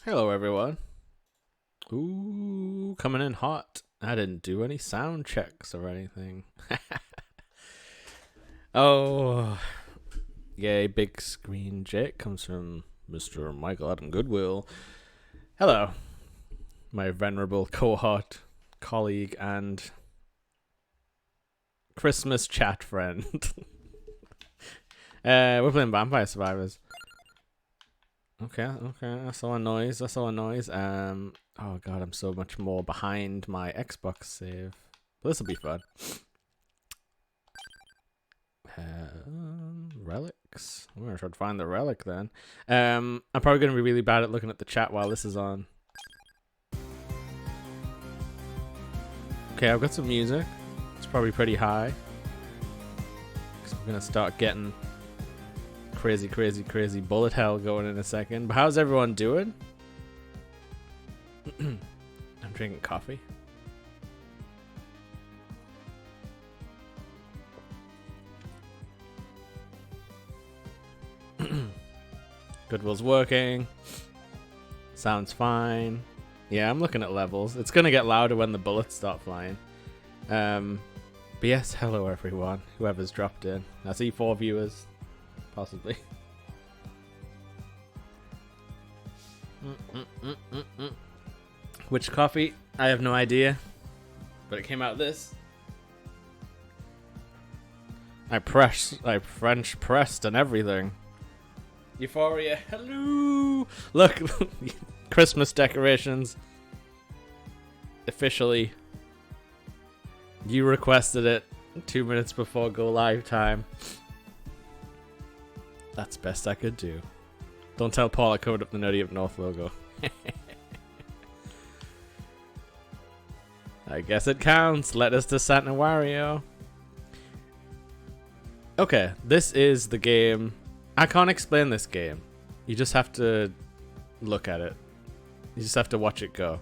Hello, everyone. Ooh, coming in hot. I didn't do any sound checks or anything. Oh, yay, big screen Jake comes from Mr. Michael Adam Goodwill. Hello, my venerable cohort, colleague, and Christmas chat friend. We're playing Vampire Survivors. Okay, I saw a noise. Oh god, I'm so much more behind my Xbox save. This will be fun. Relics. I'm gonna try to find the relic then. I'm probably gonna be really bad at looking at the chat while this is on. Okay, I've got some music. It's probably pretty high. So I'm gonna start getting crazy bullet hell going in a second. But how's everyone doing? I'm drinking coffee. Goodwill's working. Sounds fine. Yeah, I'm looking at levels. It's gonna get louder when the bullets start flying. But yes, hello everyone. Whoever's dropped in. I see 4 viewers. Possibly. Which coffee? I have no idea. But it came out this. I French pressed and everything. Euphoria. Hello. Look, Christmas decorations. Officially. You requested it 2 minutes before go live time. That's best I could do. Don't tell Paul I covered up the Nerdy Up North logo. I guess it counts. Letters to Santa Wario. Okay, this is the game. I can't explain this game. You just have to look at it. You just have to watch it go.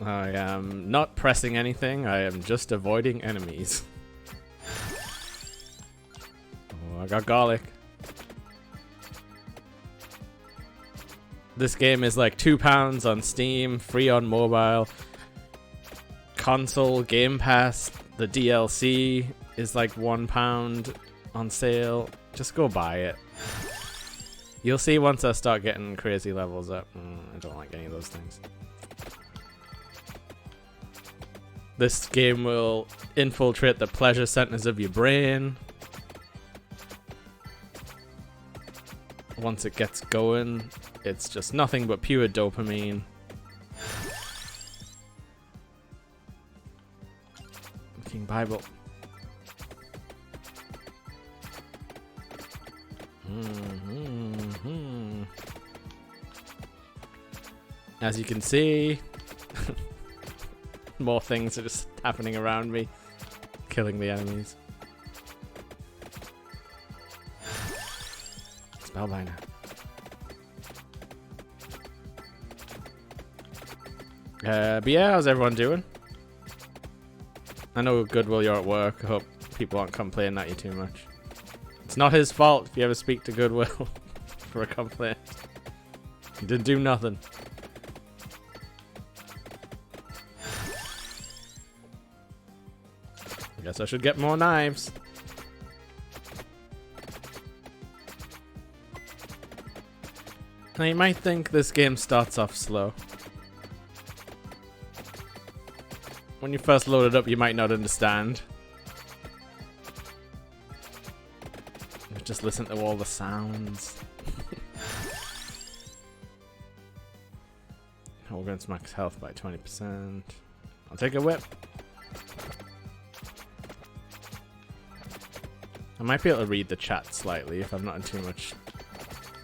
I am not pressing anything, I am just avoiding enemies. Oh, I got garlic. This game is like £2 on Steam, free on mobile. Console, Game Pass, the DLC is like £1 on sale. Just go buy it. You'll see once I start getting crazy levels up. I don't like any of those things. This game will infiltrate the pleasure centers of your brain. Once it gets going, it's just nothing but pure dopamine. King Bible. As you can see, more things are just happening around me, killing the enemies. Spellbinder. But yeah, how's everyone doing? I know Goodwill, you're at work. I hope people aren't complaining at you too much. It's not his fault if you ever speak to Goodwill for a complaint. He didn't do nothing. I guess I should get more knives. Now you might think this game starts off slow. When you first load it up, you might not understand. Just listen to all the sounds. We're going to max health by 20%. I'll take a whip. I might be able to read the chat slightly if I'm not in too much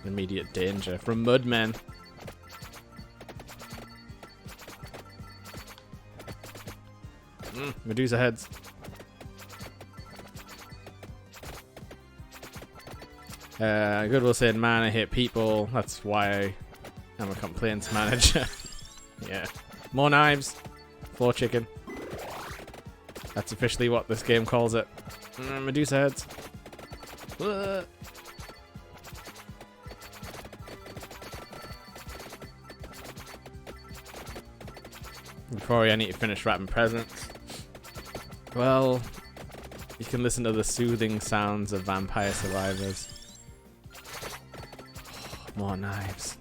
immediate danger from Mudmen. Medusa heads. Goodwill said, man, I hate people. That's why I'm a complaints manager. Yeah. More knives. 4 chicken. That's officially what this game calls it. Medusa heads. Before I need to finish wrapping presents. Well, you can listen to the soothing sounds of Vampire Survivors. Oh, more knives.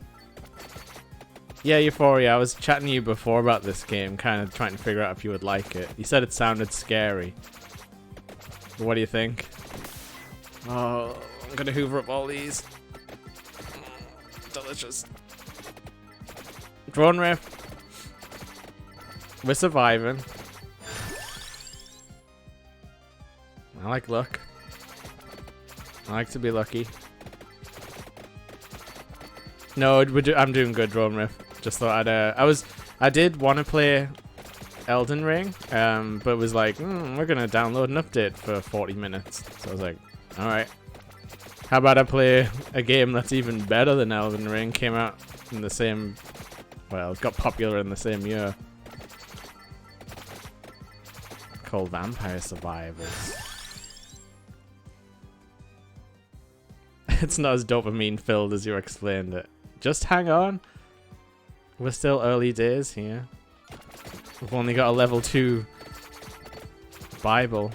Yeah, Euphoria, I was chatting to you before about this game, kind of trying to figure out if you would like it. You said it sounded scary. What do you think? Oh, I'm gonna hoover up all these. Delicious. Drone riff. We're surviving. I like luck. I like to be lucky. No, I'm doing good, drone riff. Just thought I did want to play Elden Ring, but it was like, we're gonna download an update for 40 minutes. So I was like, all right. How about I play a game that's even better than Elden Ring? Came out in the same, well, it got popular in the same year. Called Vampire Survivors. It's not as dopamine filled as you explained it. Just hang on. We're still early days here. We've only got a level 2 Bible.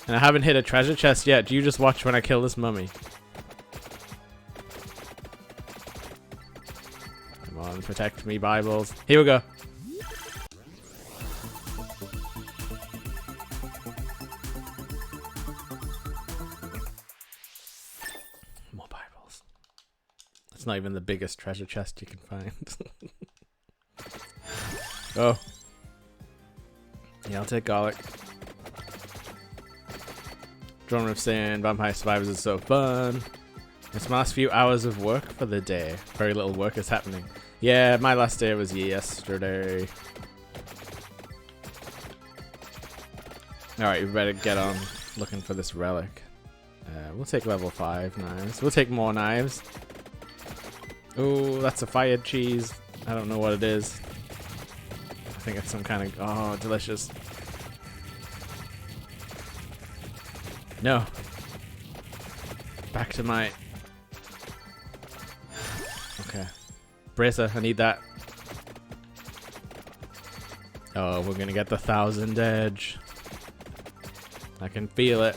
And I haven't hit a treasure chest yet. Do you just watch when I kill this mummy? Come on, protect me, Bibles. Here we go. More Bibles. It's not even the biggest treasure chest you can find. Oh. Yeah, I'll take garlic. Drone riff saying Vampire Survivors is so fun. It's my last few hours of work for the day. Very little work is happening. Yeah, my last day was yesterday. Alright, we better get on looking for this relic. We'll take level 5 knives. We'll take more knives. Oh, that's a fired cheese. I don't know what it is. I think it's some kind of... Oh, delicious. No. Back to my... Okay. Bracer, I need that. Oh, we're gonna get the 1000 edge. I can feel it.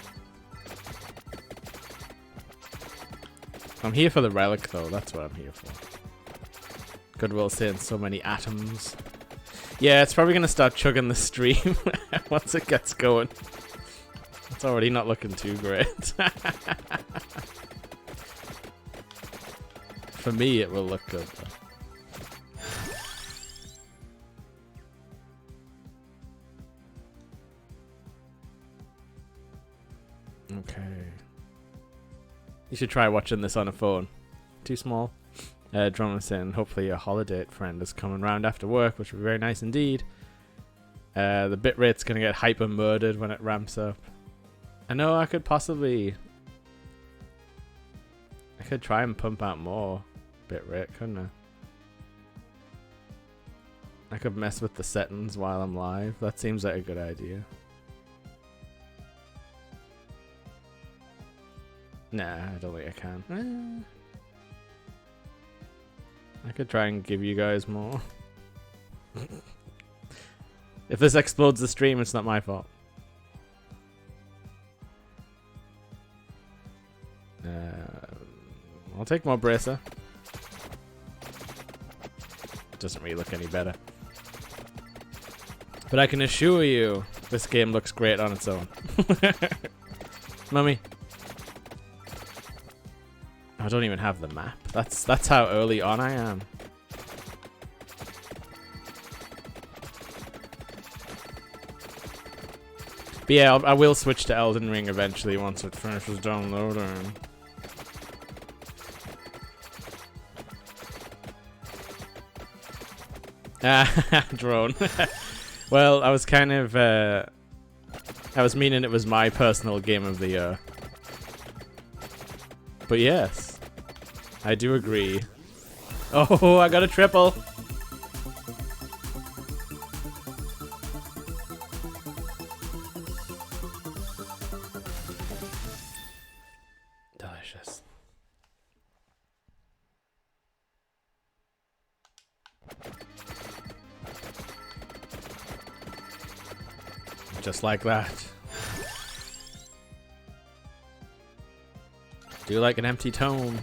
I'm here for the relic, though. That's what I'm here for. Goodwill saying so many atoms. Yeah, it's probably gonna start chugging the stream once it gets going. It's already not looking too great. For me, it will look good, though. Okay. You should try watching this on a phone. Too small. Drama saying hopefully your holiday friend is coming round after work, which would be very nice indeed. The bitrate's gonna get hyper murdered when it ramps up. I know I could possibly... I could try and pump out more bitrate, couldn't I? I could mess with the settings while I'm live. That seems like a good idea. Nah, I don't think I can. I could try and give you guys more. If this explodes the stream, it's not my fault. I'll take more bracer. Doesn't really look any better. But I can assure you, this game looks great on its own. Mummy. I don't even have the map. That's how early on I am. But yeah, I will switch to Elden Ring eventually once it finishes downloading. Drone. Well, I was kind of, I was meaning it was my personal game of the year. But yes, I do agree. Oh, I got a triple. Just like that. Do you like an empty tome?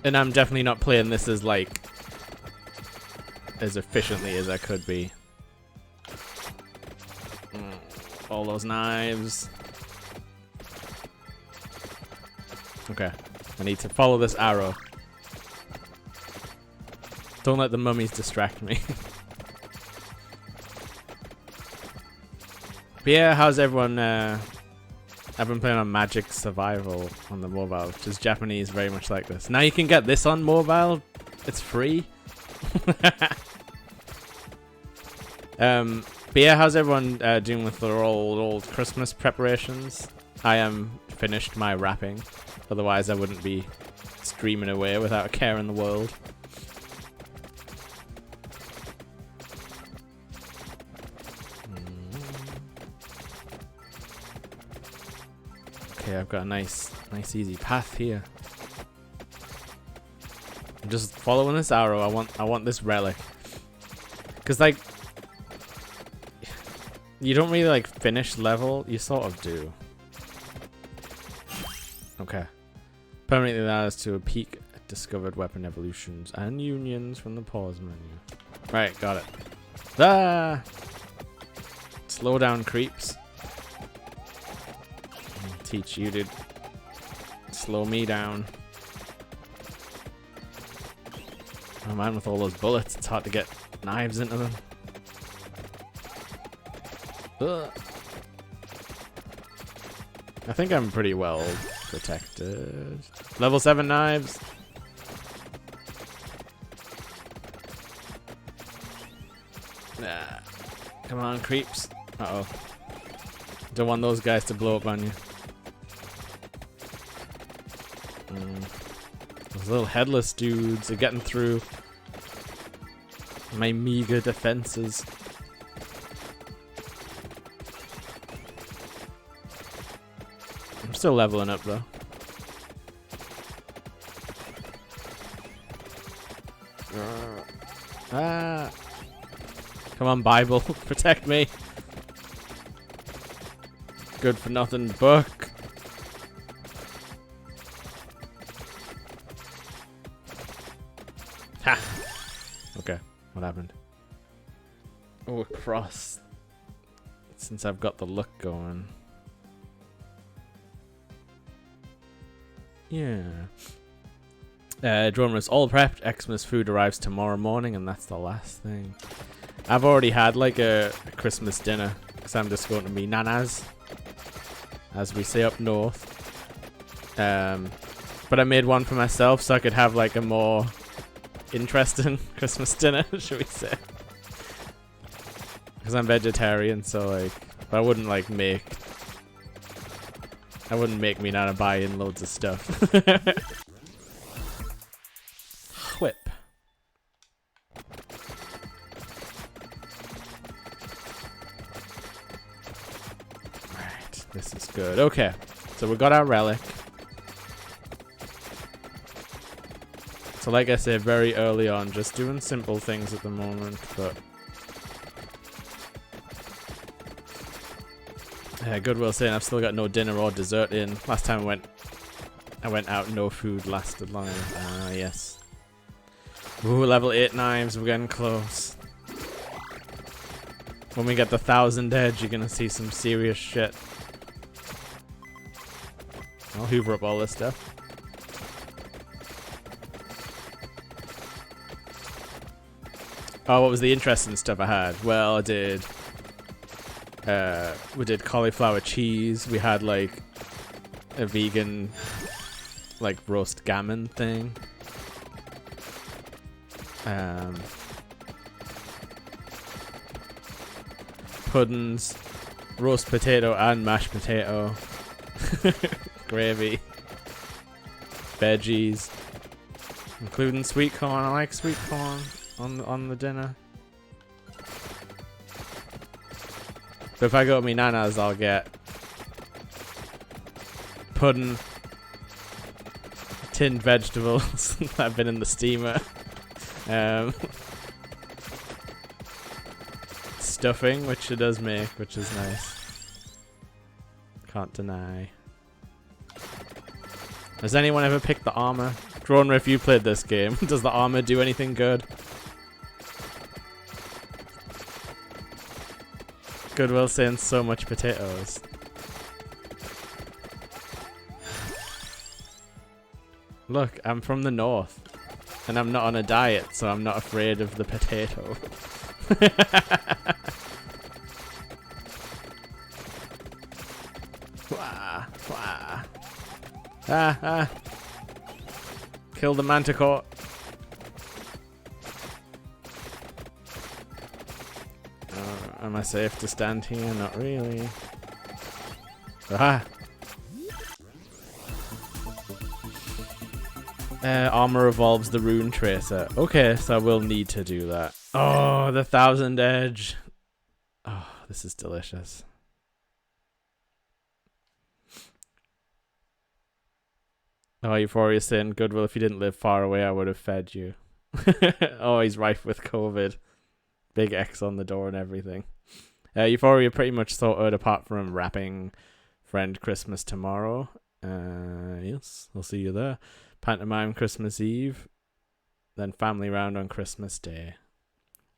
And I'm definitely not playing this as like as efficiently as I could be. All those knives. Okay, I need to follow this arrow. Don't let the mummies distract me. But yeah, how's everyone? I've been playing on Magic Survival on the mobile, which is Japanese, very much like this. Now you can get this on mobile. It's free. But yeah, how's everyone doing with their old Christmas preparations? I am finished my wrapping. Otherwise, I wouldn't be streaming away without a care in the world. Okay, I've got a nice easy path here. I'm just following this arrow. I want this relic. Cause like, you don't really like finish level. You sort of do. Okay. Permanently allows to a peek at discovered weapon evolutions and unions from the pause menu. Right, got it. Ah! Slow down, creeps. I'll teach you to slow me down. Oh man, with all those bullets, it's hard to get knives into them. Ugh. I think I'm pretty well protected. Level 7 knives. Nah. Come on, creeps. Uh-oh. Don't want those guys to blow up on you. Those little headless dudes are getting through my meager defenses. I'm still leveling up though. Ah! Come on, Bible, protect me. Good for nothing book. Ha! Okay, what happened? Oh, a cross. Since I've got the look going. Yeah. Drummer is all prepped. Xmas food arrives tomorrow morning, and that's the last thing. I've already had like a Christmas dinner because I'm just going to be nanas, as we say up north. But I made one for myself so I could have like a more interesting Christmas dinner, should we say? Because I'm vegetarian, so like, but I wouldn't make me nana buy in loads of stuff. Whip. Right, this is good. Okay, so we got our relic. So like I said, very early on, just doing simple things at the moment, but Goodwill saying I've still got no dinner or dessert in. Last time I went out, no food lasted long enough. Ah, yes. Ooh, level 8 knives, we're getting close. When we get the 1000 edge, you're gonna see some serious shit. I'll hoover up all this stuff. Oh, what was the interesting stuff I had? Well, I did. We did cauliflower cheese. We had like a vegan, like roast gammon thing. Puddings, roast potato and mashed potato, gravy, veggies, including sweet corn. I like sweet corn on the dinner. But if I go to me nanas, I'll get pudding, tinned vegetables that have been in the steamer, stuffing, which it does make, which is nice. Can't deny. Has anyone ever picked the armor? Drone, if you played this game, does the armor do anything good? Goodwill saying so much potatoes. Look, I'm from the north. And I'm not on a diet, so I'm not afraid of the potato. Wah, wah. Ah, ah. Kill the manticore. Am I safe to stand here? Not really. Ah. Armor evolves the rune tracer. Okay, so I will need to do that. Oh, the 1000 edge. Oh, this is delicious. Oh, Euphoria saying, Goodwill, if you didn't live far away, I would have fed you. Oh, he's rife with COVID. Big X on the door and everything. Euphoria pretty much sorted apart from wrapping Friend Christmas tomorrow. Yes, I'll see you there. Pantomime Christmas Eve, then family round on Christmas Day.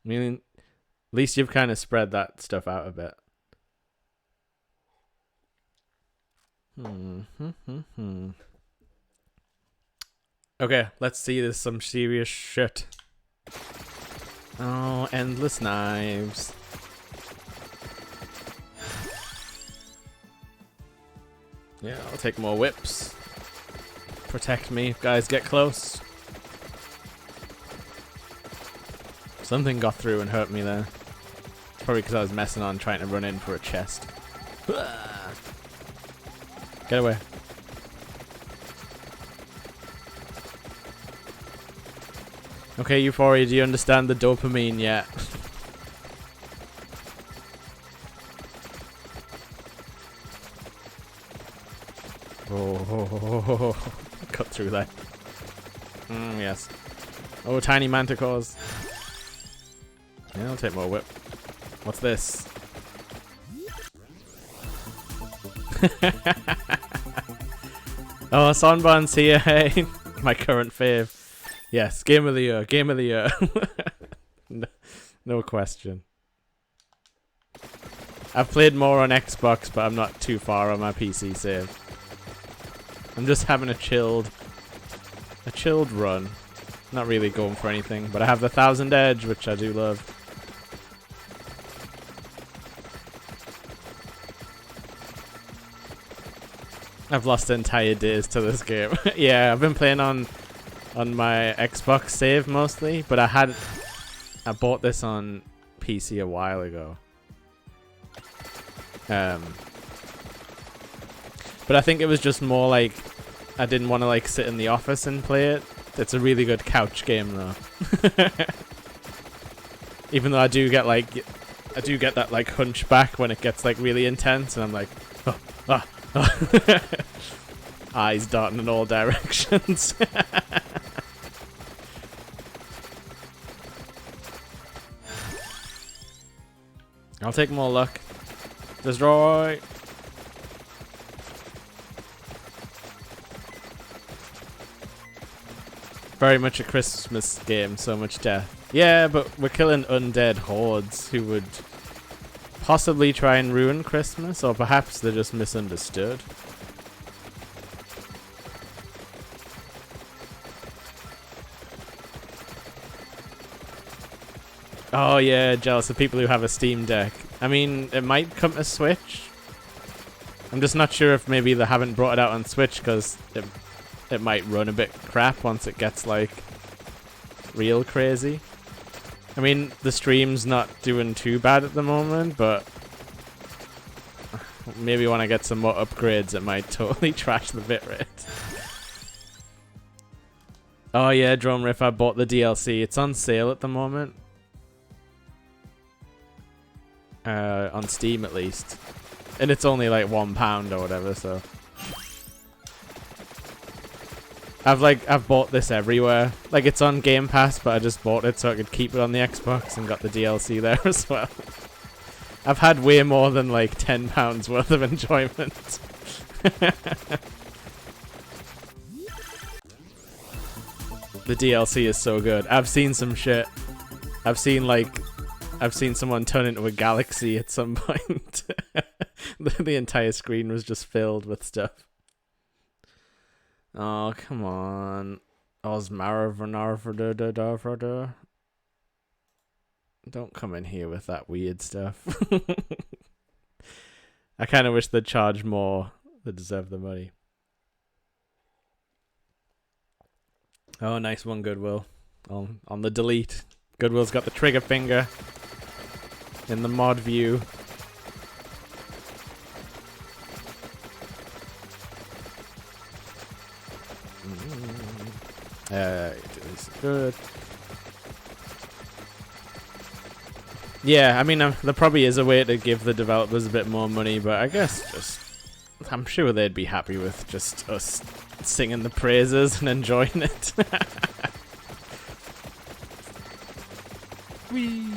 I mean, at least you've kind of spread that stuff out a bit. Okay, let's see. There's some serious shit. Oh, endless knives. Yeah, I'll take more whips. Protect me if guys get close. Something got through and hurt me there. Probably because I was messing on trying to run in for a chest. Get away. Okay, Euphoria, do you understand the dopamine yet? Oh, cut through that. Yes. Oh, tiny manticores. Yeah, I'll take more whip. What's this? Oh, Sonbon's here, hey. My current fave. Yes, game of the year, game of the year. No question. I've played more on Xbox, but I'm not too far on my PC save. I'm just having a chilled run. Not really going for anything, but I have the 1000 edge, which I do love. I've lost entire days to this game. Yeah, I've been playing on my Xbox save mostly, but I bought this on PC a while ago. But I think it was just more like I didn't want to like sit in the office and play it. It's a really good couch game though. Even though I do get that like hunchback when it gets like really intense, and I'm like, oh, oh, oh. Eyes darting in all directions. I'll take more luck. Destroy. Very much a Christmas game, so much death. Yeah, but we're killing undead hordes who would possibly try and ruin Christmas, or perhaps they're just misunderstood. Oh yeah, jealous of people who have a Steam Deck. I mean, it might come to Switch. I'm just not sure if maybe they haven't brought it out on Switch because it might run a bit crap once it gets like real crazy. I mean, the stream's not doing too bad at the moment, but maybe when I get some more upgrades it might totally trash the bitrate. Oh yeah, Drum Riff, I bought the DLC. It's on sale at the moment. On Steam at least. And it's only like £1 or whatever, so I've bought this everywhere. Like, it's on Game Pass, but I just bought it so I could keep it on the Xbox and got the DLC there as well. I've had way more than like £10 worth of enjoyment. The DLC is so good. I've seen some shit. I've seen someone turn into a galaxy at some point. The entire screen was just filled with stuff. Oh, come on. Osmaravanarvada. Don't come in here with that weird stuff. I kind of wish they'd charge more. They deserve the money. Oh, nice one, Goodwill. On the delete. Goodwill's got the trigger finger in the mod view. It's good. Yeah, I mean, there probably is a way to give the developers a bit more money, but I guess I'm sure they'd be happy with just us singing the praises and enjoying it. Whee!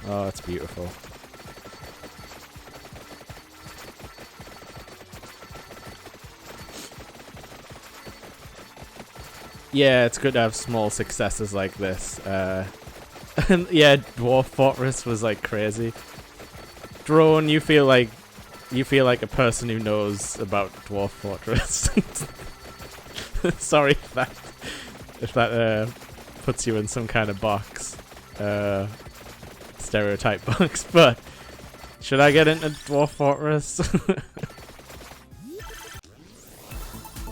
Oh, it's beautiful. Yeah, it's good to have small successes like this. And yeah, Dwarf Fortress was like crazy. Drone, you feel like a person who knows about Dwarf Fortress. Sorry if that puts you in some kind of box, stereotype box. But should I get into Dwarf Fortress?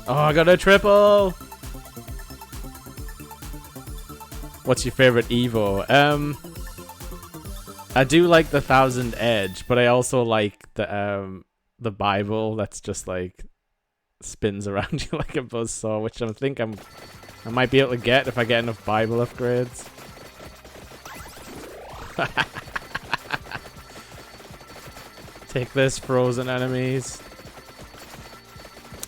Oh, I got a triple. What's your favorite Evo? I do like the Thousand Edge, but I also like the Bible that's just like spins around you like a buzzsaw, which I think I might be able to get if I get enough Bible upgrades. Take this, frozen enemies.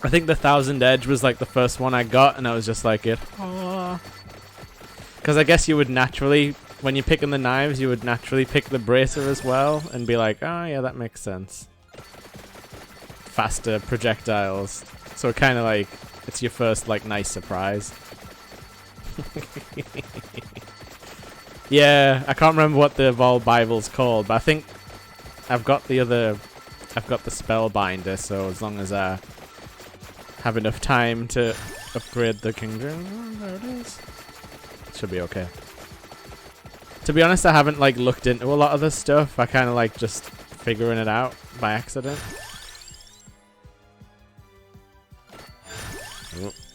I think the Thousand Edge was like the first one I got, and I was just like it. Because I guess you would naturally, when you're picking the knives, you would naturally pick the bracer as well and be like, oh yeah, that makes sense. Faster projectiles. So kind of like, it's your first like nice surprise. Yeah, I can't remember what the Evolved Bible's called, but I think I've got the Spellbinder, so as long as I have enough time to upgrade the kingdom, oh, there it is. Should be okay. To be honest, I haven't like looked into a lot of this stuff. I kind of like just figuring it out by accident.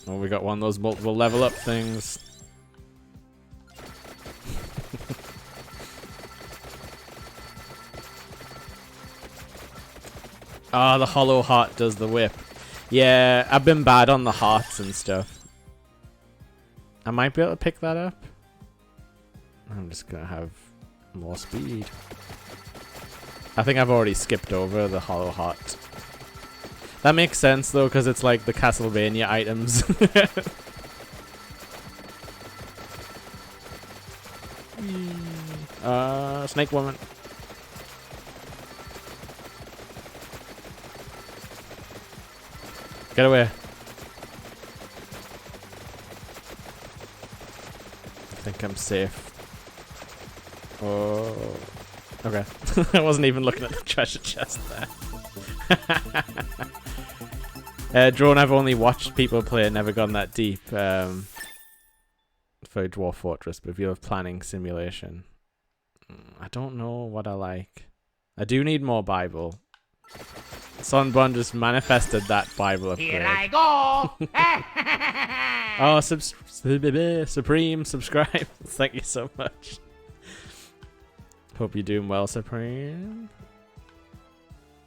Oh, we got one of those multiple level up things. Oh, the hollow heart does the whip. Yeah, I've been bad on the hearts and stuff. I might be able to pick that up. I'm just gonna have more speed. I think I've already skipped over the hollow heart. That makes sense though, because it's like the Castlevania items. Snake woman. Get away. I think I'm safe. Oh, okay. I wasn't even looking at the treasure chest there. Drone, I've only watched people play it, never gone that deep for Dwarf Fortress, but if you have planning simulation, I don't know what I like. I do need more Bible. Sunbun just manifested that Bible upgrade. Here I go! Oh, Supreme, subscribe. Thank you so much. Hope you're doing well, Supreme.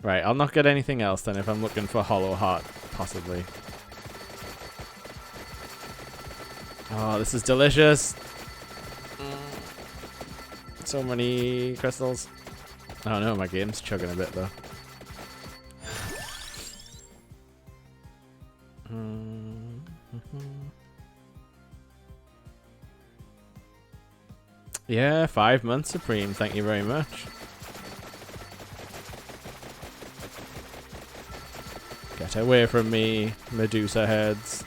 Right, I'll not get anything else then if I'm looking for Hollow Heart, possibly. Oh, this is delicious. So many crystals. Oh no, my game's chugging a bit though. Yeah, 5 months Supreme, thank you very much. away from me, Medusa heads.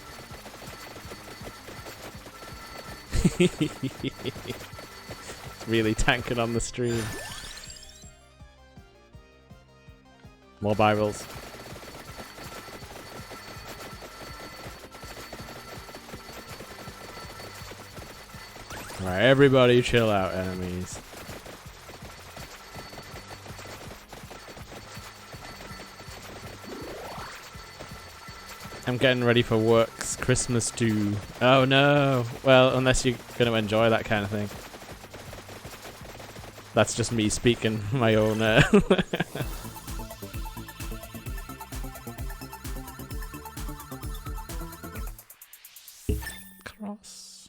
It's really tanking on the stream. More Bibles. Alright, everybody chill out, enemies. I'm getting ready for work's Christmas do. Oh no! Well, unless you're gonna enjoy that kind of thing. That's just me speaking my own. Cross.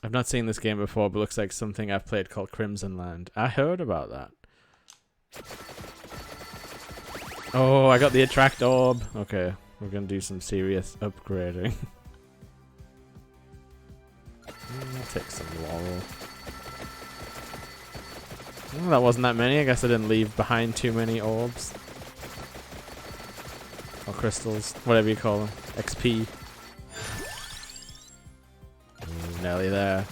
I've not seen this game before, but looks like something I've played called Crimson Land. I heard about that. Oh, I got the attract orb. Okay, we're gonna do some serious upgrading. I'll take some laurel. Oh, that wasn't that many. I guess I didn't leave behind too many orbs. Or crystals, whatever you call them. XP. Nearly there.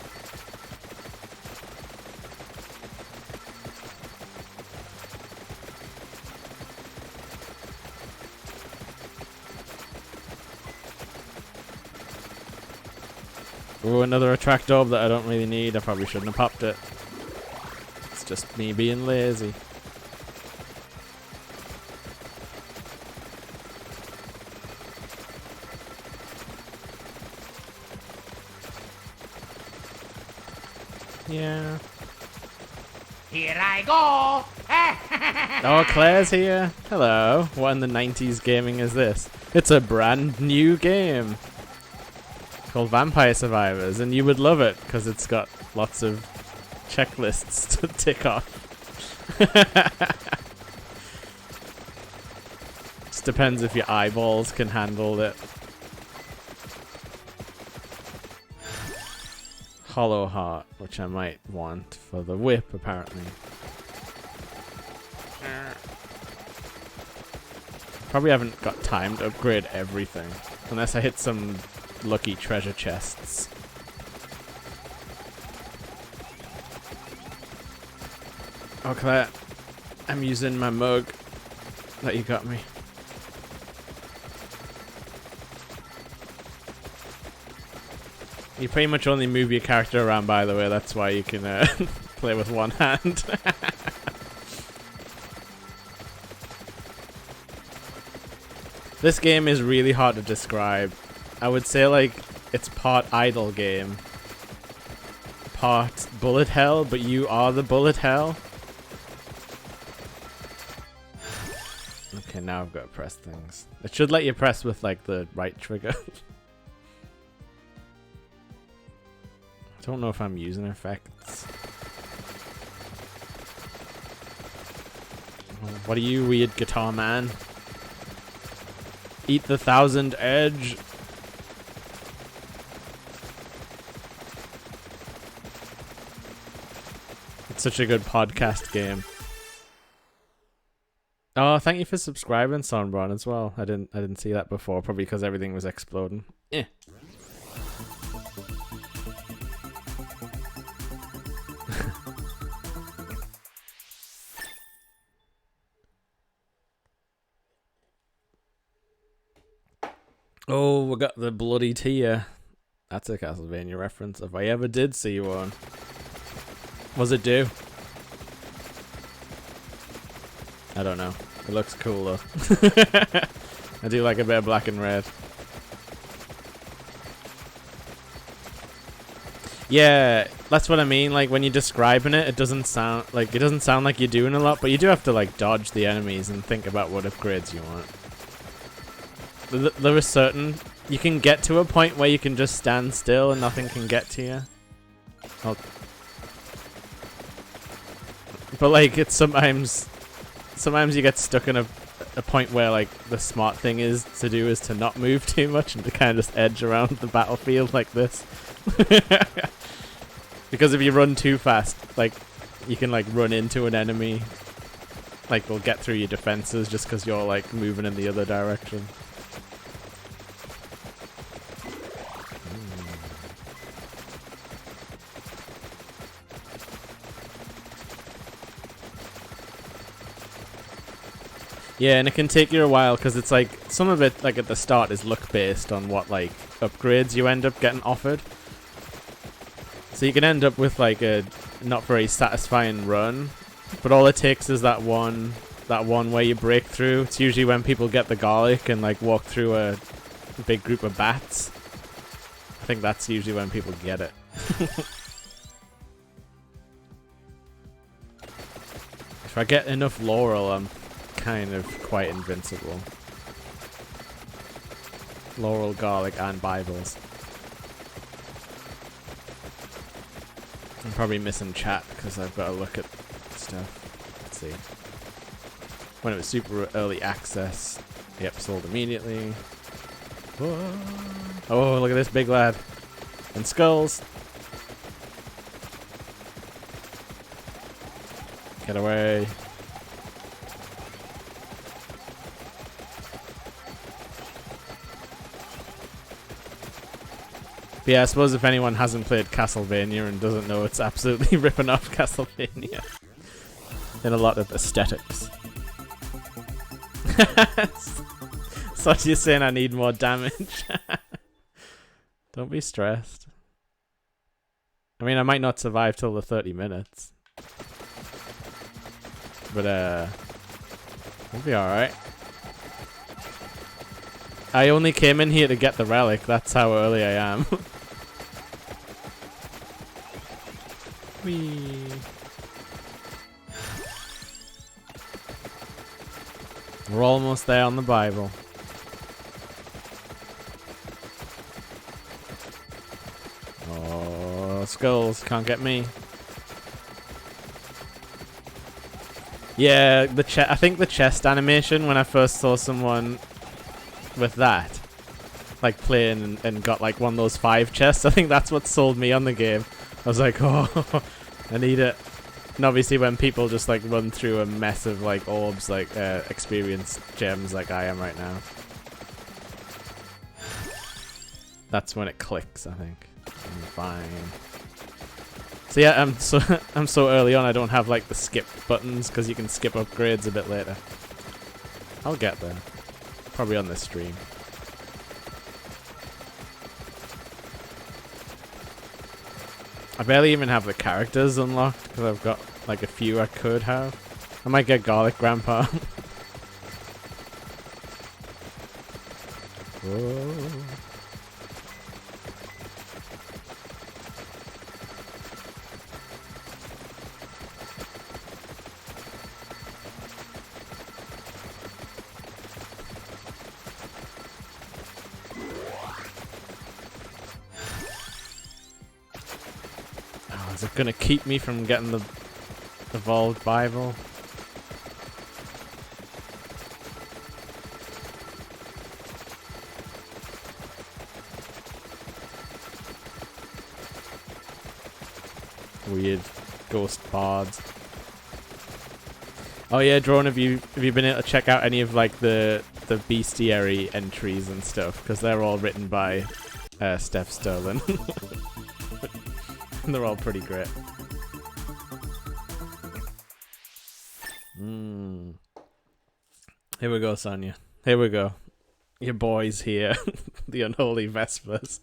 Ooh, another attract orb that I don't really need. I probably shouldn't have popped it. It's just me being lazy. Yeah. Here I go! Oh, Claire's here. Hello. What in the 90s gaming is this? It's a brand new game called Vampire Survivors, and you would love it because it's got lots of checklists to tick off. Just depends if your eyeballs can handle it. Hollow Heart, which I might want for the whip, apparently. Probably haven't got time to upgrade everything, unless I hit some lucky treasure chests. Oh, Claire, I'm using my mug that you got me. You pretty much only move your character around, by the way. That's why you can play with one hand. This game is really hard to describe. I would say like it's part idle game, part bullet hell, but you are the bullet hell. Okay, now I've got to press things. It should let you press with like the right trigger. I don't know if I'm using effects. What are you, weird guitar man? Eat the 1000 edge. It's such a good podcast game. Oh, thank you for subscribing, Sonbron, as well. I didn't see that before, probably because everything was exploding. Eh. Oh, we got the bloody tear. That's a Castlevania reference, if I ever did see one. What's it do? I don't know. It looks cool though. I do like a bit of black and red. Yeah, that's what I mean. Like when you're describing it, it doesn't sound like you're doing a lot, but you do have to like dodge the enemies and think about what upgrades you want. There is certain you can get to a point where you can just stand still and nothing can get to you. Oh. But like it's sometimes you get stuck in a point where like the smart thing is to not move too much and to kind of just edge around the battlefield like this. Because if you run too fast, like you can like run into an enemy like will get through your defenses just because you're like moving in the other direction. Yeah, and it can take you a while because it's like some of it, like at the start, is luck based on what like upgrades you end up getting offered. So you can end up with like a not very satisfying run, but all it takes is that one where you break through. It's usually when people get the garlic and like walk through a big group of bats. I think that's usually when people get it. If I get enough laurel, I'm kind of quite invincible. Laurel, garlic, and Bibles. I'm probably missing chat because I've got to look at stuff. Let's see. When it was super early access, yep, sold immediately. Whoa. Oh, look at this big lad. And skulls. Get away. But yeah, I suppose if anyone hasn't played Castlevania and doesn't know, it's absolutely ripping off Castlevania in a lot of aesthetics. So you're saying I need more damage? Don't be stressed. I mean, I might not survive till the 30 minutes. But, we'll be alright. I only came in here to get the relic, that's how early I am. Whee. We're almost there on the Bible. Oh, skulls can't get me. Yeah, I think the chest animation when I first saw someone with that, like playing and got like one of those 5 chests, I think that's what sold me on the game. I was like, oh, I need it. And obviously when people just like run through a mess of like orbs, like experience gems like I am right now, that's when it clicks, I think. I'm fine. So yeah, I'm so early on I don't have like the skip buttons because you can skip upgrades a bit later. I'll get there. Probably on this stream. I barely even have the characters unlocked because I've got like a few I could have. I might get Garlic Grandpa. Whoa. Is it gonna keep me from getting the evolved Bible? Weird ghost bards. Oh yeah, Drone, have you been able to check out any of like the bestiary entries and stuff? Because they're all written by Steph Sterling. They're all pretty great. Here we go, Sonia. Here we go. Your boy's here. The unholy Vespers.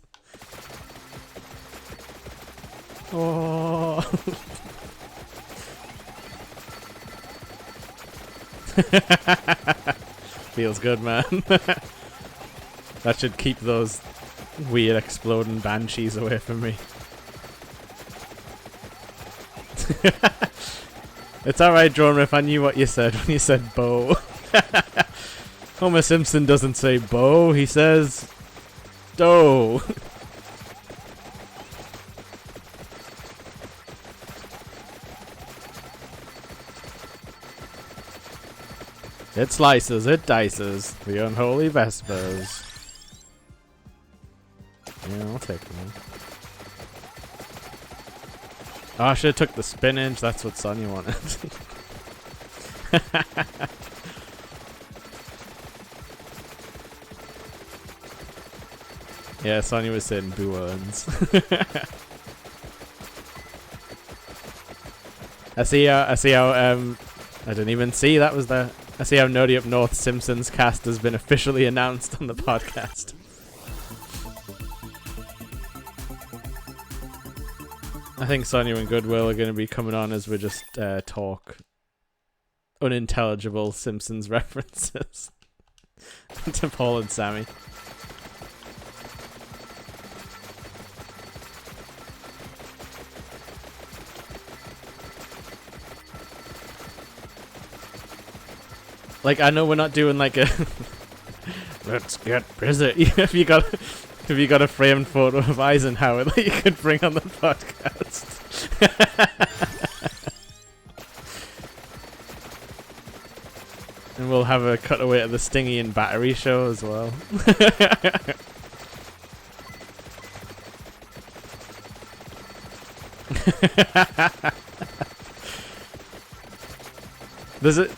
Oh. Feels good, man. That should keep those weird exploding banshees away from me. It's alright, Drone Riff, I knew what you said when you said bow. Homer Simpson doesn't say bow, he says dough. It slices, it dices, the unholy Vespers. Yeah, I'll take them. Oh, I should have took the spinach. That's what Sonya wanted. Yeah, Sonia was saying boo earns. I see how I didn't even see that was the. I see how Nerdy Up North Simpsons cast has been officially announced on the podcast. I think Sonia and Goodwill are going to be coming on as we just talk unintelligible Simpsons references to Paul and Sammy. Like, I know we're not doing like a let's get busy. If you got a framed photo of Eisenhower that you could bring on the podcast. And we'll have a cutaway to the Stingy and Battery show as well.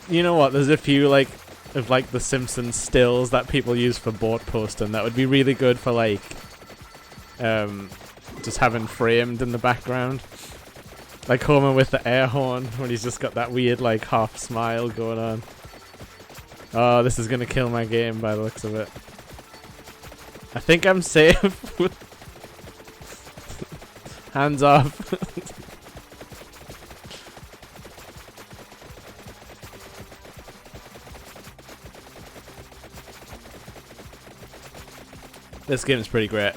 You know what? There's a few like of like the Simpsons stills that people use for board posting that would be really good for like just having framed in the background. Like Homer with the air horn when he's just got that weird like half smile going on. Oh, this is gonna kill my game by the looks of it. I think I'm safe. Hands off. This game's pretty great.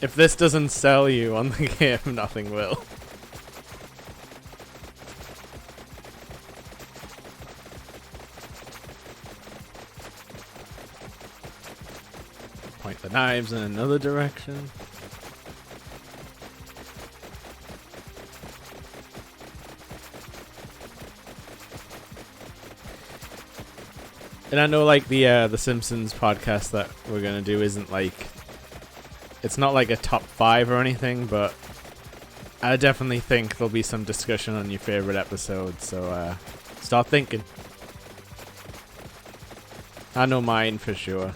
If this doesn't sell you on the game, nothing will. Point the knives in another direction. And I know like the Simpsons podcast that we're gonna do isn't like, it's not like a top 5 or anything, but I definitely think there'll be some discussion on your favorite episodes, so start thinking. I know mine for sure.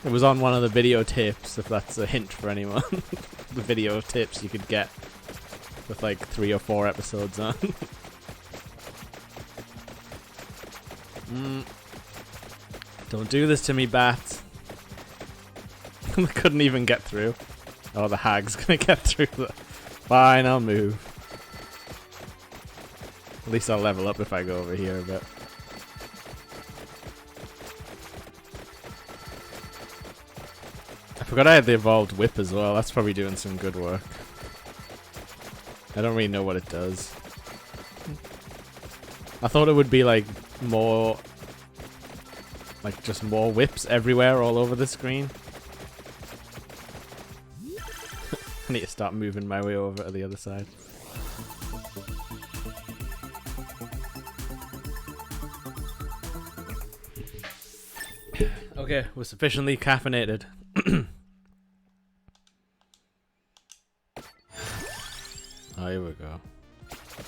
It was on one of the videotapes, if that's a hint for anyone. The videotapes you could get with like 3 or 4 episodes on. Don't do this to me, bats. I couldn't even get through. Oh, the hag's gonna get through. Fine, I'll move. At least I'll level up if I go over here a bit. I forgot I had the evolved whip as well. That's probably doing some good work. I don't really know what it does. I thought it would be like more, like just more whips everywhere all over the screen. I need to start moving my way over to the other side. Okay, we're sufficiently caffeinated. Oh, here we go.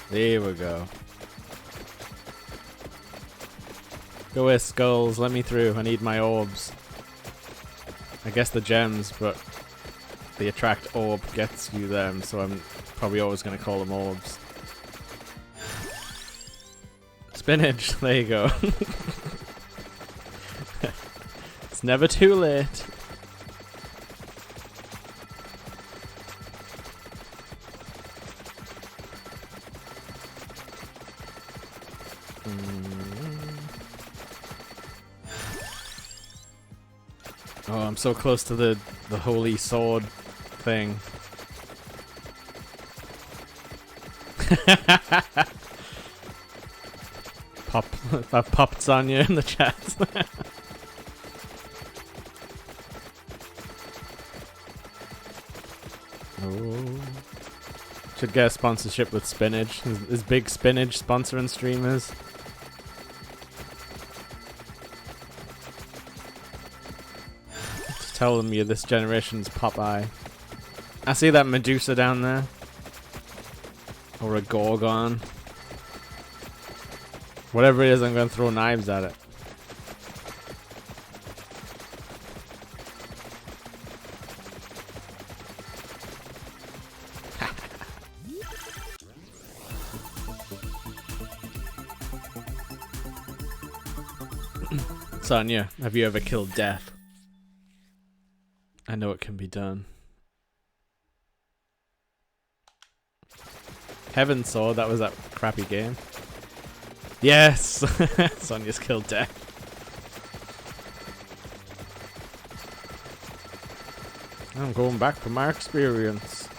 There we go. Go away, skulls. Let me through. I need my orbs. I guess the gems, but the attract orb gets you them, so I'm probably always going to call them orbs. Spinach. There you go. It's never too late. Oh, I'm so close to the holy sword thing. I've popped Sonya in the chat. Oh. Should get a sponsorship with Spinach. Is Big Spinach sponsoring streamers? Tell them you're this generation's Popeye. I see that Medusa down there. Or a gorgon. Whatever it is, I'm going to throw knives at it. Sonia, have you ever killed death? I know it can be done. Heaven Sword, that was that crappy game. Yes! Sonia's killed death. I'm going back for my experience.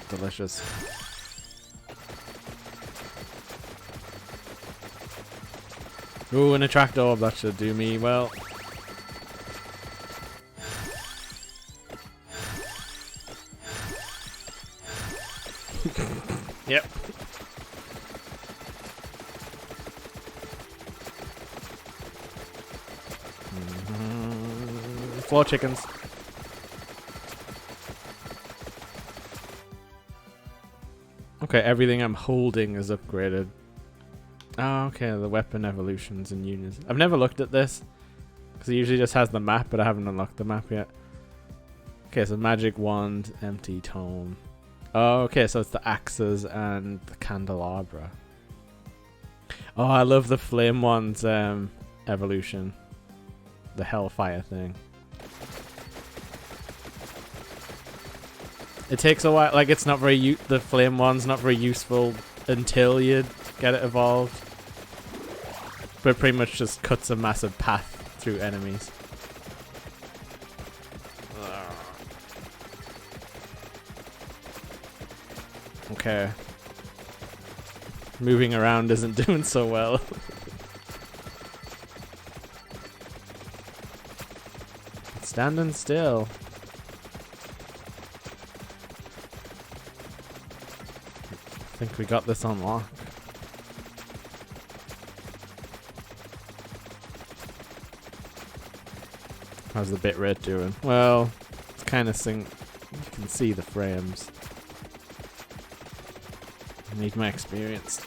Delicious. Ooh, an attract orb, that should do me well. Yep. Floor chickens. Okay, everything I'm holding is upgraded. Oh, okay, the weapon evolutions and units. I've never looked at this, because it usually just has the map, but I haven't unlocked the map yet. Okay, so magic wand, empty tome. Oh, okay, so it's the axes and the candelabra. Oh, I love the flame wand's evolution. The hellfire thing. It takes a while, like it's not very, the flame wand's not very useful until you get it evolved. But it pretty much just cuts a massive path through enemies. Okay. Moving around isn't doing so well. Standing still. I think we got this unlocked. How's the bitrate doing? Well, it's kind of you can see the frames. I need my experience.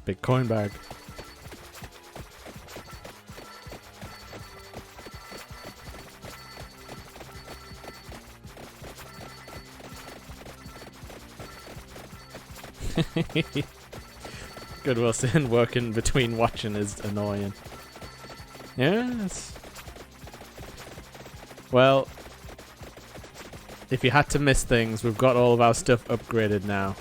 Big coin bag. Good Wilson, working between watching is annoying. Yes. Well, if you had to miss things, we've got all of our stuff upgraded now.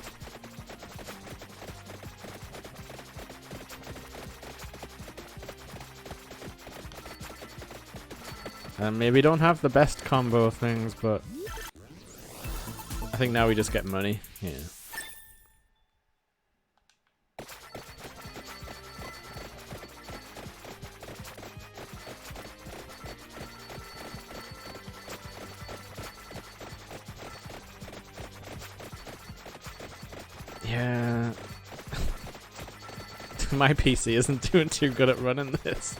And maybe don't have the best combo things, but I think now we just get money. Yeah. Yeah. My PC isn't doing too good at running this.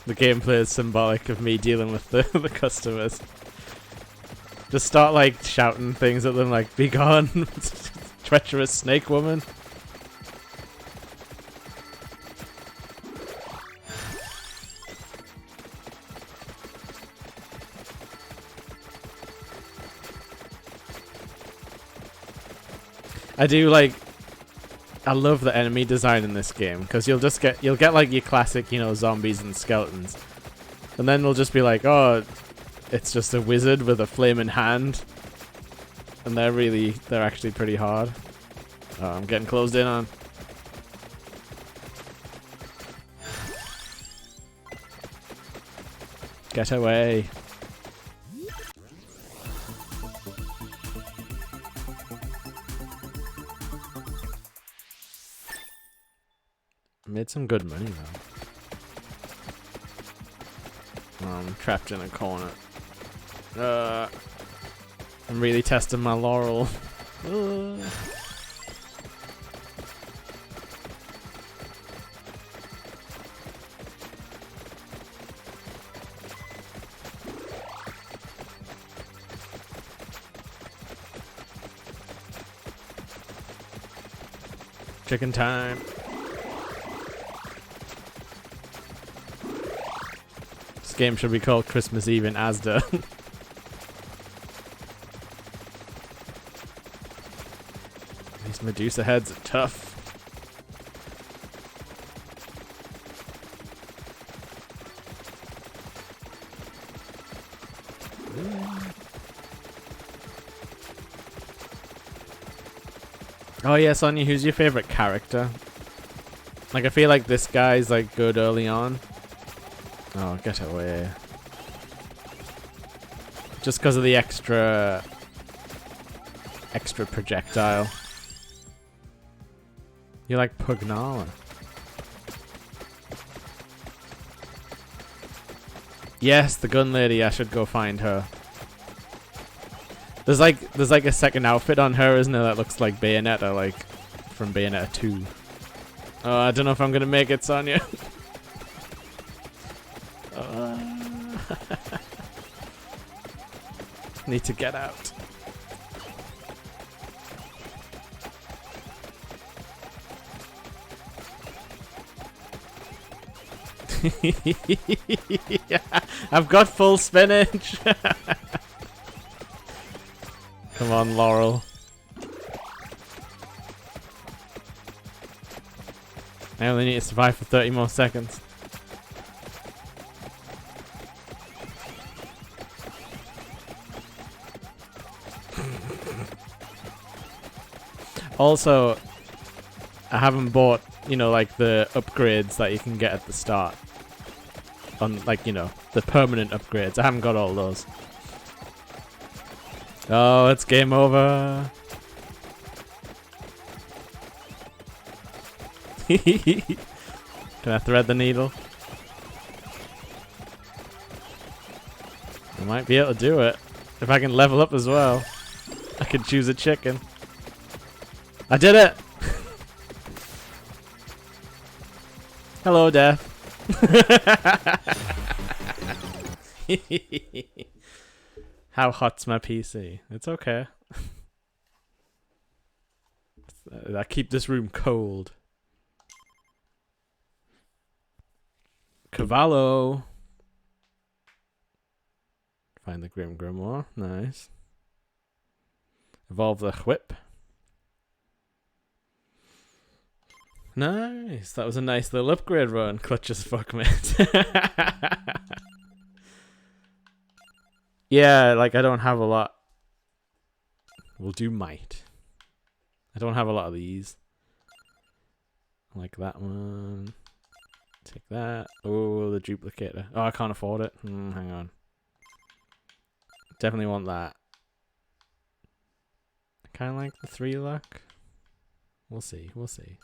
The gameplay is symbolic of me dealing with the customers. Just start like shouting things at them like, "Be gone, treacherous snake woman." I love the enemy design in this game because you'll get like your classic, you know, zombies and skeletons, and then they'll just be like, oh, it's just a wizard with a flaming hand, and they're actually pretty hard. Oh, I'm getting closed in on. Get away. Made some good money though. I'm trapped in a corner. I'm really testing my laurel. Chicken time. This game should be called Christmas Eve in Asda. These Medusa heads are tough. Oh yeah, Sonia, who's your favorite character? Like, I feel like this guy's like good early on. Oh, get away. Just because of the extra projectile. You like Pugnala. Yes, the gun lady, I should go find her. There's like a second outfit on her, isn't there, that looks like Bayonetta, like from Bayonetta 2. Oh, I don't know if I'm gonna make it, Sonia. Need to get out. Yeah, I've got full spinach. Come on, Laurel. I only need to survive for 30 more seconds. Also, I haven't bought, you know, like the upgrades that you can get at the start. On, like, you know, the permanent upgrades. I haven't got all those. Oh, it's game over. Can I thread the needle? I might be able to do it. If I can level up as well. I can choose a chicken. I did it! Hello, Death. How hot's my PC? It's okay. I keep this room cold. Cavallo. Find the Grim Grimoire. Nice. Evolve the whip. Nice. That was a nice little upgrade run. Clutch as fuck, mate. Yeah, like I don't have a lot. We'll do might. I don't have a lot of these. Like that one. Take that. Oh, the duplicator. Oh, I can't afford it. Hang on. Definitely want that. I kind of like the 3 luck. We'll see. We'll see.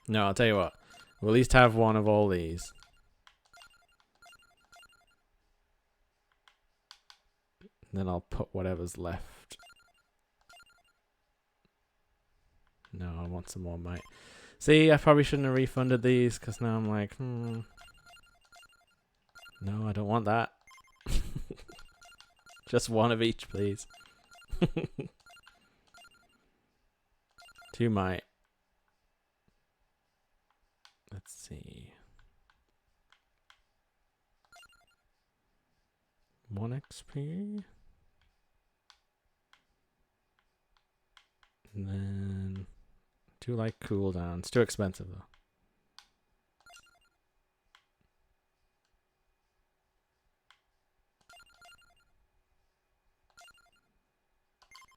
No, I'll tell you what. We'll at least have one of all these. Then I'll put whatever's left. No, I want some more might. See, I probably shouldn't have refunded these because now I'm like, No, I don't want that. Just one of each, please. 2 might. Let's see. 1 XP. And then 2 like cooldowns. Too expensive though.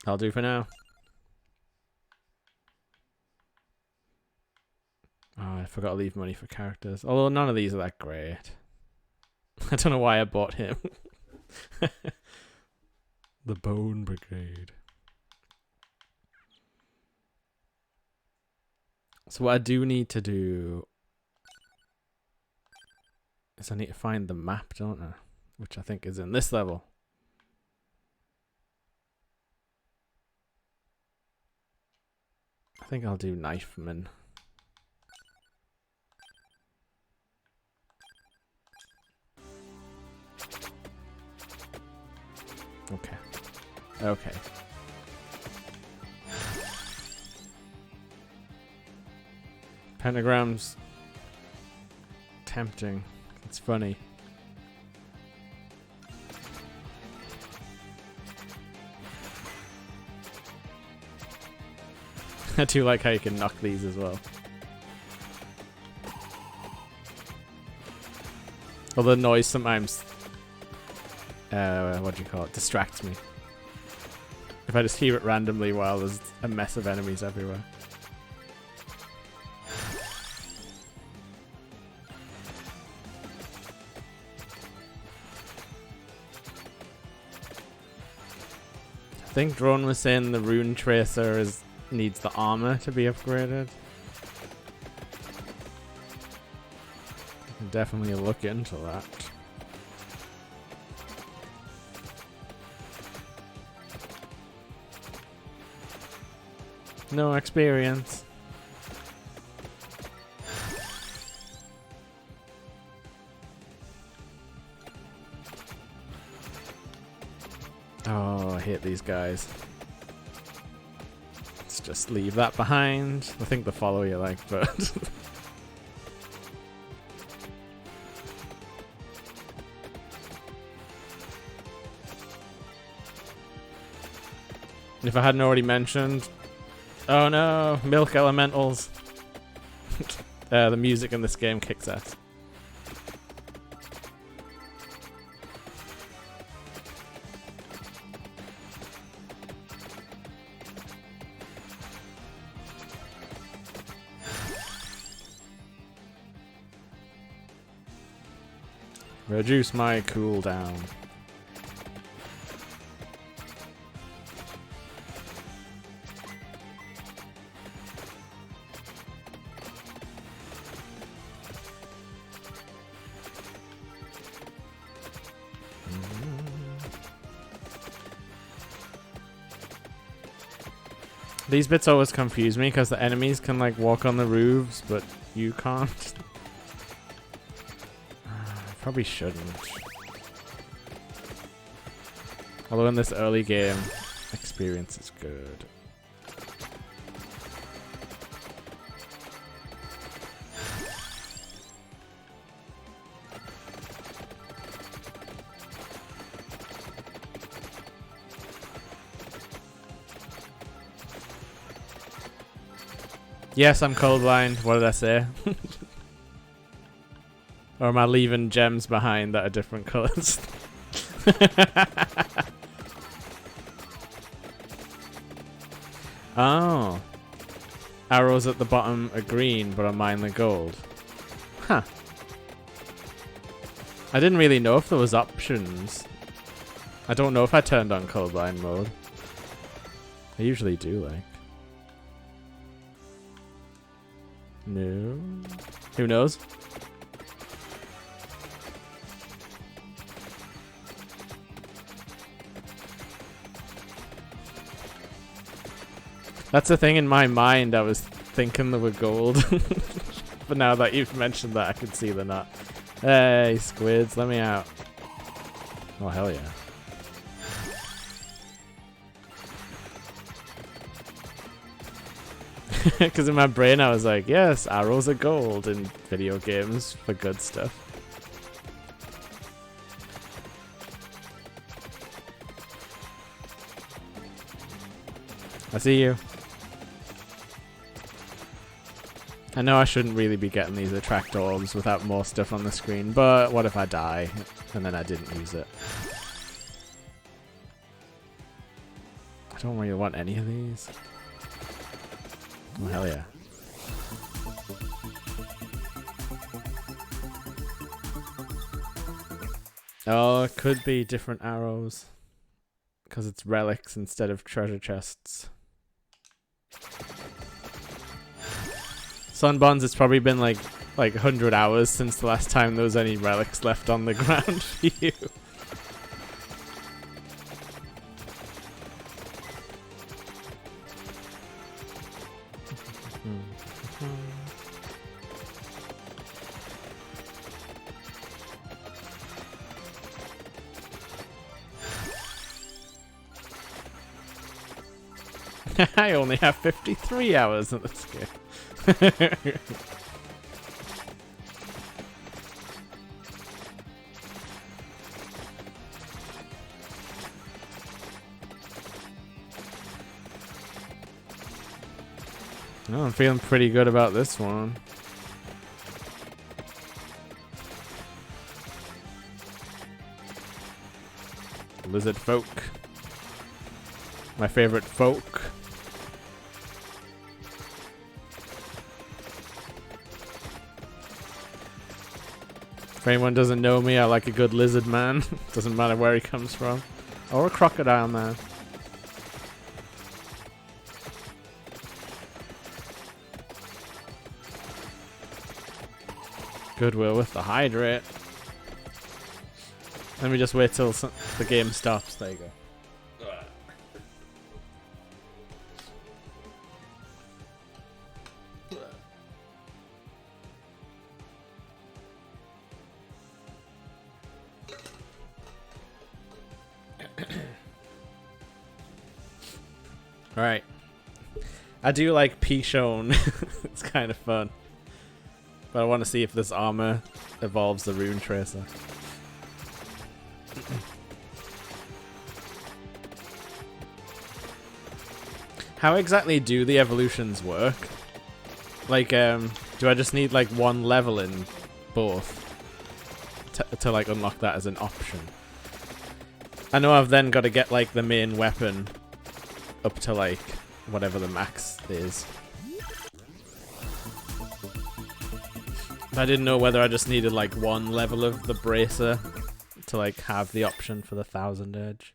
I'll do for now. Oh, I forgot to leave money for characters. Although none of these are that great. I don't know why I bought him. The Bone Brigade. So what I do need to do is I need to find the map, don't I? Which I think is in this level. I think I'll do Knifeman. Okay. Okay. Pentagram's tempting. It's funny. I do like how you can knock these as well. Although the noise sometimes, what do you call it, distracts me. If I just hear it randomly while there's a mess of enemies everywhere. I think Drone was saying the Rune Tracer needs the armor to be upgraded. I can definitely look into that. No experience. Oh, I hate these guys. Let's just leave that behind. I think they follow you like, but... If I hadn't already mentioned... Oh no, Milk Elementals. The music in this game kicks ass. Reduce my cooldown. These bits always confuse me because the enemies can like walk on the roofs, but you can't. Probably shouldn't. Although in this early game, experience is good. Yes, I'm colorblind. What did I say? Or am I leaving gems behind that are different colors? Oh. Arrows at the bottom are green, but on mine they're gold. Huh. I didn't really know if there was options. I don't know if I turned on colorblind mode. I usually do, like. No. Who knows? That's the thing in my mind. I was thinking they were gold. But now that you've mentioned that, I can see they're not. Hey, squids, let me out. Oh, hell yeah. Because in my brain I was like, yes, arrows are gold in video games for good stuff. I see you. I know I shouldn't really be getting these attract orbs without more stuff on the screen, but what if I die and then I didn't use it? I don't really want any of these. Oh, hell yeah. Oh, it could be different arrows. Because it's relics instead of treasure chests. Sunbuns, it's probably been like like 100 hours since the last time there was any relics left on the ground for you. I only have 53 hours in this game. Oh, I'm feeling pretty good about this one. Lizard folk. My favorite folk. If anyone doesn't know me, I like a good lizard man. Doesn't matter where he comes from. Or a crocodile man. Goodwill with the hydrate. Let me just wait till the game stops. There you go. Alright. I do like P-Shone. It's kind of fun. But I want to see if this armor evolves the Rune Tracer. How exactly do the evolutions work? Like, do I just need like one level in both to like unlock that as an option? I know I've then got to get like the main weapon up to like whatever the max is. I didn't know whether I just needed like one level of the bracer to like have the option for the 1000 edge.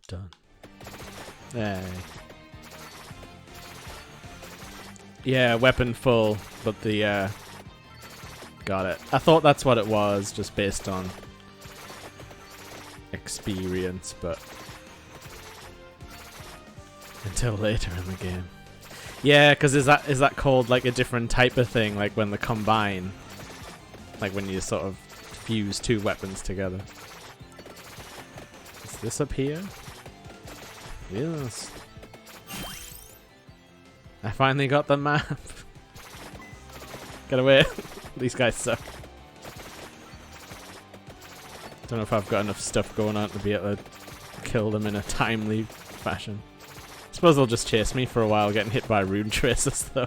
Done. Hey. Yeah, weapon full, but the got it. I thought that's what it was, just based on experience, but until later in the game. Yeah, because is that called like a different type of thing, like when they combine, like when you sort of fuse two weapons together. Is this up here? Yes. I finally got the map. Get away. These guys suck. Don't know if I've got enough stuff going on to be able to kill them in a timely fashion. I suppose they'll just chase me for a while, getting hit by Rune Tracers though.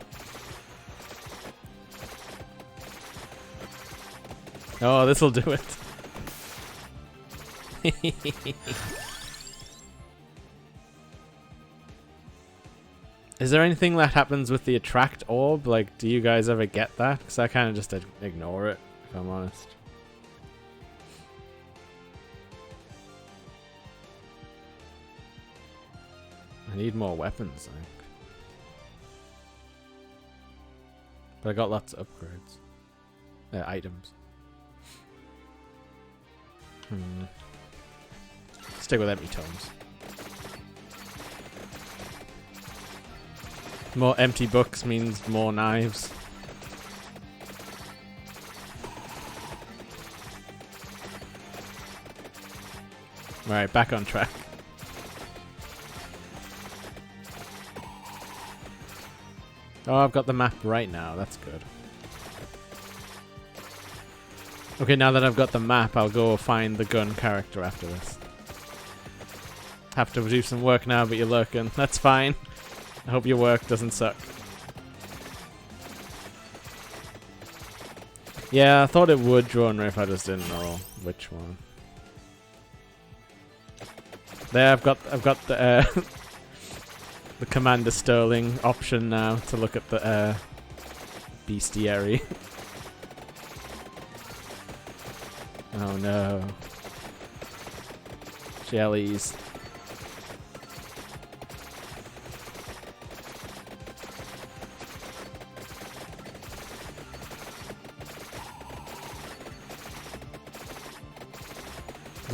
Oh, this'll do it. Is there anything that happens with the attract orb? Like, do you guys ever get that? Because I kind of just ignore it, if I'm honest. I need more weapons, I think. But I got lots of upgrades. Items. Stick with empty tomes. More empty books means more knives. Right, back on track. Oh, I've got the map right now. That's good. Okay, now that I've got the map, I'll go find the gun character after this. Have to do some work now, but you're lurking. That's fine. I hope your work doesn't suck. Yeah, I thought it would, Drone if I just didn't know which one. There, I've got the the Commander Sterling option now to look at the bestiary. Oh no. Jellies.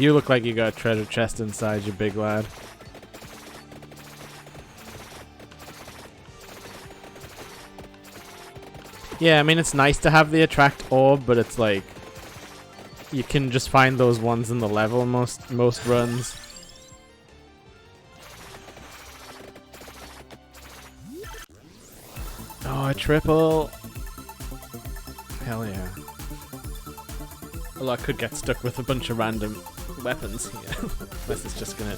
You look like you got a treasure chest inside you, big lad. Yeah, I mean, it's nice to have the attract orb, but it's like you can just find those ones in the level most runs. Oh, a triple. Hell yeah. Well, I could get stuck with a bunch of random weapons here. Unless it's just gonna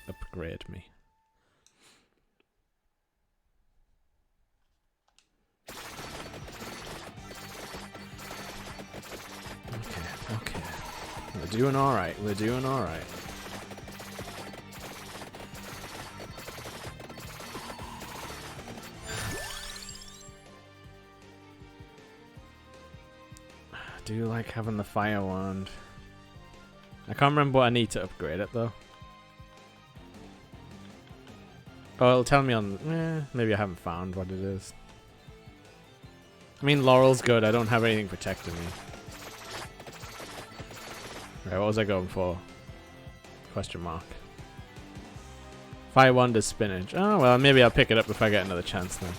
upgrade me. Okay. We're doing alright. We're doing alright. I do like having the fire wand. I can't remember what I need to upgrade it though. Oh, it'll tell me on... maybe I haven't found what it is. I mean, Laurel's good. I don't have anything protecting me. Right, what was I going for? Question mark. Fire wand is spinach. Oh, well, maybe I'll pick it up if I get another chance then.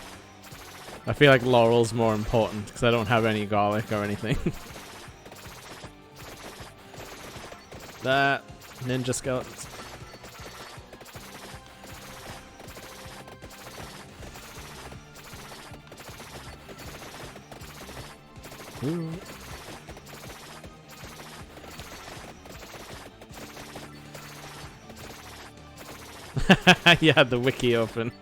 I feel like Laurel's more important because I don't have any garlic or anything. That ninja skeletons. Ooh. You had the wiki open.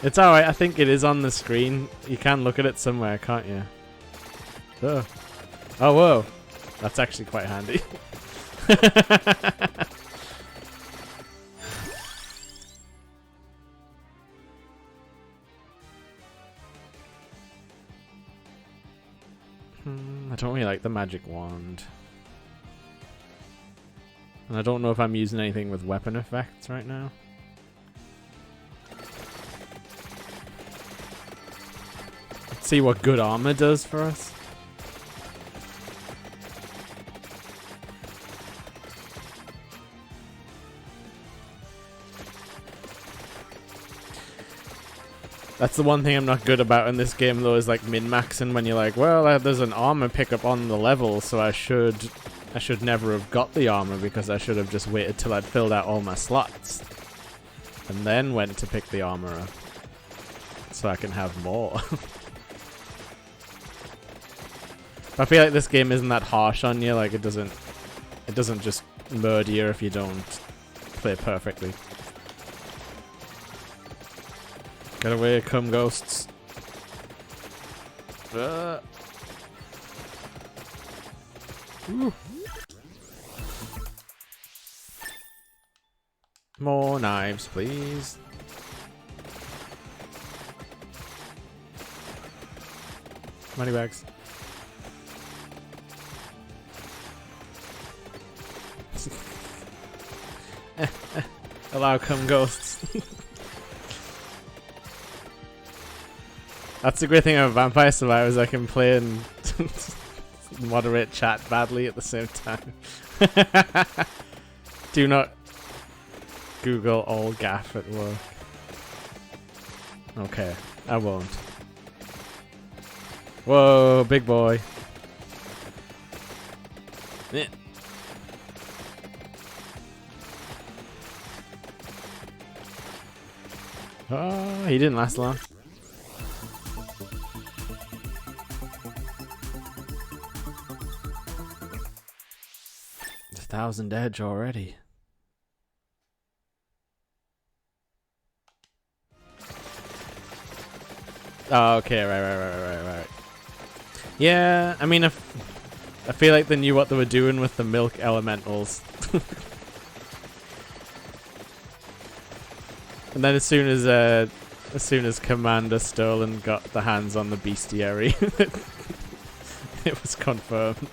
It's alright, I think it is on the screen. You can look at it somewhere, can't you? Oh, oh whoa. That's actually quite handy. I don't really like the magic wand. And I don't know if I'm using anything with weapon effects right now. Let's see what good armor does for us. That's the one thing I'm not good about in this game though, is like min-maxing when you're like, well, there's an armor pickup on the level, so I should never have got the armor because I should have just waited till I'd filled out all my slots. And then went to pick the armor up. So I can have more. I feel like this game isn't that harsh on you, like it doesn't just murder you if you don't play perfectly. Get away, come ghosts. Ooh. More knives, please. Money bags. Allow come ghosts. That's the great thing about Vampire Survivors, I can play and moderate chat badly at the same time. Do not Google all gaff at work. Okay, I won't. Whoa, big boy. Eh. Oh, he didn't last long. 1,000 edge already. Oh, okay, right. Yeah, I mean, I feel like they knew what they were doing with the milk elementals. And then as soon as Commander Stolen got the hands on the bestiary, it was confirmed.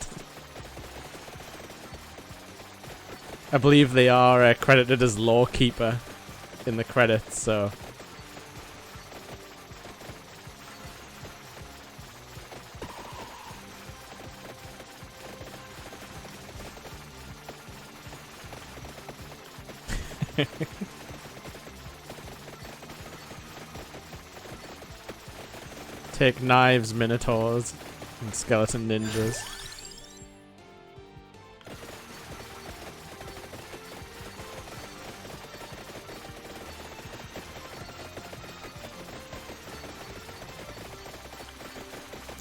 I believe they are credited as Lawkeeper in the credits, so... Take knives, minotaurs, and skeleton ninjas.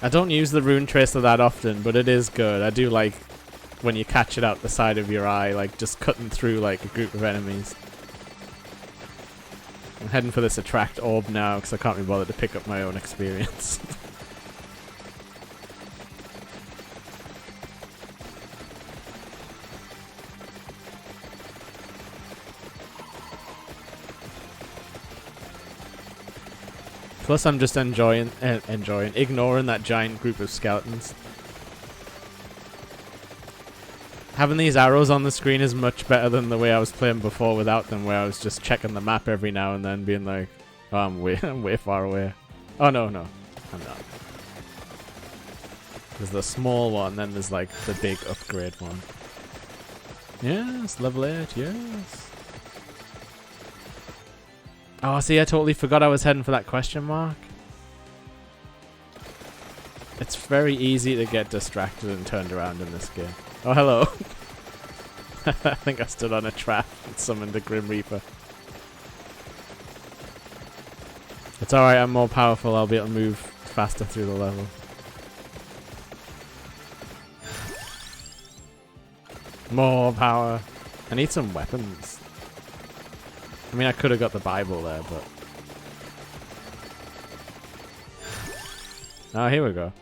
I don't use the rune tracer that often, but it is good. I do like when you catch it out the side of your eye, like just cutting through like a group of enemies. I'm heading for this attract orb now because I can't be bothered to pick up my own experience. Plus, I'm just ignoring that giant group of skeletons. Having these arrows on the screen is much better than the way I was playing before without them, where I was just checking the map every now and then, being like, "Oh, I'm way far away." Oh no, I'm not. There's the small one, then there's like the big upgrade one. Yes, level 8. Yes. Oh, see, I totally forgot I was heading for that question mark. It's very easy to get distracted and turned around in this game. Oh, hello. I think I stood on a trap and summoned a Grim Reaper. It's alright, I'm more powerful. I'll be able to move faster through the level. More power. I need some weapons. I mean, I could have got the Bible there, but... Oh, here we go.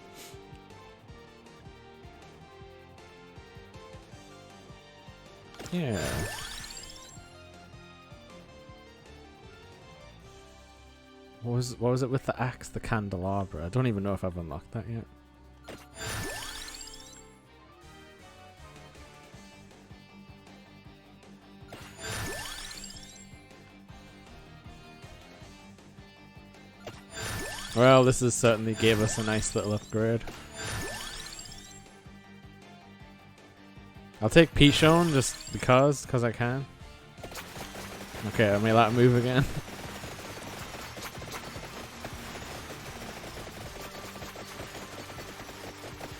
Yeah. What was it with the axe? The candelabra. I don't even know if I've unlocked that yet. Well, this has certainly gave us a nice little upgrade. I'll take Pichon just because I can. Okay, I may let it move again.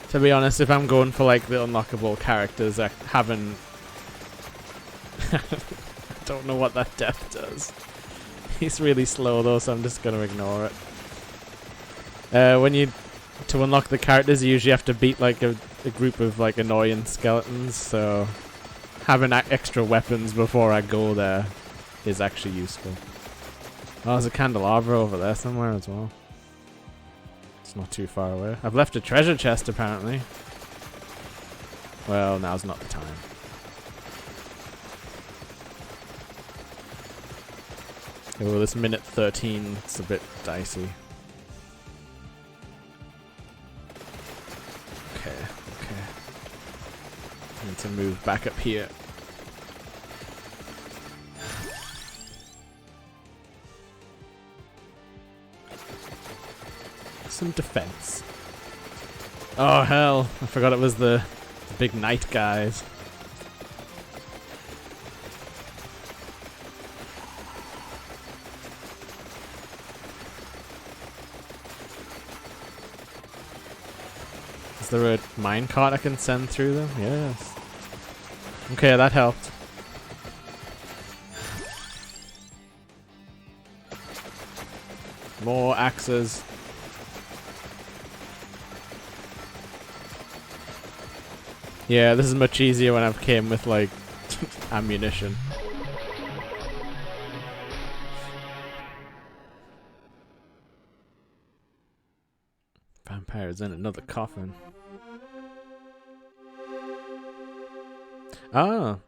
To be honest, if I'm going for like the unlockable characters, I haven't... I don't know what that death does. He's really slow though, so I'm just going to ignore it. To unlock the characters, you usually have to beat like a group of like annoying skeletons, so having extra weapons before I go there is actually useful. Oh, there's a candelabra over there somewhere as well. It's not too far away. I've left a treasure chest apparently. Well, now's not the time. Oh, this minute 13, it's a bit dicey. Need to move back up here. Some defense. Oh hell, I forgot it was the big knight guys. Is there a minecart I can send through them? Yes. Okay, that helped. More axes. Yeah, this is much easier when I've came with like ammunition. Vampires in another coffin. Oh,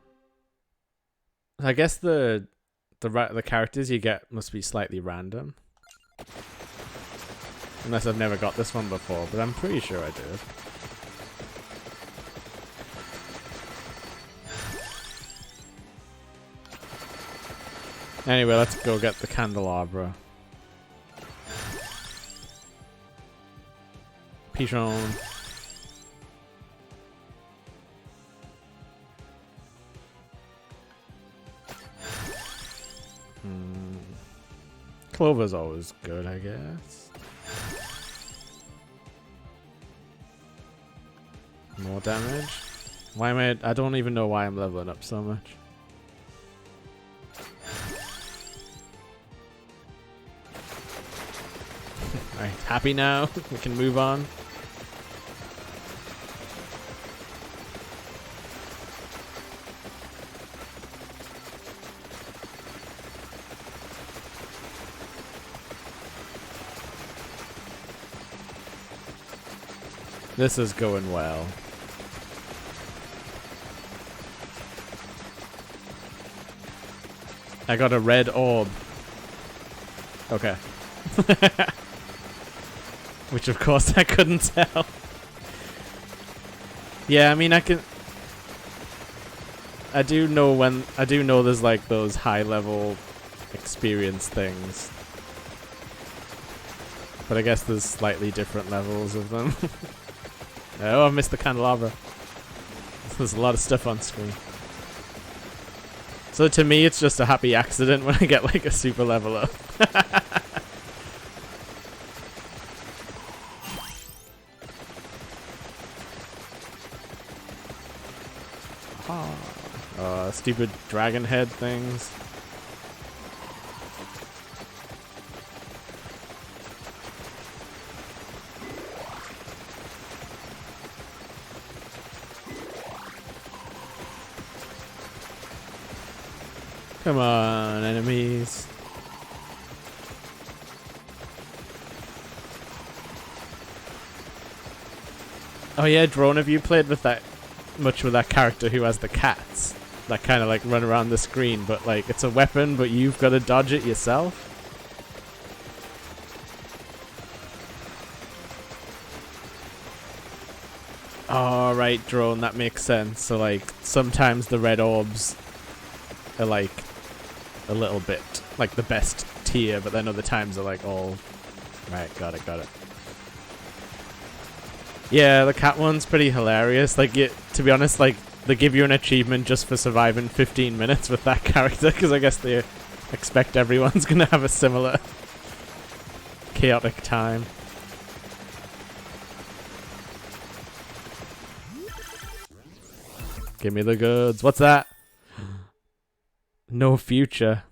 I guess the characters you get must be slightly random. Unless I've never got this one before, but I'm pretty sure I did. Anyway, let's go get the candelabra. Pichon. Clover's always good, I guess. More damage. Why am I don't even know why I'm leveling up so much. Alright, happy now? We can move on. This is going well. I got a red orb. Okay. Which of course I couldn't tell. Yeah, I mean I do know there's like those high level experience things. But I guess there's slightly different levels of them. Oh, I missed the candelabra. There's a lot of stuff on screen. So to me, it's just a happy accident when I get like a super level up. Stupid dragon head things. Come on, enemies. Oh yeah, Drone, have you played with that much with that character who has the cats that kind of like run around the screen, but like it's a weapon, but you've got to dodge it yourself? Oh right, Drone, that makes sense. So like sometimes the red orbs are like a little bit like the best tier, but then other times are like all right. Got it. Yeah, the cat one's pretty hilarious. Like, to be honest, like they give you an achievement just for surviving 15 minutes with that character, because I guess they expect everyone's gonna have a similar chaotic time. Give me the goods. What's that? No future.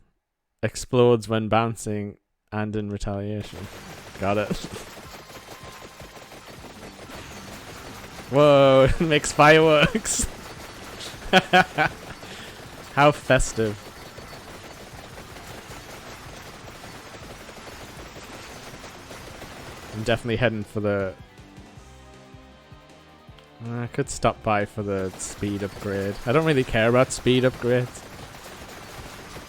Explodes when bouncing and in retaliation. Got it. Whoa, it makes fireworks. How festive. I'm definitely heading for the... I could stop by for the speed upgrade. I don't really care about speed upgrades.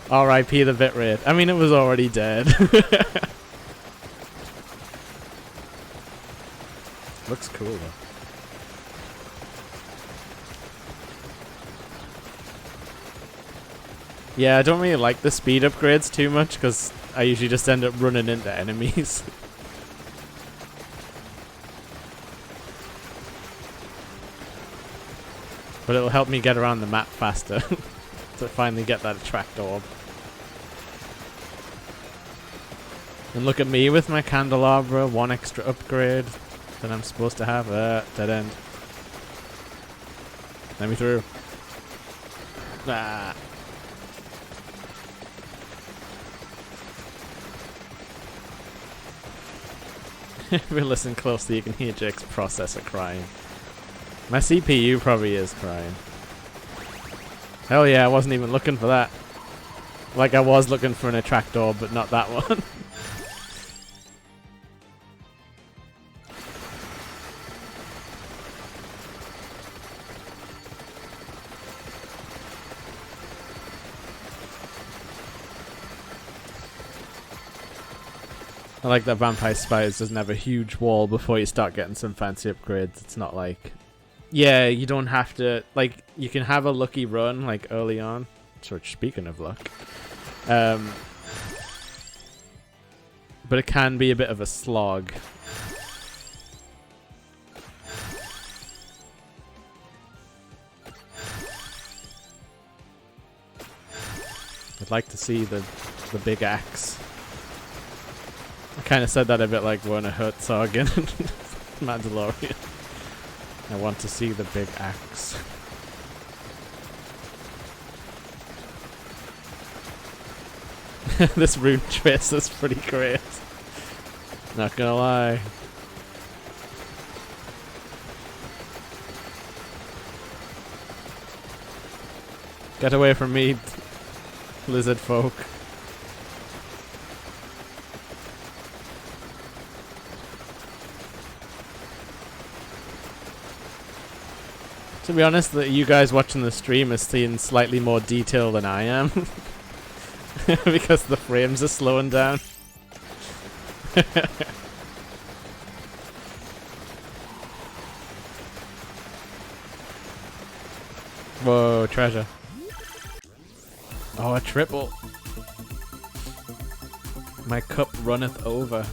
R.I.P. the bitrate. I mean, it was already dead. Looks cool, though. Yeah, I don't really like the speed upgrades too much, because I usually just end up running into enemies. But it'll help me get around the map faster. To finally get that attract orb. And look at me with my candelabra, one extra upgrade that I'm supposed to have. Dead end. Let me through. Ah. If you listen closely, you can hear Jake's processor crying. My CPU probably is crying. Hell yeah, I wasn't even looking for that. Like I was looking for an attract orb, but not that one. I like that Vampire Spiders doesn't have a huge wall before you start getting some fancy upgrades. It's not like... Yeah, you don't have to... Like, you can have a lucky run, like, early on. So, speaking of luck. But it can be a bit of a slog. I'd like to see the big axe. I kind of said that a bit like Werner Herzog in Mandalorian. I want to see the big axe. This rune trace is pretty great. Not gonna lie. Get away from me, lizard folk. To be honest, you guys watching the stream are seeing slightly more detail than I am. Because the frames are slowing down. Whoa, treasure. Oh, a triple. My cup runneth over.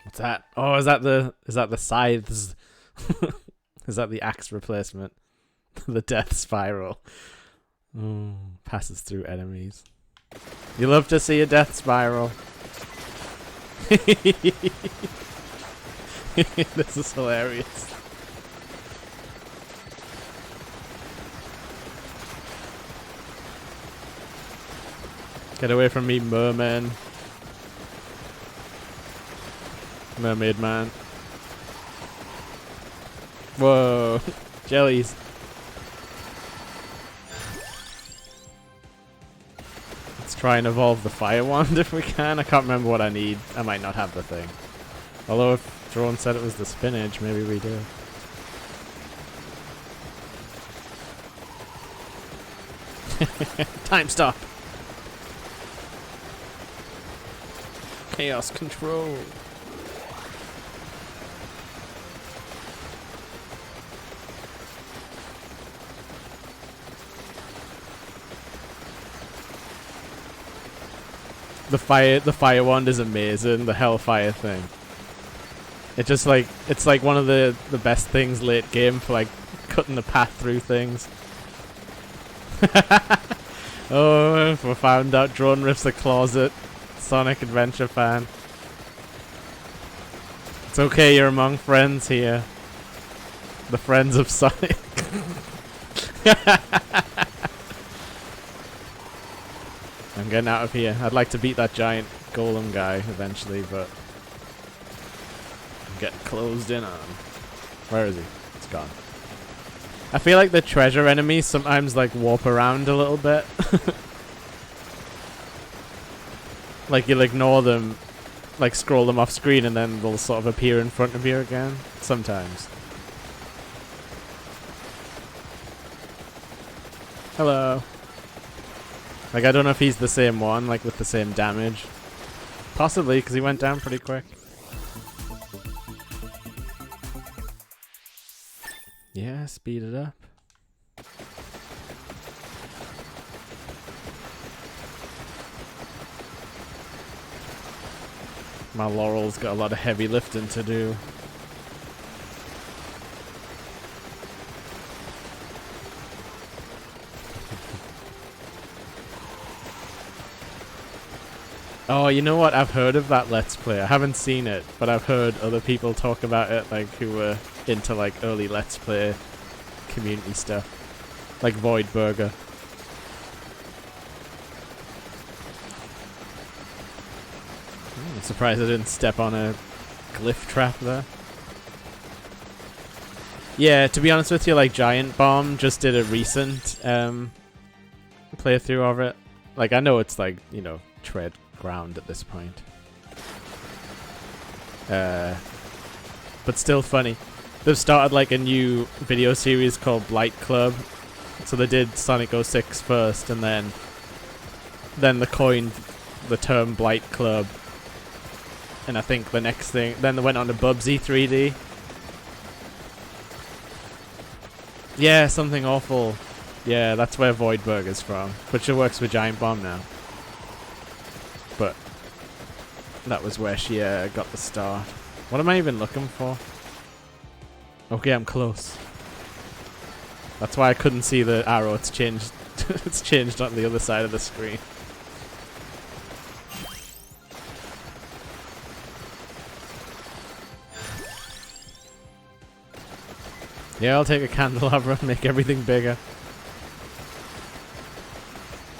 What's that? Oh, is that the scythes? Is that the axe replacement? The death spiral. Oh, passes through enemies. You love to see a death spiral. This is hilarious. Get away from me, merman. Mermaid man. Whoa. Jellies. Let's try and evolve the fire wand if we can. I can't remember what I need. I might not have the thing. Although if Drone said it was the spinach, maybe we do. Time stop. Chaos control. The fire wand is amazing, the hellfire thing. It just like it's like one of the best things late game for like cutting the path through things. Oh, we found out Drone rips the closet. Sonic Adventure fan. It's okay, you're among friends here. The friends of Sonic. I'm getting out of here. I'd like to beat that giant golem guy eventually, but I'm getting closed in on. Where is he? It's gone. I feel like the treasure enemies sometimes like warp around a little bit. Like you'll ignore them, like scroll them off screen and then they'll sort of appear in front of you again. Sometimes. Hello. Like I don't know if he's the same one, like with the same damage. Possibly, because he went down pretty quick. Yeah, speed it up. My Laurel's got a lot of heavy lifting to do. Oh, you know what? I've heard of that Let's Play. I haven't seen it, but I've heard other people talk about it, like who were into like early Let's Play community stuff. Like Void Burger. I'm surprised I didn't step on a glyph trap there. Yeah, to be honest with you, like Giant Bomb just did a recent playthrough of it. Like I know it's like, you know, tread ground at this point. But still funny. They've started like a new video series called Blight Club. So they did Sonic 06 first and then they coined the term Blight Club. And I think the next thing, then they went on to Bubsy 3D. Yeah, something awful. Yeah, that's where Void Burger's from. But she works with Giant Bomb now. But that was where she got the start. What am I even looking for? Okay, I'm close. That's why I couldn't see the arrow. It's changed It's changed on the other side of the screen. Yeah, I'll take a candelabra and make everything bigger.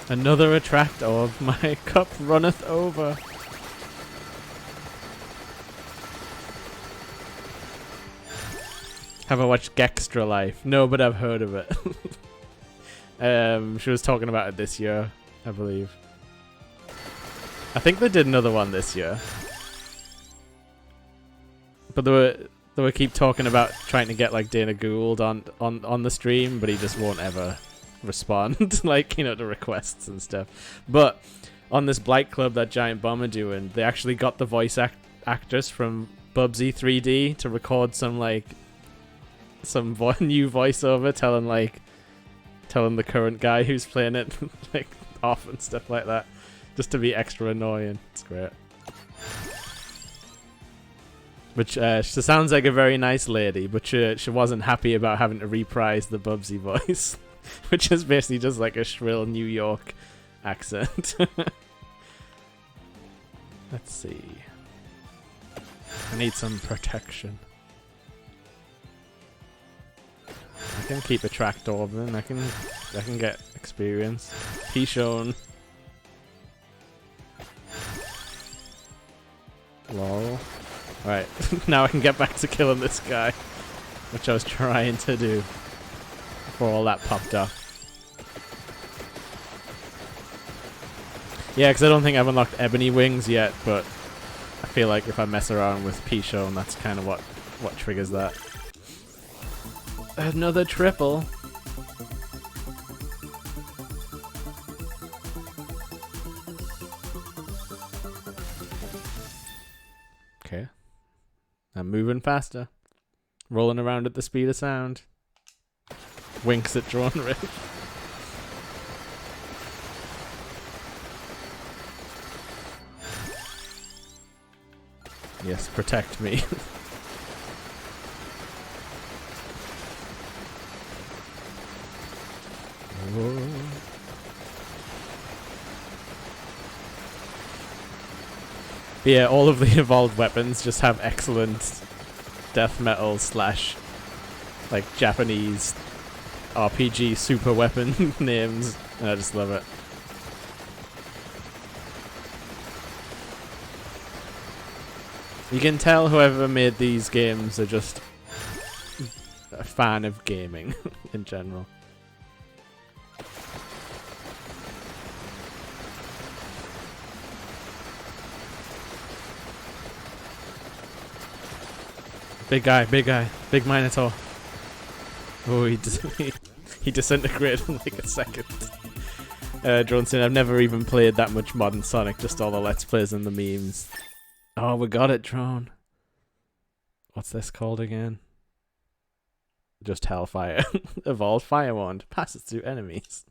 Another attract orb. My cup runneth over. Have I watched Gextra Life? No, but I've heard of it. She was talking about it this year, I believe. I think they did another one this year. But they were keep talking about trying to get like Dana Gould on the stream, but he just won't ever respond, like, you know, to requests and stuff. But on this Blight Club that Giant Bomb are doing, they actually got the voice actress from Bubsy 3D to record some like new voiceover telling the current guy who's playing it like off and stuff like that, just to be extra annoying. It's great. But she sounds like a very nice lady, but she wasn't happy about having to reprise the Bubsy voice, which is basically just like a shrill New York accent. Let's see. I need some protection. I can keep a tracked orb in. I can get experience. P-Shown. Lol. Alright, now I can get back to killing this guy, which I was trying to do before all that popped up. Yeah, because I don't think I've unlocked Ebony Wings yet, but I feel like if I mess around with P-Shown, that's kind of what triggers that. Another triple. Okay. I'm moving faster. Rolling around at the speed of sound. Winks at Drawn Rig. Yes, protect me. Yeah, all of the evolved weapons just have excellent death metal / like Japanese RPG super weapon names, and I just love it. You can tell whoever made these games are just a fan of gaming in general. Big guy, big Minotaur. Oh, he disintegrated in like a second. Dronson, I've never even played that much modern Sonic, just all the Let's Plays and the memes. Oh, we got it, Drone. What's this called again? Just Hellfire. Evolved Fire Wand. Passes through enemies.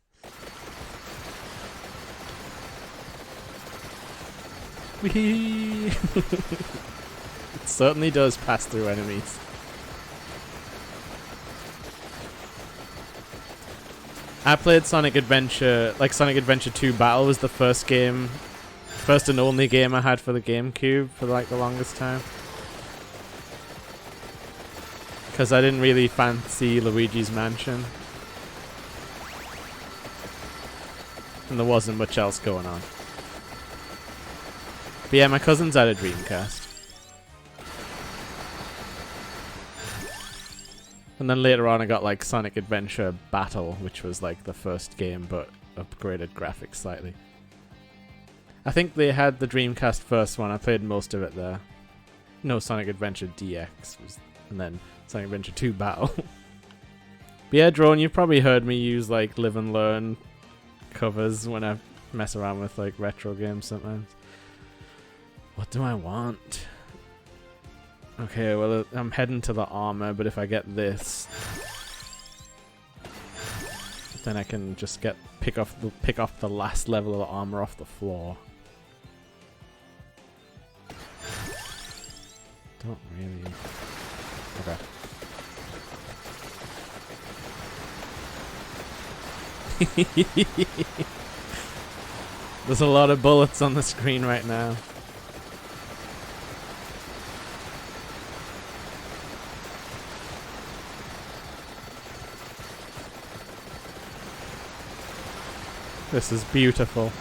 Whee! It certainly does pass through enemies. I played Sonic Adventure, like Sonic Adventure 2 Battle was the first and only game I had for the GameCube for like the longest time. Because I didn't really fancy Luigi's Mansion. And there wasn't much else going on. But yeah, my cousin's had a Dreamcast. And then later on I got like Sonic Adventure Battle, which was like the first game but upgraded graphics slightly. I think they had the Dreamcast first one. I played most of it there. No, Sonic Adventure DX was, and then Sonic Adventure 2 Battle. But yeah, Drone, you've probably heard me use like Live and Learn covers when I mess around with like retro games sometimes. What do I want? Okay, well, I'm heading to the armor, but if I get this, then I can just pick off the last level of the armor off the floor. Don't really. Okay. There's a lot of bullets on the screen right now. This is beautiful.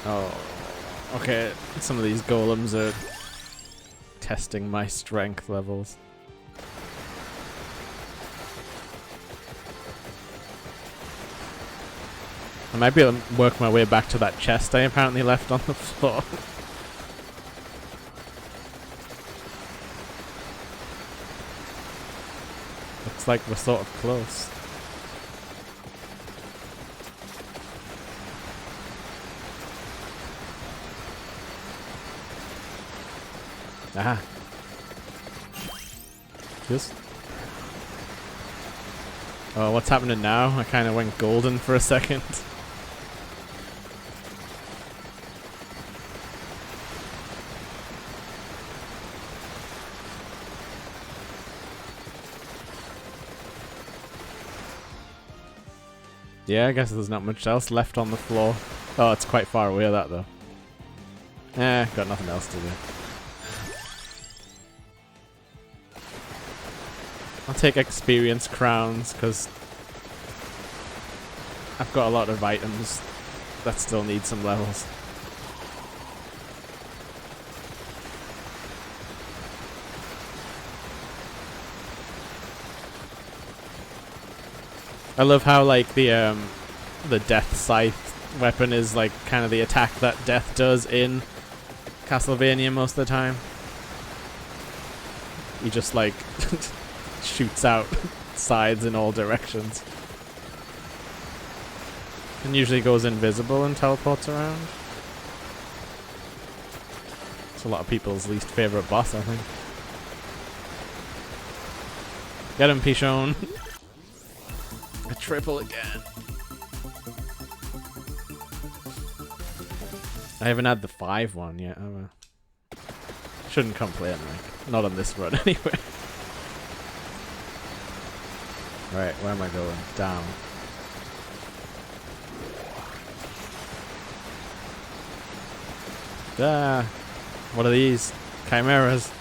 Oh, okay. Some of these golems are testing my strength levels. I might be able to work my way back to that chest I apparently left on the floor. Looks like we're sort of close. Ah. Just. Oh, what's happening now? I kind of went golden for a second. Yeah, I guess there's not much else left on the floor. Oh, it's quite far away, that though. Got nothing else to do. I'll take experience crowns, because I've got a lot of items that still need some levels. I love how like the death scythe weapon is like kind of the attack that death does in Castlevania most of the time. He just like shoots out sides in all directions. And usually goes invisible and teleports around. It's a lot of people's least favorite boss, I think. Get him, Pichon. A triple again. I haven't had the 5 one yet. Oh well. Shouldn't complain, like. Not on this run anyway. Right, where am I going? Down. Ah, what are these? Chimeras.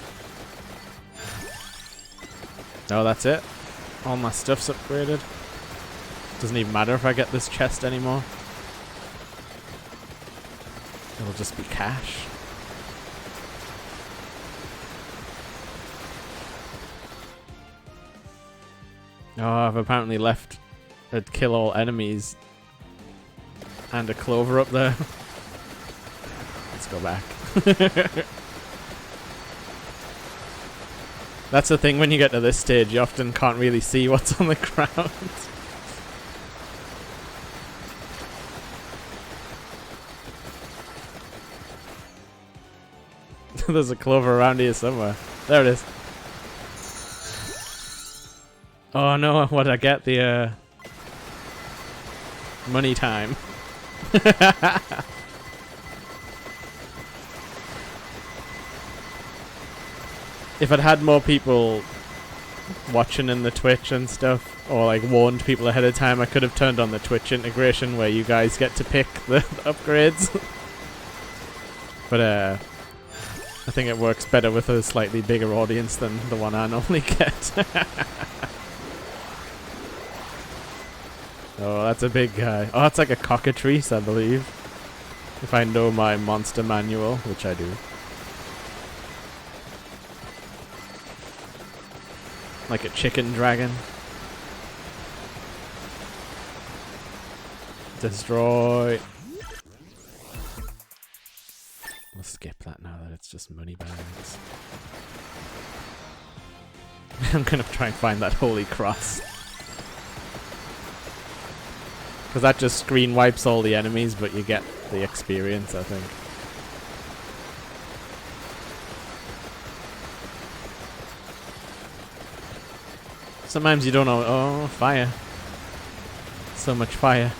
Oh, that's it? All my stuff's upgraded. Doesn't even matter if I get this chest anymore. It'll just be cash. Oh, I've apparently left a kill all enemies and a clover up there. Let's go back. That's the thing, when you get to this stage, you often can't really see what's on the ground. There's a clover around here somewhere. There it is. Oh no, what I get? The money time. If I'd had more people watching in the Twitch and stuff, or like warned people ahead of time, I could have turned on the Twitch integration where you guys get to pick the upgrades. But I think it works better with a slightly bigger audience than the one I normally get. Oh, that's a big guy. Oh, it's like a cockatrice, I believe. If I know my monster manual, which I do. Like a chicken dragon. Destroy. We'll skip that now that it's just money bags. I'm gonna try and find that holy cross. Because that just screen wipes all the enemies, but you get the experience, I think. Sometimes you don't know. Oh, fire. So much fire.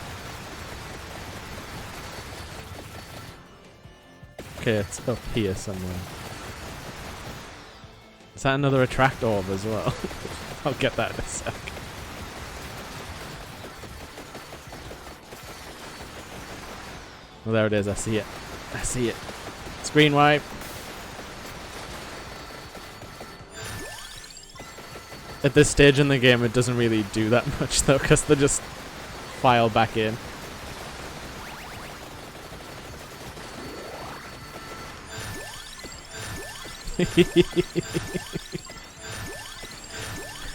Okay, it's up here somewhere. Is that another attract orb as well? I'll get that in a sec. Well, there it is. I see it. I see it. Screen wipe. At this stage in the game, it doesn't really do that much though, because they just file back in.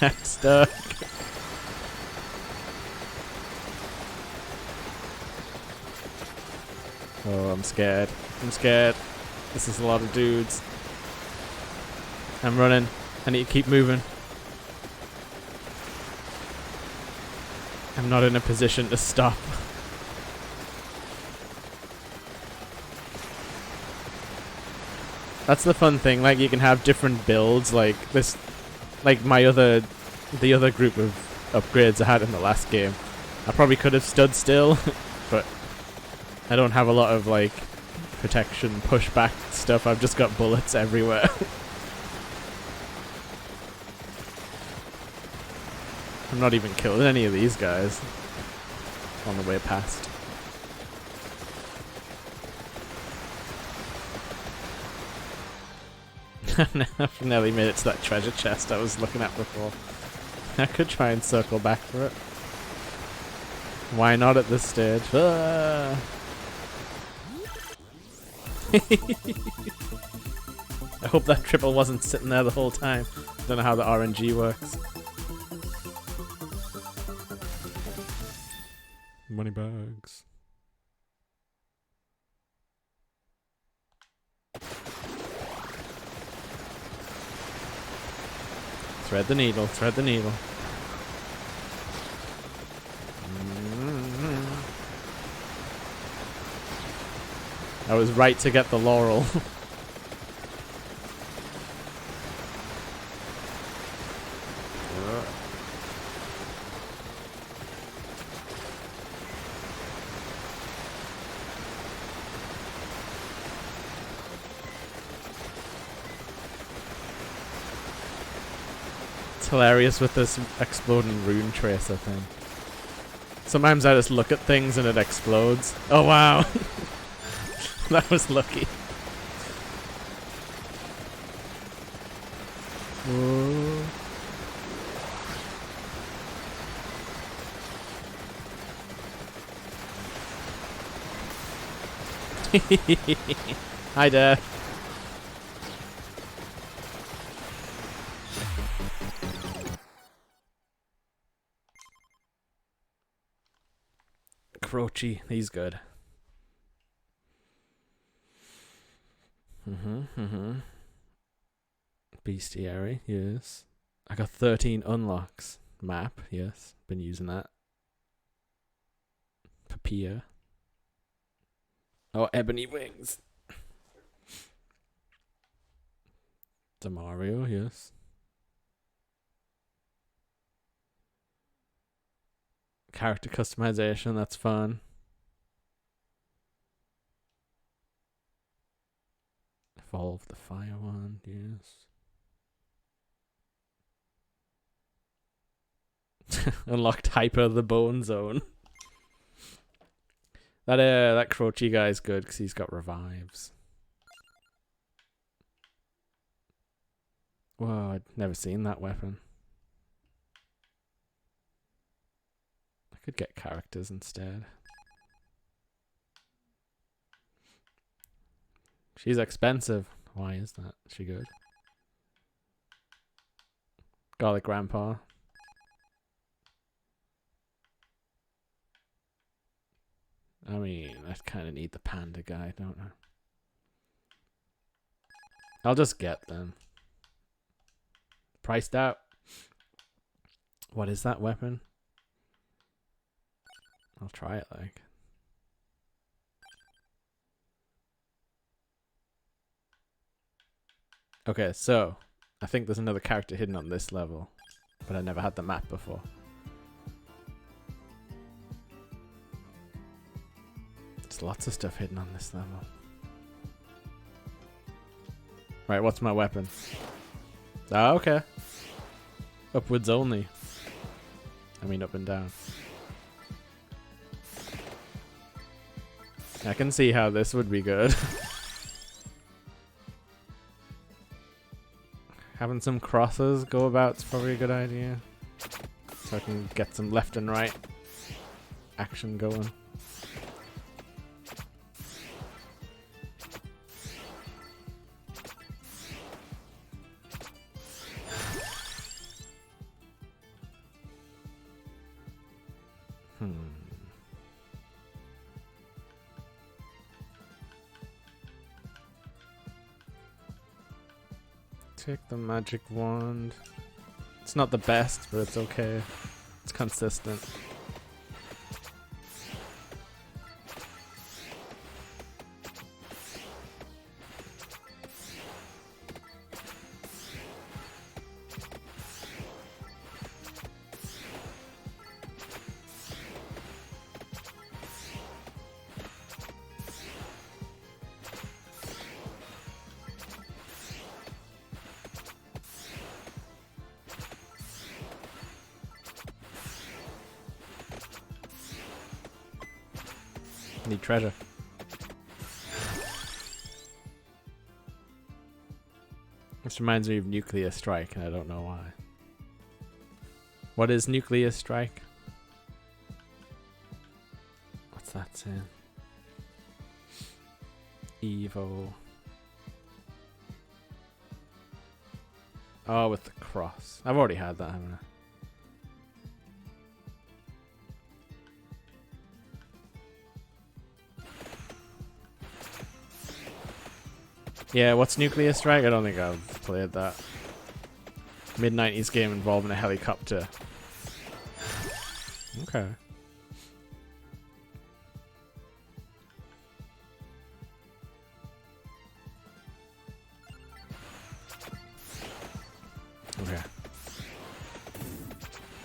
I'm stuck. Oh, I'm scared. I'm scared. This is a lot of dudes. I'm running. I need to keep moving. I'm not in a position to stop. That's the fun thing, like you can have different builds, like this, like the other group of upgrades I had in the last game. I probably could have stood still, but I don't have a lot of like protection, pushback stuff. I've just got bullets everywhere. I'm not even killing any of these guys on the way past. I've nearly made it to that treasure chest I was looking at before. I could try and circle back for it. Why not at this stage? Ah. I hope that triple wasn't sitting there the whole time. Don't know how the RNG works. Money bags. Thread the needle, thread the needle. I was right to get the laurel. Hilarious with this exploding rune tracer thing. Sometimes I just look at things and it explodes. Oh wow. That was lucky. Whoa. Hi there. Croce, he's good. Bestiary, yes. I got 13 unlocks. Map, yes. Been using that. Papilla. Oh, Ebony Wings. Demario, yes. Character customization, that's fun. Evolve the fire one, yes. Unlocked Hyper the Bone Zone. That Croce guy's good because he's got revives. Whoa, I'd never seen that weapon. I could get characters instead. She's expensive. Why is that? Is she good? Garlic Grandpa. I mean, I kind of need the panda guy, don't I? I'll just get them. Priced out. What is that weapon? I'll try it, like. Okay, so I think there's another character hidden on this level, but I never had the map before. There's lots of stuff hidden on this level. Right, what's my weapon? Ah, okay. Upwards only. I mean up and down. I can see how this would be good. Having some crosses go about is probably a good idea. So I can get some left and right action going. Take the magic wand. It's not the best, but it's okay. It's consistent. Need treasure. This reminds me of Nuclear Strike, and I don't know why. What is Nuclear Strike? What's that saying? Evo. Oh, with the cross. I've already had that, haven't I? Yeah, what's Nuclear Strike? I don't think I've played that. Mid-90s game involving a helicopter. Okay. Okay.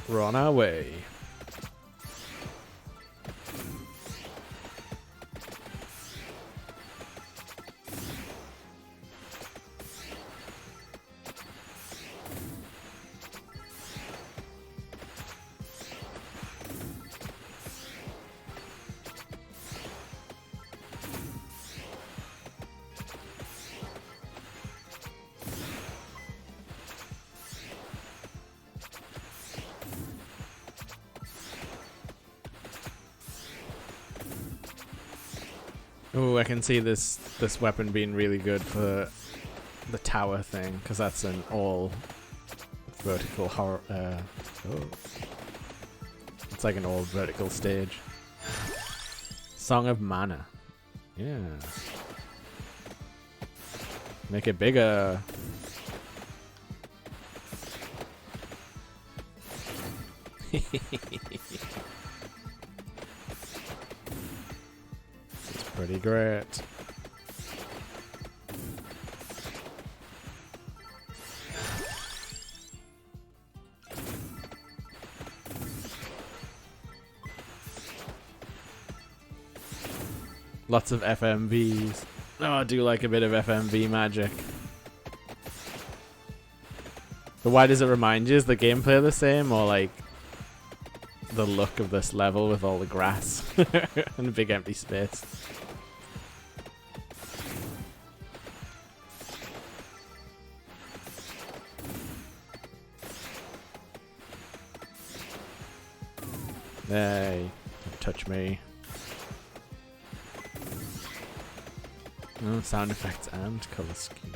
We're on our way. Oh, I can see this weapon being really good for the tower thing, because that's an all vertical horror. Oh, it's like an all vertical stage. Song of Mana. Yeah. Make it bigger. Pretty great. Lots of FMVs. Oh, I do like a bit of FMV magic. But why does it remind you? Is the gameplay the same, or like the look of this level with all the grass and a big empty space? Hey, don't touch me. No sound effects and color scheme.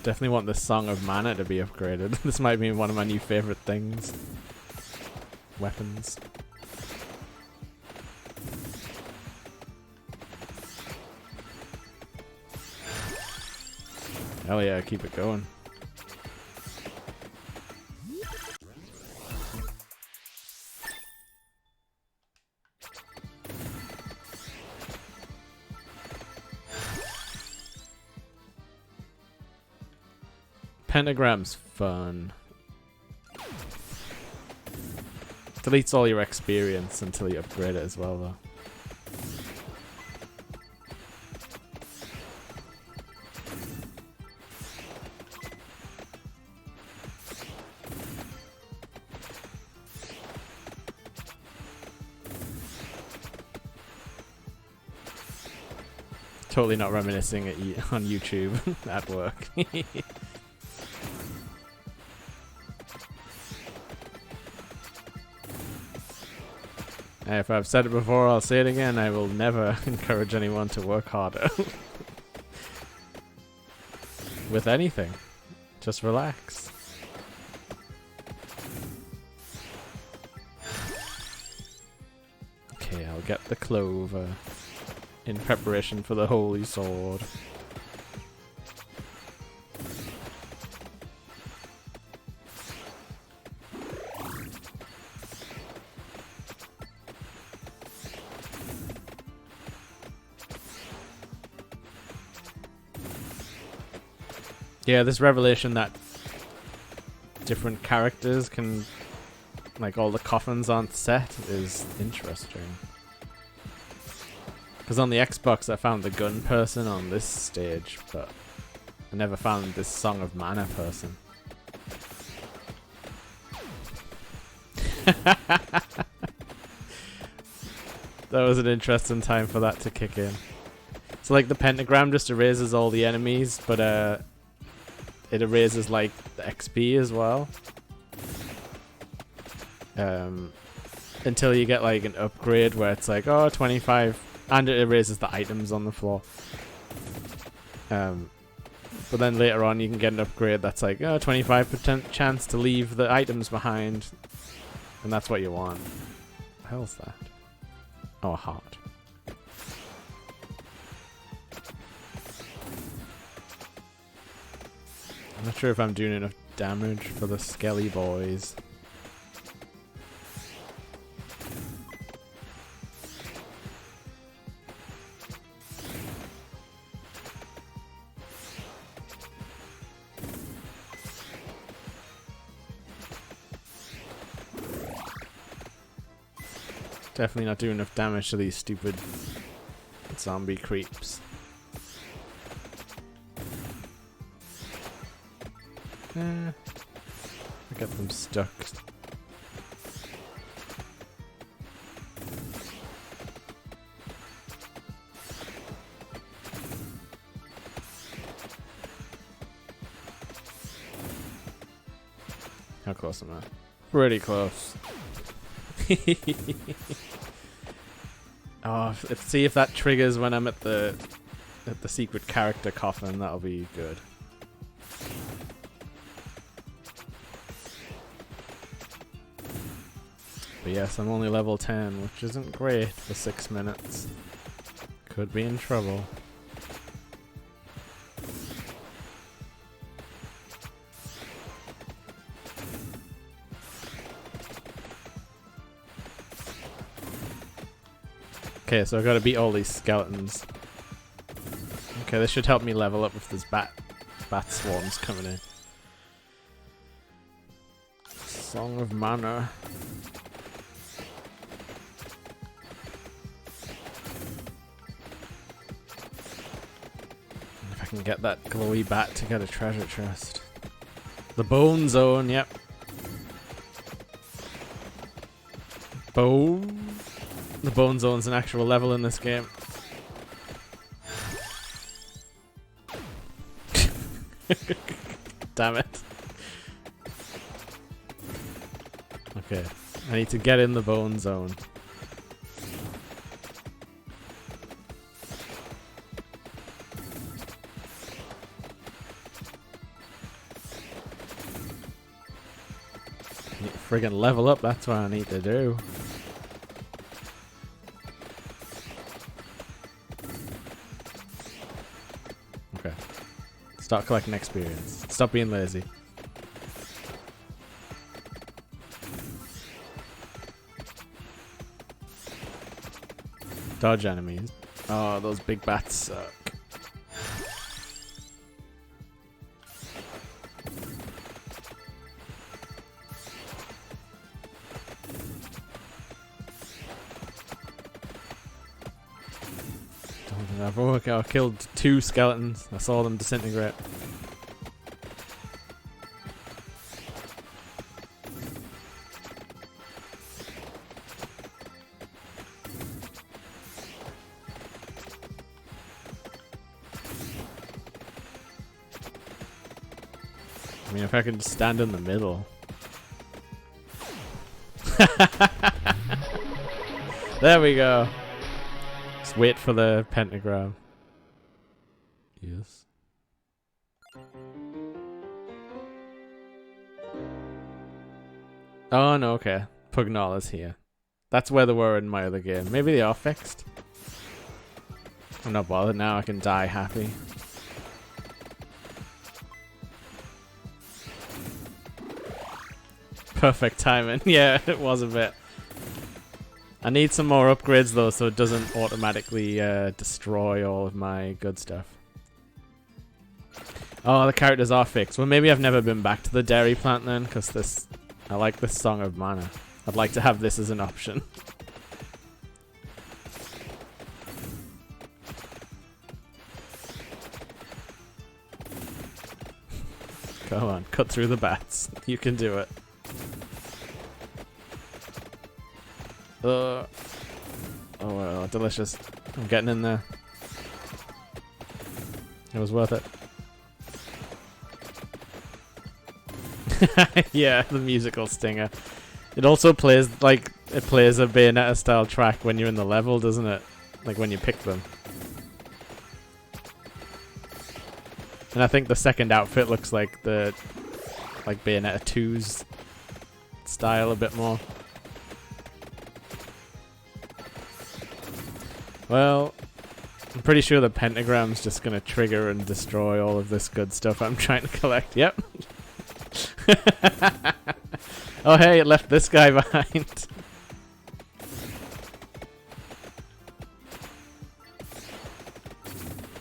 Definitely want the Song of Mana to be upgraded. This might be one of my new favorite things. Weapons. Hell yeah, keep it going. Pentagram's fun. Deletes all your experience until you upgrade it as well, though. Totally not reminiscing on YouTube at work. If I've said it before, I'll say it again. I will never encourage anyone to work harder. With anything. Just relax. Okay, I'll get the clover in preparation for the holy sword. Yeah, this revelation that different characters can, like, all the coffins aren't set is interesting. Because on the Xbox I found the gun person on this stage, but I never found this Song of Mana person. That was an interesting time for that to kick in. So like the pentagram just erases all the enemies, but it erases like the XP as well. Until you get like an upgrade where it's like, oh, 25, and it erases the items on the floor. But then later on you can get an upgrade that's like, oh, 25% chance to leave the items behind. And that's what you want. What the hell's that? Oh, a heart. I'm not sure if I'm doing enough damage for the skelly boys. Definitely not doing enough damage to these stupid zombie creeps. I get them stuck. How close am I? Pretty close. Oh, see if that triggers when I'm at the secret character coffin. That'll be good. But yes, I'm only level 10, which isn't great for 6 minutes. Could be in trouble. Okay, so I've got to beat all these skeletons. Okay, this should help me level up if there's bat swarms coming in. Song of Mana. If I can get that glowy bat to get a treasure chest. The bone zone, yep. Bone. The bone zone's an actual level in this game. Damn it. Okay, I need to get in the bone zone. I need to friggin' level up, that's what I need to do. Start collecting experience. Stop being lazy. Dodge enemies. Oh, those big bats suck. I killed 2 skeletons. I saw them disintegrate. I mean, if I can stand in the middle. There we go. Just wait for the pentagram. Yes. Oh no, okay. Pugnala's here. That's where they were in my other game. Maybe they are fixed. I'm not bothered now, I can die happy. Perfect timing. Yeah, it was a bit. I need some more upgrades though, so it doesn't automatically destroy all of my good stuff. Oh, the characters are fixed. Well, maybe I've never been back to the dairy plant then, because this... I like this Song of Mana. I'd like to have this as an option. Come on, cut through the bats. You can do it. Oh, well, delicious. I'm getting in there. It was worth it. Yeah, the musical stinger. It also plays, like, it plays a Bayonetta style track when you're in the level, doesn't it? Like when you pick them. And I think the second outfit looks like the, like Bayonetta 2's style a bit more. Well, I'm pretty sure the pentagram's just gonna trigger and destroy all of this good stuff I'm trying to collect. Yep. Oh hey, it left this guy behind.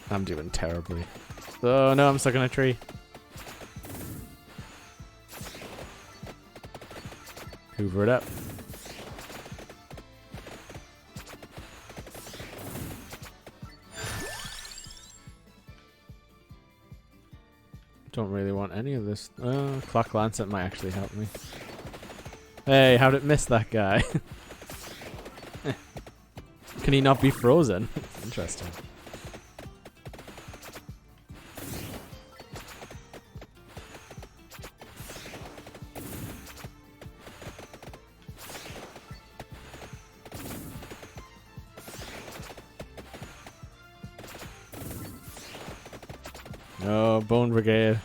I'm doing terribly. Oh no, I'm stuck in a tree. Hoover it up. Don't really want any of this. Clock Lancet might actually help me. Hey, how'd it miss that guy? Can he not be frozen? Interesting. Oh, Bone Brigade.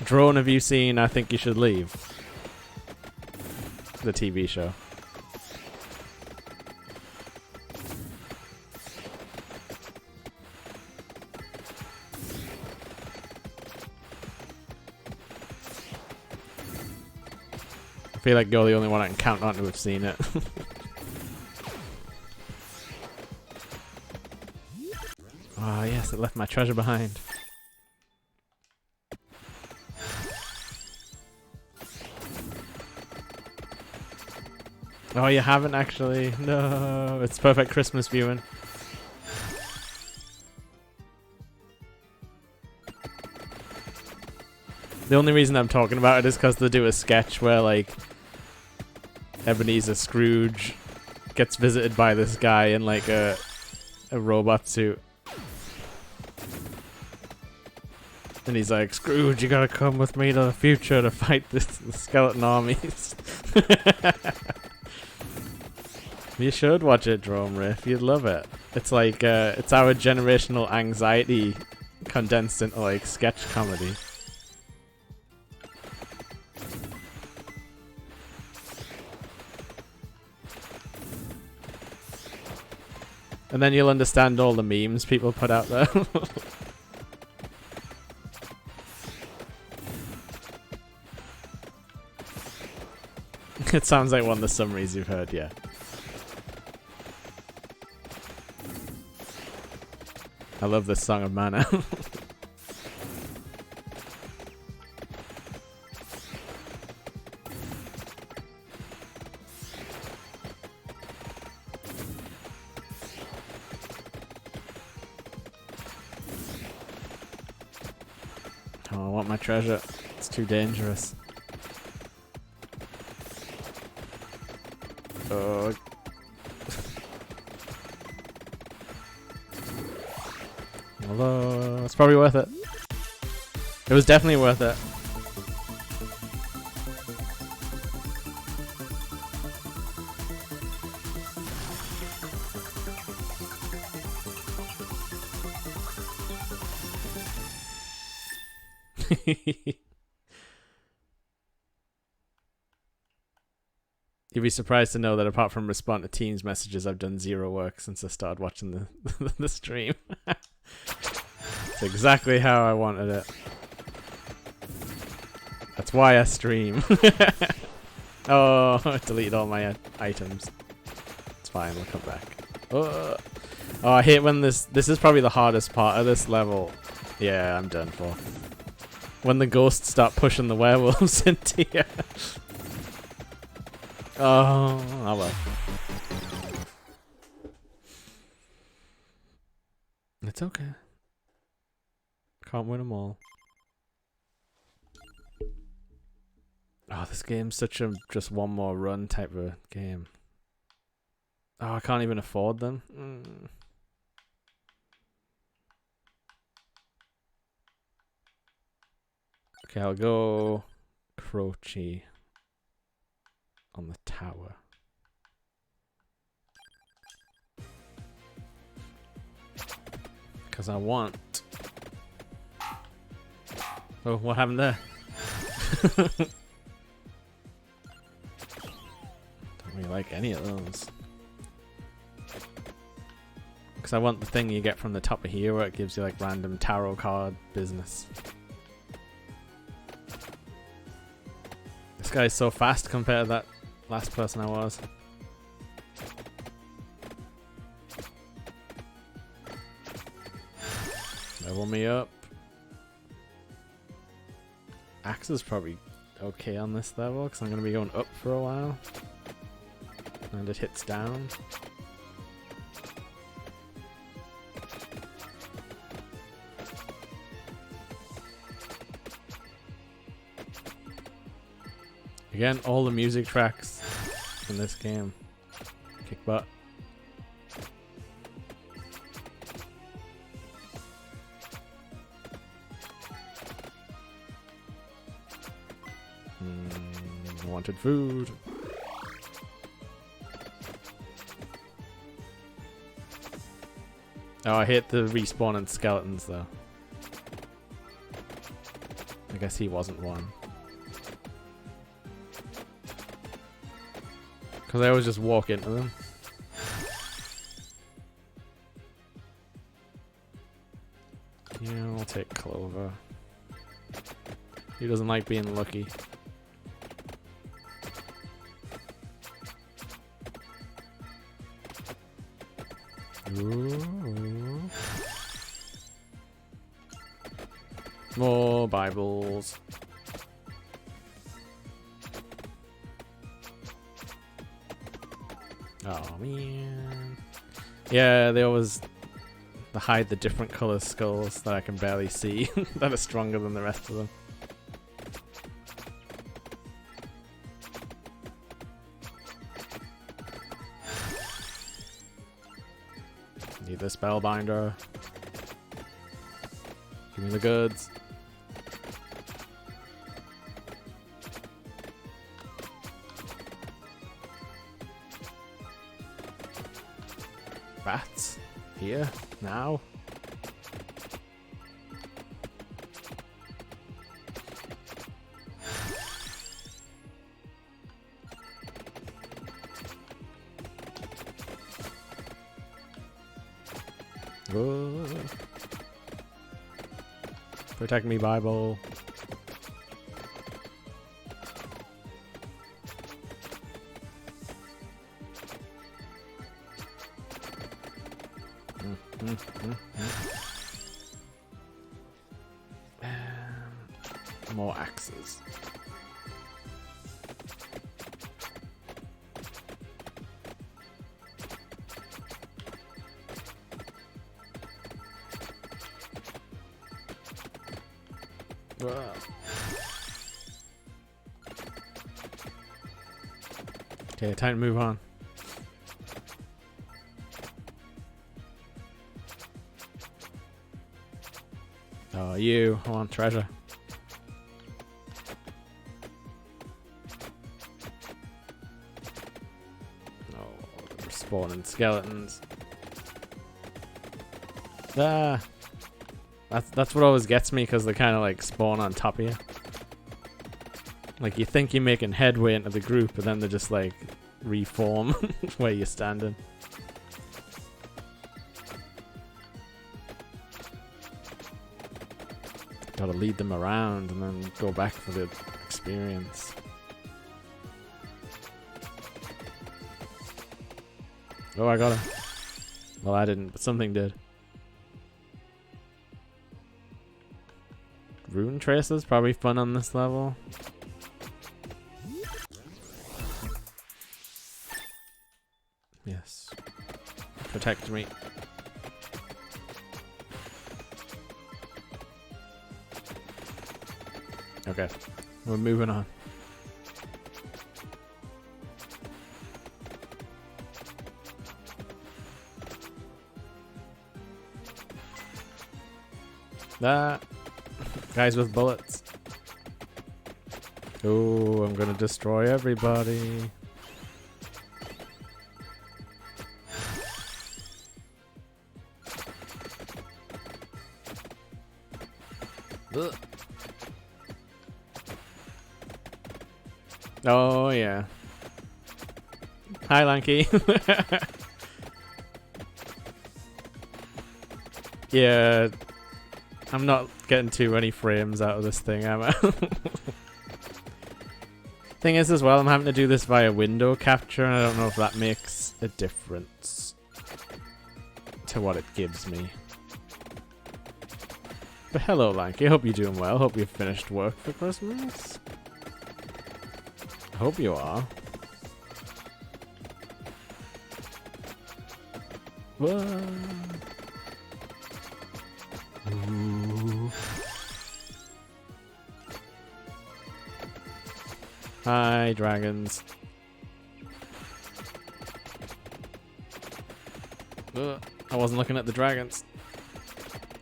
Drone, have you seen I Think You Should Leave? The TV show. I feel like you're the only one I can count on to have seen it. Ah, yes, it left my treasure behind. Oh, you haven't actually? No, it's perfect Christmas viewing. The only reason I'm talking about it is because they do a sketch where, like, Ebenezer Scrooge gets visited by this guy in, like, a robot suit. And he's like, Scrooge, you gotta come with me to the future to fight the skeleton armies. You should watch it, Drome Riff. You'd love it. It's like, it's our generational anxiety condensed into, like, sketch comedy. And then you'll understand all the memes people put out there. It sounds like one of the summaries you've heard, yeah. I love this Song of Mana. Oh, I want my treasure. It's too dangerous. Oh. Although, it's probably worth it. It was definitely worth it. You'd be surprised to know that apart from respond to Teams messages, I've done zero work since I started watching the stream. It's exactly how I wanted it. That's why I stream. Oh, I deleted all my items. It's fine, we'll come back. Oh, I hate when this is probably the hardest part of this level. Yeah, I'm done for. When the ghosts start pushing the werewolves into you. Oh well. It's okay. Can't win them all. Oh, this game's such a just one more run type of game. Oh, I can't even afford them. Okay, I'll go Croce on the tower. Because I want... Oh, what happened there? Don't really like any of those. Because I want the thing you get from the top of here where it gives you like random tarot card business. This guy's so fast compared to that last person I was. Level me up. Axe is probably okay on this level because I'm going to be going up for a while. And it hits down. Again, all the music tracks in this game kick butt. Wanted food. Oh, I hate the respawning skeletons though. I guess he wasn't one. Because I always just walk into them. Yeah, I'll take Clover. He doesn't like being lucky. Ooh. More Bibles. Oh man. Yeah, they always hide the different color skulls that I can barely see that are stronger than the rest of them. Need the spellbinder. Give me the goods. Bats? Here? Now? Whoa. Protect me, Bible. More axes. Whoa. Okay, time to move on. Oh, you. I want treasure. spawning skeletons. Ah, that's what always gets me, because they kind of like spawn on top of you. Like you think you're making headway into the group, but then they just like reform where you're standing. Gotta lead them around and then go back for the experience. Oh, I got him. Well, I didn't, but something did. Rune traces, probably fun on this level. Yes. Protect me. Okay, we're moving on. That guys with bullets. Oh, I'm gonna destroy everybody. Ugh. Oh yeah. Hi, Lanky. Yeah, I'm not getting too many frames out of this thing, am I? Thing is, as well, I'm having to do this via window capture, and I don't know if that makes a difference to what it gives me. But hello, Lanky. Hope you're doing well. Hope you've finished work for Christmas. I hope you are. Whoa. Ooh. Hi, dragons. Ugh, I wasn't looking at the dragons.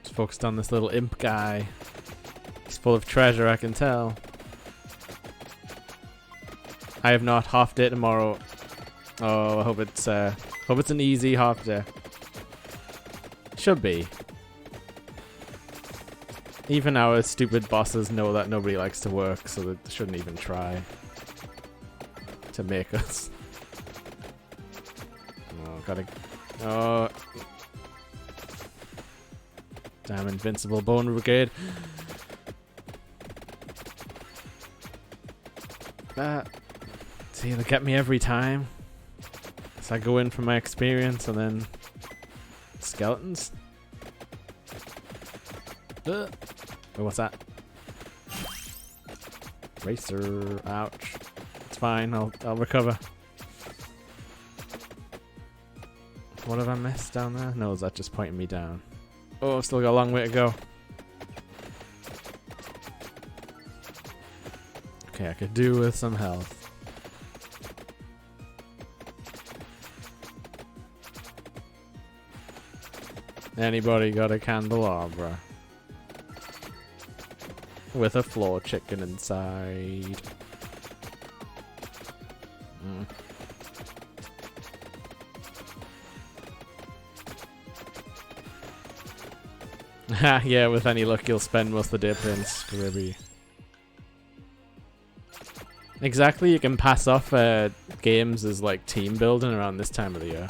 Just focused on this little imp guy. He's full of treasure, I can tell. I have not half day tomorrow. Oh, I hope it's an easy half day. Should be. Even our stupid bosses know that nobody likes to work, so they shouldn't even try to make us. Oh, gotta. Oh. Damn invincible bone brigade. See, they get me every time. So I go in for my experience and then skeletons. Oh, what's that? Racer. Ouch. It's fine. I'll recover. What have I missed down there? No, is that just pointing me down? Oh, I've still got a long way to go. Okay, I could do with some health. Anybody got a candelabra? With a floor chicken inside. Yeah, with any luck you'll spend most of the day playing Scribby. Exactly, you can pass off games as like team building around this time of the year.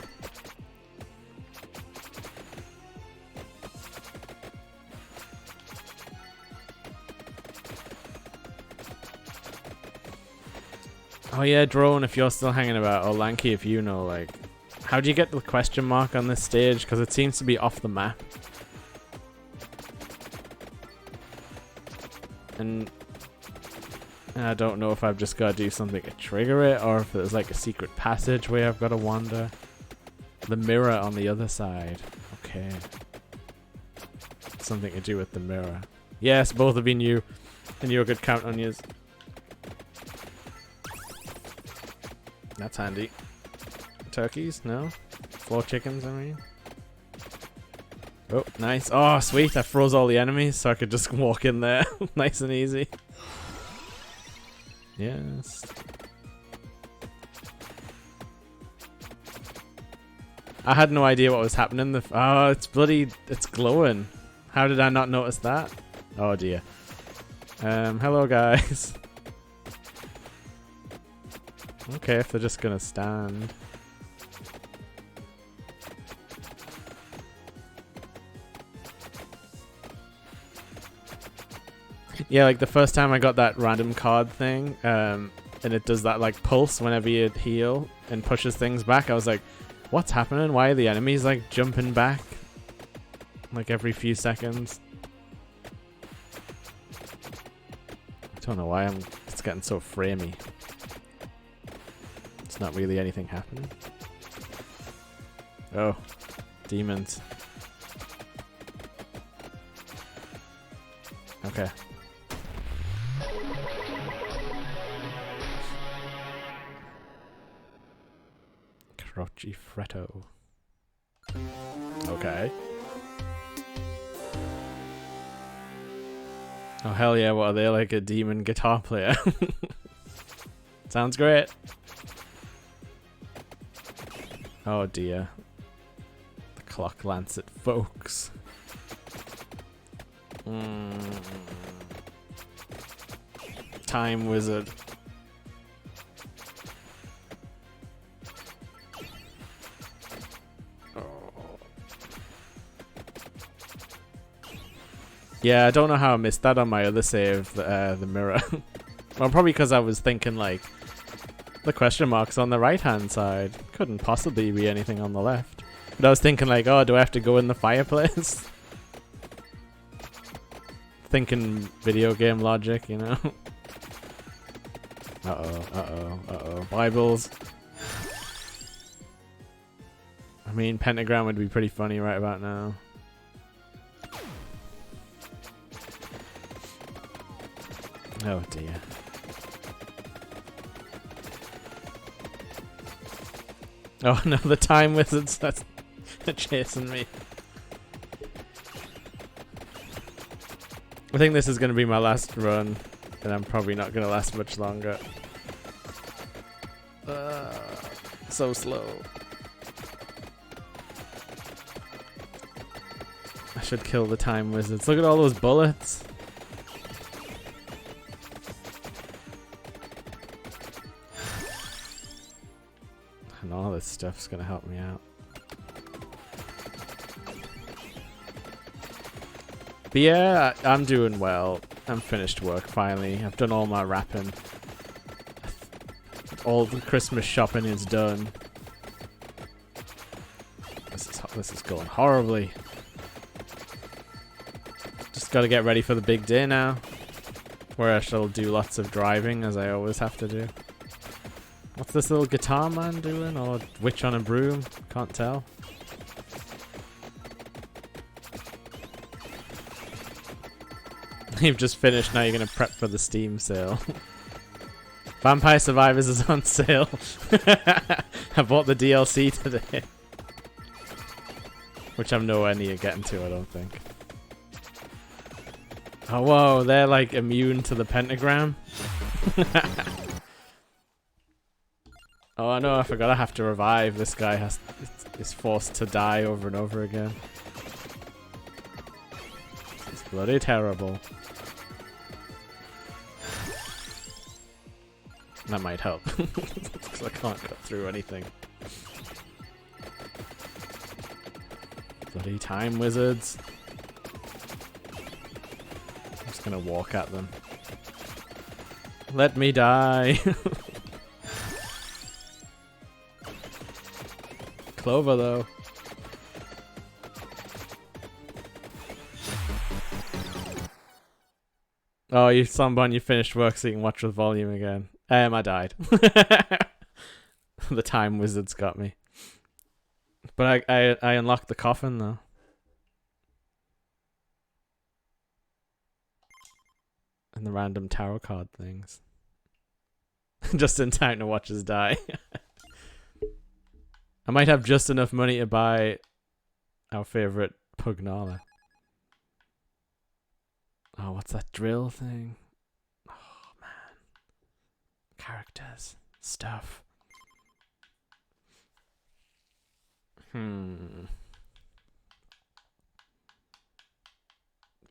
Oh yeah, Drone, if you're still hanging about, or Lanky, if you know, like, how do you get the question mark on this stage? Because it seems to be off the map. And I don't know if I've just got to do something to trigger it, or if there's like a secret passageway I've got to wander. The mirror on the other side. Okay. Something to do with the mirror. Yes, both have been you. And you're a good count on yours. That's handy. Turkeys? No? Floor chickens, I mean. Oh, nice. Oh, sweet. I froze all the enemies so I could just walk in there. Nice and easy. Yes. I had no idea what was happening. Oh, it's bloody... It's glowing. How did I not notice that? Oh, dear. Hello, guys. Okay, if they're just gonna stand. Yeah, like the first time I got that random card thing, and it does that like pulse whenever you heal and pushes things back, I was like, what's happening? Why are the enemies like jumping back? Like every few seconds. I don't know why it's getting so framey. It's not really anything happening. Oh, demons. Okay. Croci Fretto. Okay. Oh hell yeah, what are they, like a demon guitar player? Sounds great. Oh dear. The clock lancet folks. Time wizard. Yeah, I don't know how I missed that on my other save, the mirror. Well, probably because I was thinking, like, the question mark's on the right-hand side. Couldn't possibly be anything on the left. But I was thinking, like, oh, do I have to go in the fireplace? Thinking video game logic, you know? Uh-oh, uh-oh, uh-oh. Bibles. I mean, pentagram would be pretty funny right about now. Oh dear. Oh no, the time wizards that's chasing me. I think this is going to be my last run, and I'm probably not going to last much longer. So slow. I should kill the time wizards. Look at all those bullets. And all this stuff's gonna help me out. But yeah, I'm doing well. I'm finished work finally. I've done all my wrapping. All the Christmas shopping is done. This is going horribly. Just gotta get ready for the big day now, where I shall do lots of driving, as I always have to do. What's this little guitar man doing? Or witch on a broom? Can't tell. You've just finished, now you're gonna prep for the Steam sale. Vampire Survivors is on sale. I bought the DLC today. Which I'm nowhere near getting to, I don't think. Oh whoa, they're like immune to the pentagram. Oh no, I forgot I have to revive. This guy is forced to die over and over again. It's bloody terrible. That might help, because I can't cut through anything. Bloody time wizards. I'm just gonna walk at them. Let me die. Clover though. Oh, you Sunburn, you finished work so you can watch with volume again. I died. The time wizards got me. But I unlocked the coffin though. And the random tarot card things. Just in time to watch us die. I might have just enough money to buy our favorite Pugnala. Oh, what's that drill thing? Oh man. Characters. Stuff.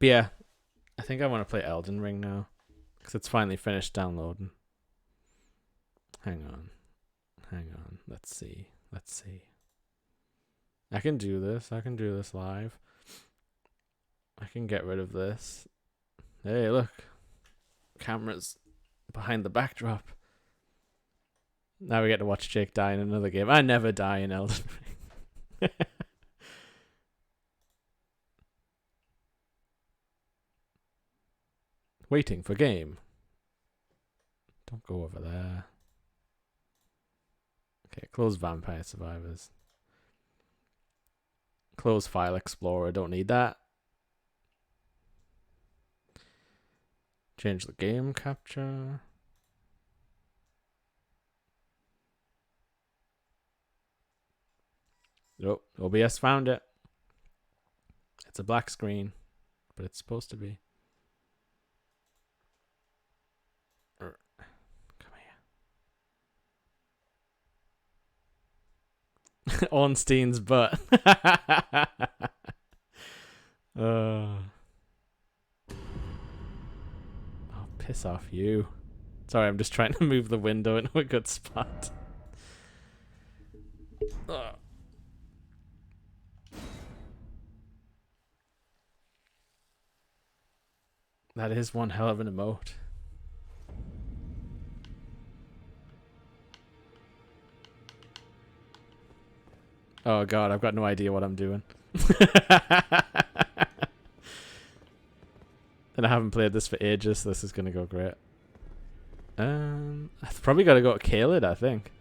But yeah, I think I want to play Elden Ring now. Because it's finally finished downloading. Hang on. Let's see. I can do this. I can do this live. I can get rid of this. Hey, look. Cameras behind the backdrop. Now we get to watch Jake die in another game. I never die in Elden Ring. Waiting for game. Don't go over there. Okay, close Vampire Survivors. Close File Explorer. Don't need that. Change the game capture. Nope. OBS found it. It's a black screen, but it's supposed to be. Come here. Ornstein's butt. Oh, piss off you. Sorry, I'm just trying to move the window into a good spot. Ugh. That is one hell of an emote. Oh god, I've got no idea what I'm doing. And I haven't played this for ages, so this is gonna go great. I've probably got to go to Caled, I think.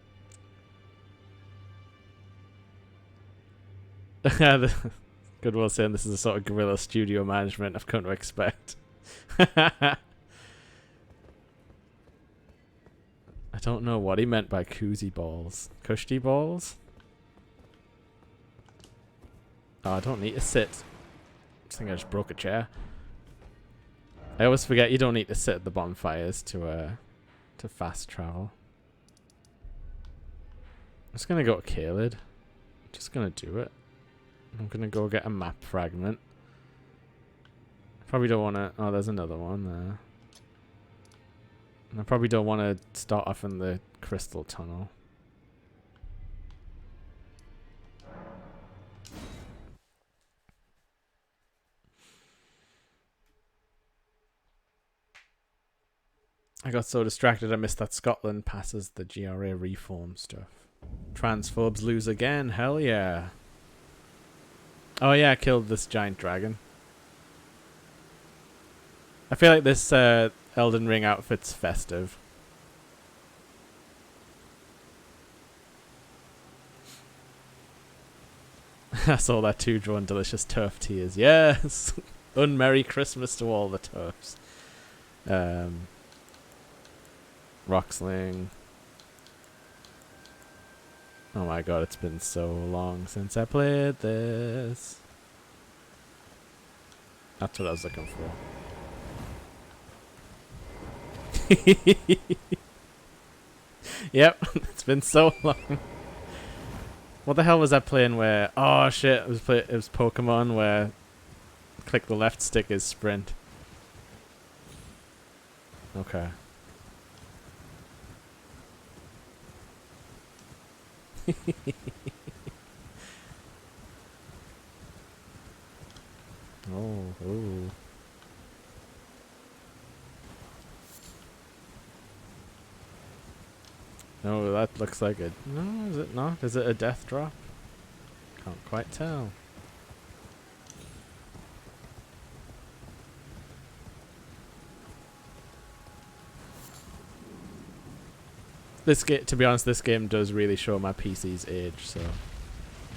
Goodwill saying this is the sort of guerrilla studio management I've come to expect. I don't know what he meant by koozie balls. Kushti balls? Oh, I don't need to sit. I think I just broke a chair. I always forget you don't need to sit at the bonfires to fast travel. I'm just gonna go to Caled. Just gonna do it. I'm gonna go get a map fragment. Probably don't wanna. Oh, there's another one there. And I probably don't want to start off in the crystal tunnel. I got so distracted I missed that Scotland passes the GRA reform stuff. Transphobes lose again. Hell yeah. Oh yeah, I killed this giant dragon. I feel like this Elden Ring outfit's festive. I saw that too, drawing delicious turf tears. Yes! Unmerry Christmas to all the turfs. Rocksling. Oh my god, it's been so long since I played this. That's what I was looking for. Yep, it's been so long. What the hell was I playing where... Oh shit, it was Pokemon where click the left stick is sprint. Okay. Oh. No, that looks like a... No, is it not? Is it a death drop? Can't quite tell. This game, to be honest, this game does really show my PC's age, so...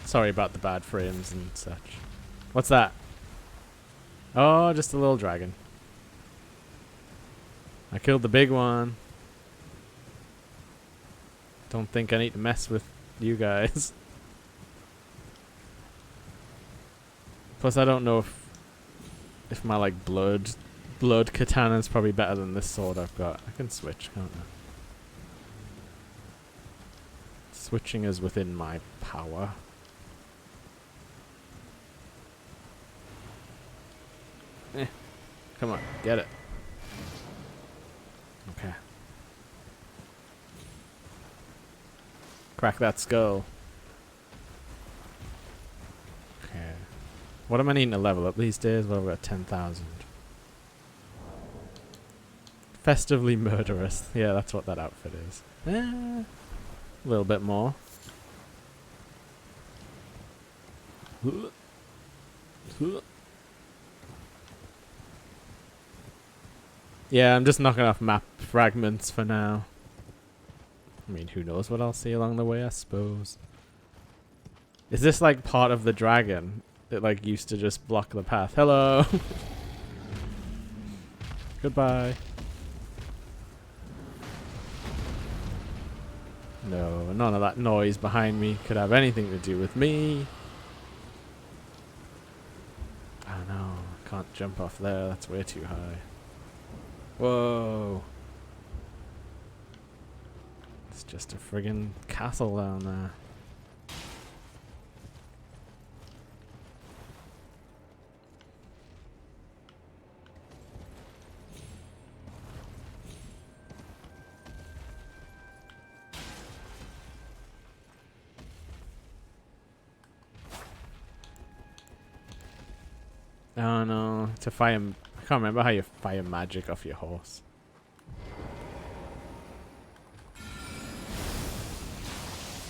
Sorry about the bad frames and such. What's that? Oh, just a little dragon. I killed the big one. Don't think I need to mess with you guys. Plus, I don't know if my like blood katana is probably better than this sword I've got. I can switch, can't I? Switching is within my power. Come on, get it. Okay. Crack that skull. Okay. What am I needing to level up these days? Well, we're at 10,000. Festively murderous. Yeah, that's what that outfit is. A little bit more. Yeah, I'm just knocking off map fragments for now. I mean, who knows what I'll see along the way, I suppose. Is this like part of the dragon that like used to just block the path? Hello! Goodbye. No, none of that noise behind me could have anything to do with me. Oh no, I can't jump off there, that's way too high. Whoa. It's just a friggin' castle down there. Oh no, to fire... I can't remember how you fire magic off your horse.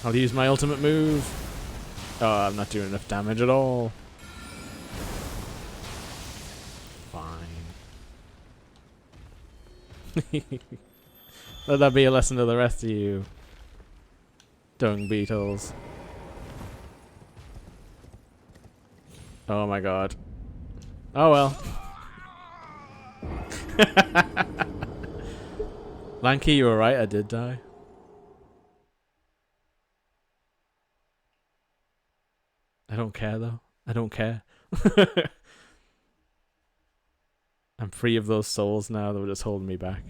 I'll use my ultimate move. Oh, I'm not doing enough damage at all. Fine. Let that be a lesson to the rest of you. Dung beetles. Oh my god. Oh well. Lanky, you were right, I did die. I don't care though. I don't care. I'm free of those souls now that were just holding me back.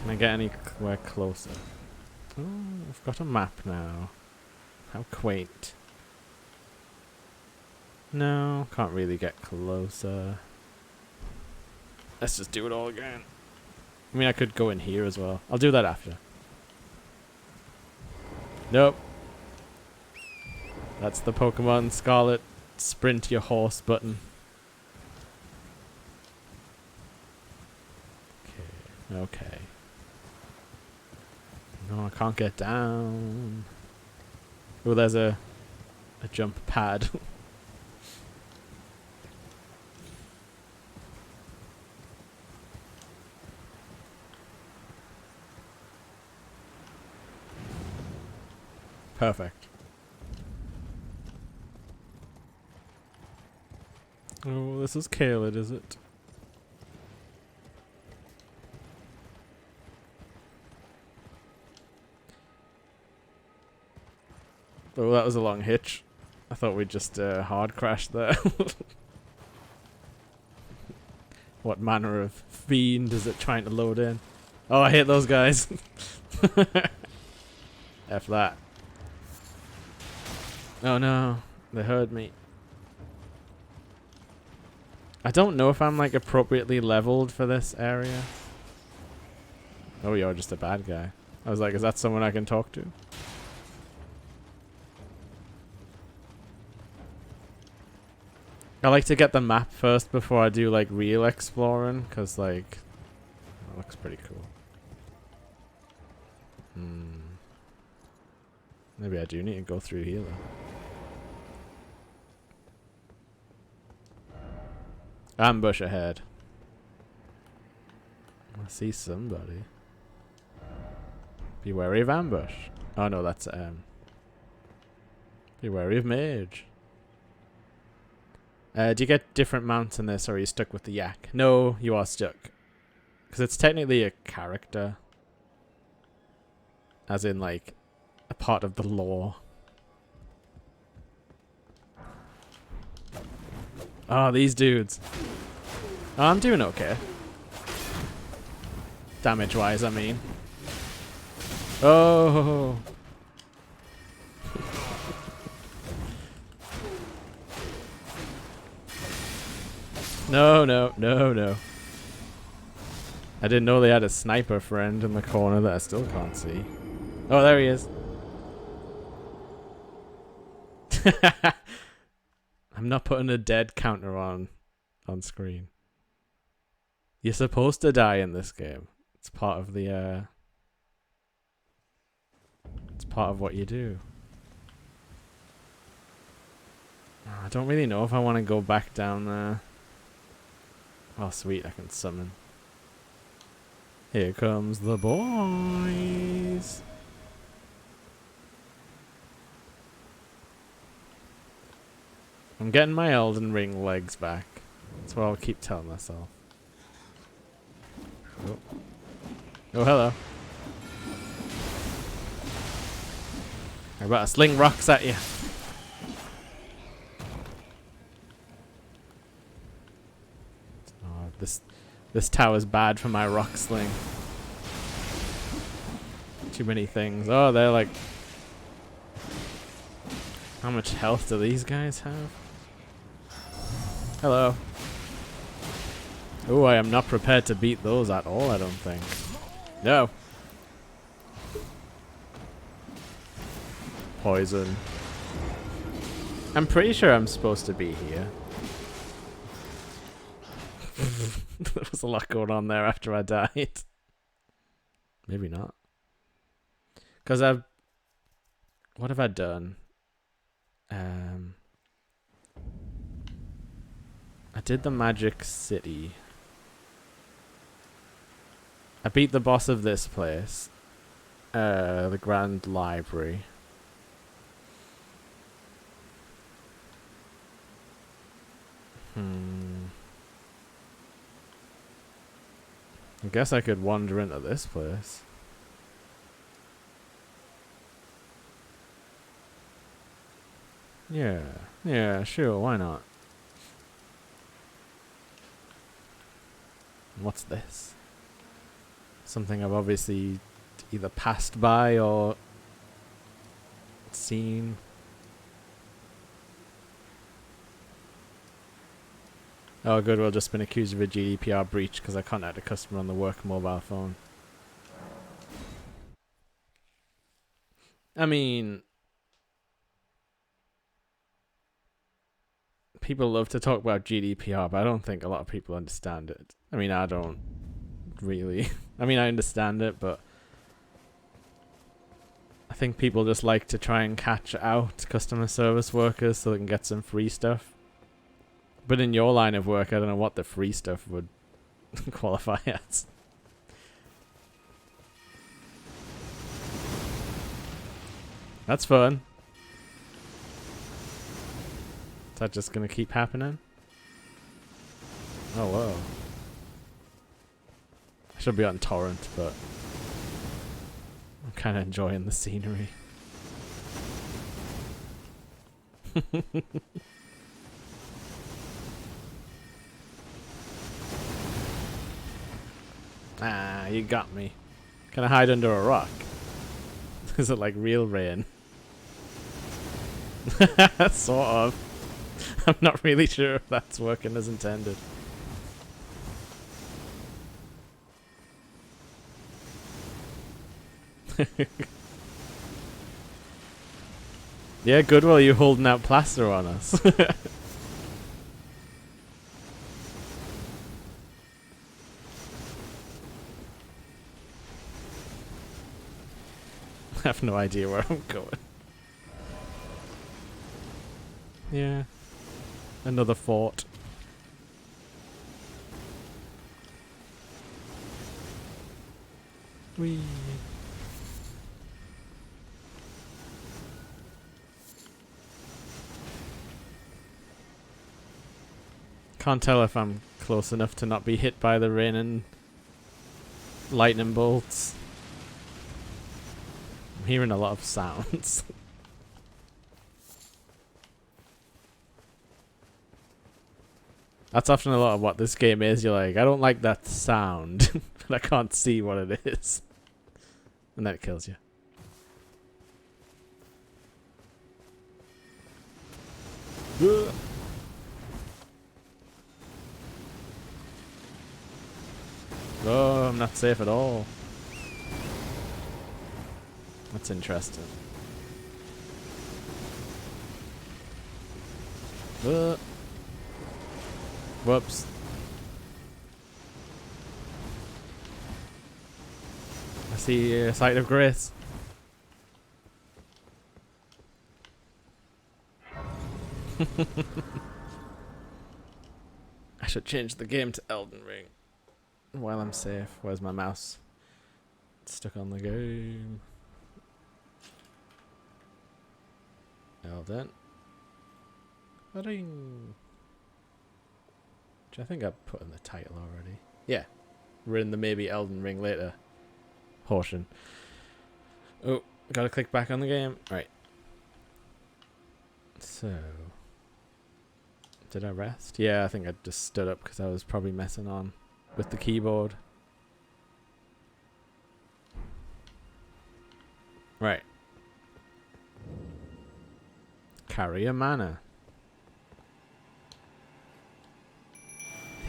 Can I get anywhere closer? Oh, I've got a map now. How quaint. No, can't really get closer. Let's just do it all again. I mean, I could go in here as well. I'll do that after. Nope. That's the Pokemon Scarlet sprint your horse button. Okay. Okay. No, I can't get down. Oh, there's a jump pad. Perfect. Oh, this is Caelid, is it? Oh, that was a long hitch. I thought we'd just hard crashed there. What manner of fiend is it trying to load in? Oh, I hate those guys. F that. Oh no, they heard me. I don't know if I'm like appropriately leveled for this area. Oh, you're just a bad guy. I was like, is that someone I can talk to? I like to get the map first before I do like real exploring, because like, that looks pretty cool. Maybe I do need to go through here though. Ambush ahead. I see somebody. Be wary of ambush. Oh no, that's be wary of mage. Do you get different mounts in this, or are you stuck with the yak? No, you are stuck. Because it's technically a character. As in, like, a part of the lore. Oh, these dudes. Oh, I'm doing okay. Damage-wise, I mean. Oh! No, no, no, no. I didn't know they had a sniper friend in the corner that I still can't see. Oh, there he is. I'm not putting a dead counter on screen. You're supposed to die in this game. It's part of the it's part of what you do. I don't really know if I want to go back down there. Oh sweet, I can summon. Here comes the boys. I'm getting my Elden Ring legs back. That's what I'll keep telling myself. Oh, oh hello. I'm about to sling rocks at you. Oh, this tower's bad for my rock sling. Too many things. Oh, they're like... How much health do these guys have? Hello. Oh, I am not prepared to beat those at all, I don't think. No. Poison. I'm pretty sure I'm supposed to be here. There was a lot going on there after I died. Maybe not. Because I've... What have I done? I did the Magic City. I beat the boss of this place. The Grand Library. I guess I could wander into this place. Yeah. Yeah, sure, why not? What's this? Something I've obviously either passed by or seen. Oh good, well just been accused of a GDPR breach because I contacted a customer on the work mobile phone. I mean... People love to talk about GDPR, but I don't think a lot of people understand it. I mean, I don't really. I mean, I understand it, but I think people just like to try and catch out customer service workers so they can get some free stuff. But in your line of work, I don't know what the free stuff would qualify as. That's fun. Is that just gonna keep happening? Oh, whoa. I should be on torrent, but I'm kind of enjoying the scenery. Ah, you got me. Can I hide under a rock? Is it like real rain? Sort of. I'm not really sure if that's working as intended. Yeah, Goodwill, you holding out plaster on us. I have no idea where I'm going. Yeah. Another fort. Whee. Can't tell if I'm close enough to not be hit by the rain and lightning bolts. I'm hearing a lot of sounds. That's often a lot of what this game is. You're like, I don't like that sound. And I can't see what it is. And then it kills you. not safe at all. That's interesting. Whoops. I see a sight of grace. I should change the game to Elden Ring while I'm safe. Where's my mouse? It's stuck on the game. Elden Ring. Which I think I put in the title already. Yeah. We're in the maybe Elden Ring later portion. Oh, gotta click back on the game. Right. So. Did I rest? Yeah, I think I just stood up because I was probably messing on with the keyboard. Right. Carry a mana.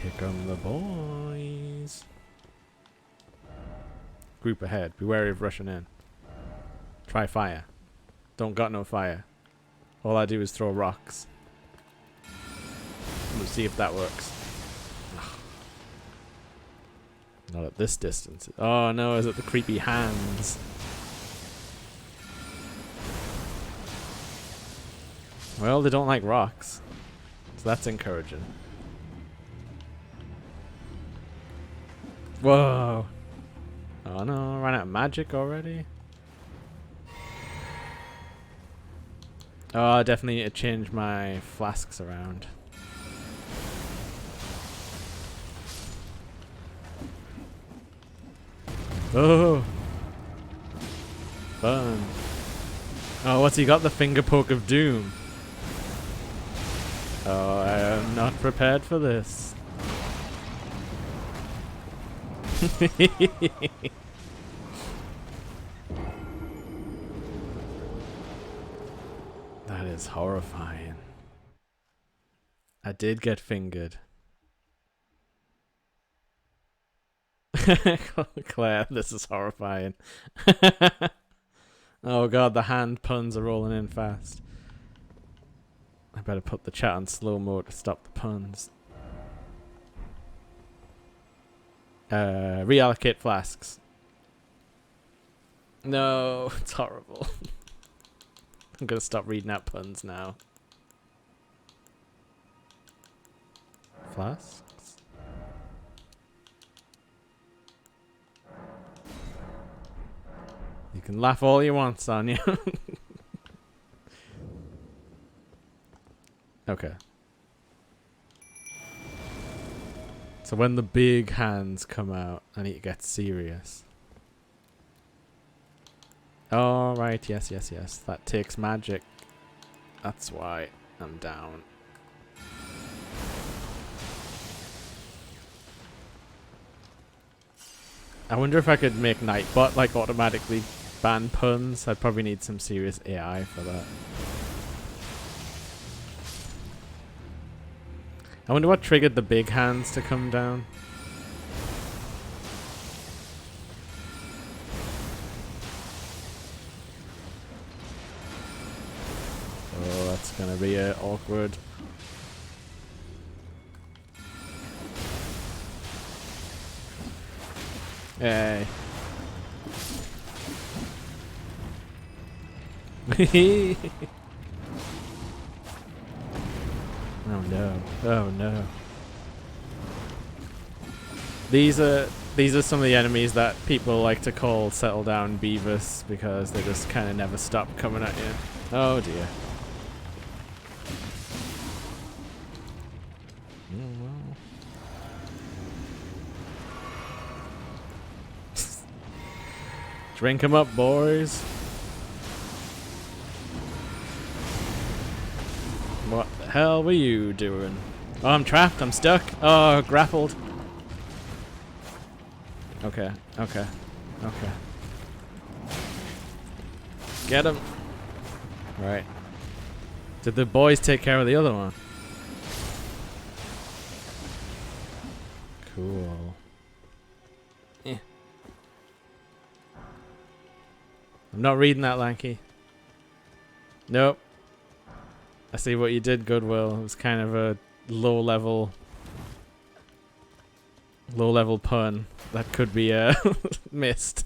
Here come the boys. Group ahead. Be wary of rushing in. Try fire. Don't got no fire. All I do is throw rocks. We'll see if that works. Not at this distance. Oh no, is it the creepy hands? Well, they don't like rocks. So that's encouraging. Whoa. Oh no, ran out of magic already? Oh, I definitely need to change my flasks around. Oh! Fun. Oh, what's he got? The finger poke of doom. Oh, I am not prepared for this. That is horrifying. I did get fingered. Claire, this is horrifying. Oh god, the hand puns are rolling in fast. I better put the chat on slow mode to stop the puns. Reallocate flasks. No, it's horrible. I'm gonna stop reading out puns now. Flasks? You can laugh all you want, Sonia. Okay. So when the big hands come out, I need to get serious. Oh, right. Yes, yes, yes. That takes magic. That's why I'm down. I wonder if I could make Nightbot like automatically ban puns. I'd probably need some serious AI for that. I wonder what triggered the big hands to come down. Oh, that's gonna be awkward. Hey. Oh no. Oh no. These are some of the enemies that people like to call settle down beavers because they just kind of never stop coming at you. Oh dear. Drink 'em up, boys. What the hell were you doing? Oh, I'm trapped. I'm stuck. Oh, grappled. Okay. Okay. Okay. Get him. Right. Did the boys take care of the other one? Cool. I'm not reading that, Lanky. Nope. I see what you did, Goodwill. It was kind of a low level pun that could be missed.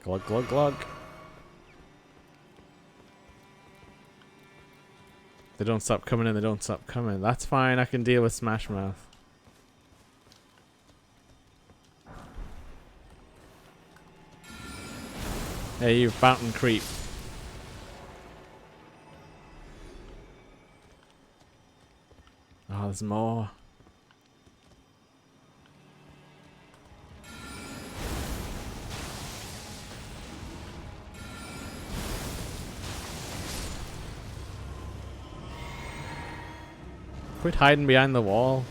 Glug glug glug. They don't stop coming and they don't stop coming. That's fine, I can deal with Smash Mouth. Hey, you fountain creep. Oh, there's more. Quit hiding behind the wall.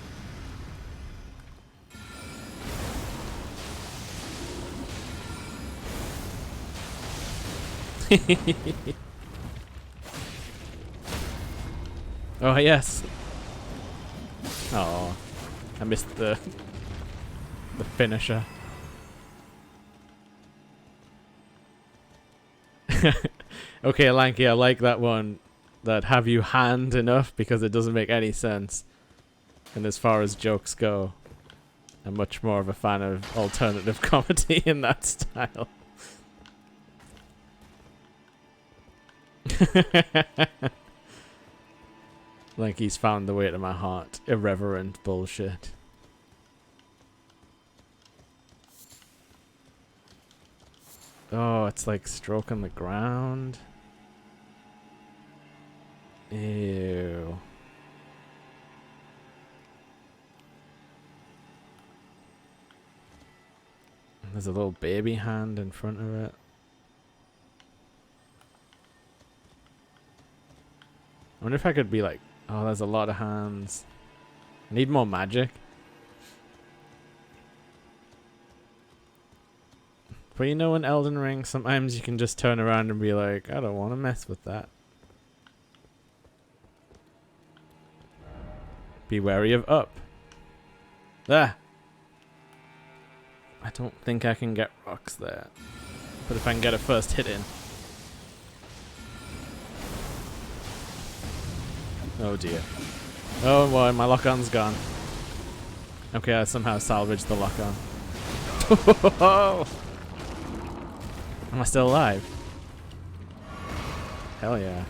Oh yes. Oh, I missed the finisher. Okay, Lanky, I like that one. That have you hand enough because it doesn't make any sense. And as far as jokes go, I'm much more of a fan of alternative comedy in that style. Like he's found the way to my heart. Irreverent bullshit. Oh, it's like stroking the ground. Ew. There's a little baby hand in front of it. I wonder if I could be like, oh, there's a lot of hands. I need more magic. But you know in Elden Ring, sometimes you can just turn around and be like, I don't want to mess with that. Be wary of up. Ah! I don't think I can get rocks there. But if I can get a first hit in. Oh dear. Oh boy, my lock-on's gone. Okay, I somehow salvaged the lock-on. Am I still alive? Hell yeah.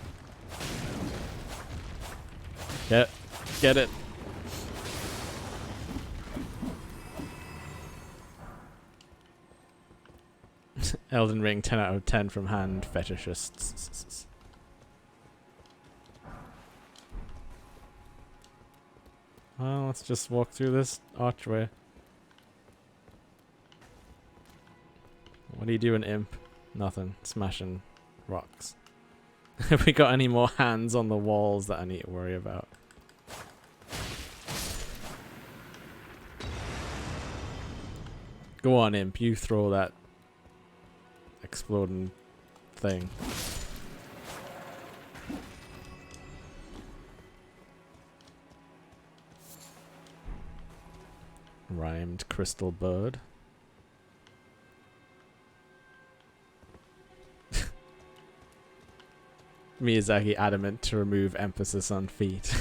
Get it. Elden Ring 10 out of 10 from hand fetishists. Well, let's just walk through this archway. What are you doing, imp? Nothing. Smashing rocks. Have we got any more hands on the walls that I need to worry about? Go on, imp. You throw that exploding thing. Rhymed crystal bird. Miyazaki adamant to remove emphasis on feet.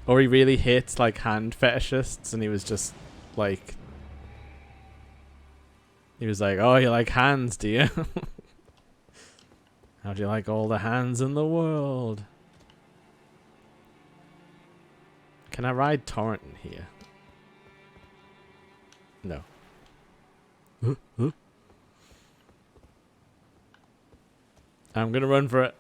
Or he really hates like hand fetishists and he was just like, he was like, oh, you like hands, do you? How do you like all the hands in the world? Can I ride Torrent in here? No. I'm gonna run for it.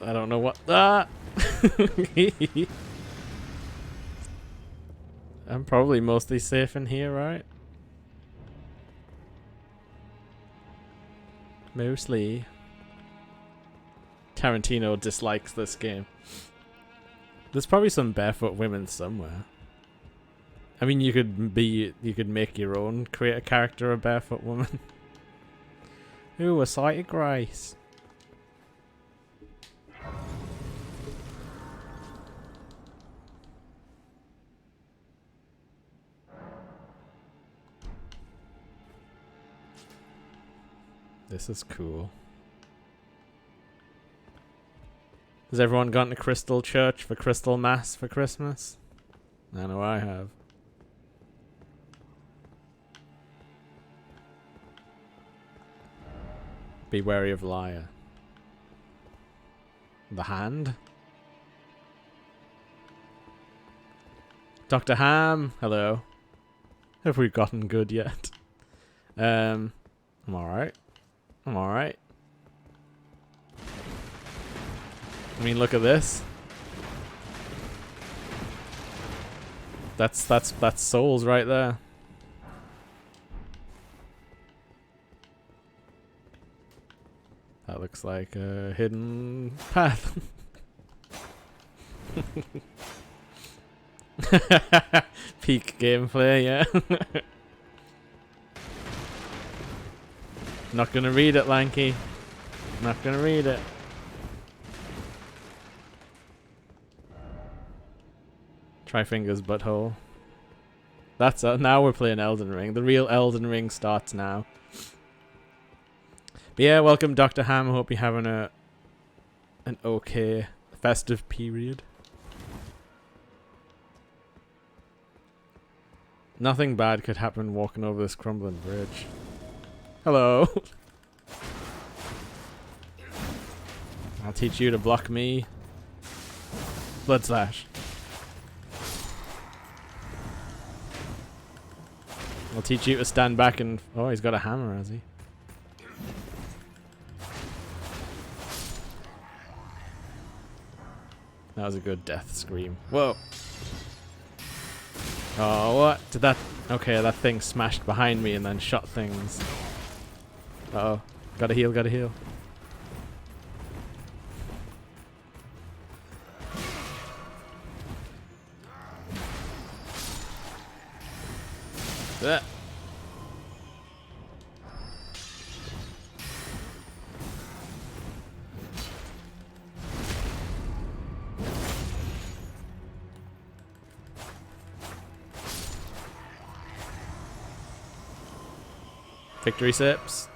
I don't know what. Ah! I'm probably mostly safe in here, right? Mostly. Tarantino dislikes this game. There's probably some barefoot women somewhere. I mean, you could make your own, create a character a barefoot woman. Ooh, a sight of grace. This is cool. Has everyone gone to Crystal Church for Crystal Mass for Christmas? I know I have. Be wary of liar. The hand? Dr. Ham, hello. Have we gotten good yet? I'm alright. I'm alright. I mean, look at this. That's souls right there. That looks like a hidden path. Peak gameplay, yeah. Not gonna read it, Lanky. Not gonna read it. Try fingers butthole. That's now we're playing Elden Ring. The real Elden Ring starts now. But yeah, welcome Dr. Ham. I hope you're having an okay festive period. Nothing bad could happen walking over this crumbling bridge. Hello. I'll teach you to block me. Blood slash. I'll teach you to stand back and... Oh, he's got a hammer, has he? That was a good death scream. Whoa. Oh, what? Did that... Okay, that thing smashed behind me and then shot things. Uh-oh. Gotta heal, gotta heal. That. Victory sips.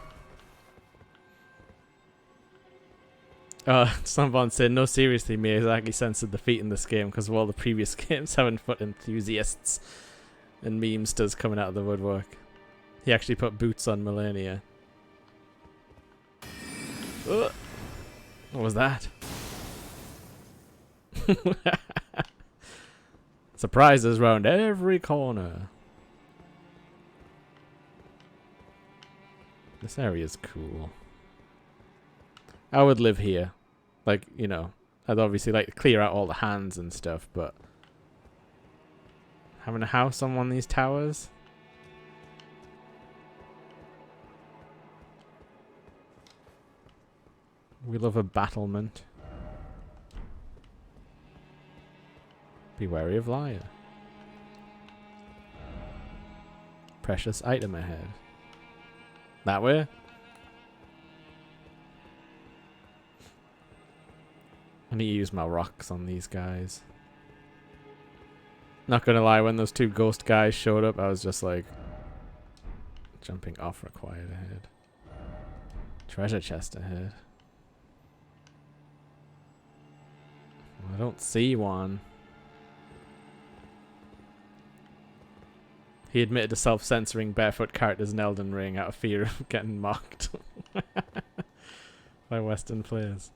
Someone said, no, seriously, Miyazaki censored defeat in this game because of all the previous games having put enthusiasts and memesters coming out of the woodwork. He actually put boots on Millennia. What was that? Surprises round every corner. This area's cool. I would live here. Like, you know, I'd obviously like to clear out all the hands and stuff, but having a house on one of these towers? We love a battlement. Be wary of liar. Precious item ahead. That way? I need to use my rocks on these guys. Not gonna lie, when those two ghost guys showed up, I was just like... Jumping off required ahead. Treasure chest ahead. I don't see one. He admitted to self-censoring barefoot characters in Elden Ring out of fear of getting mocked by Western players.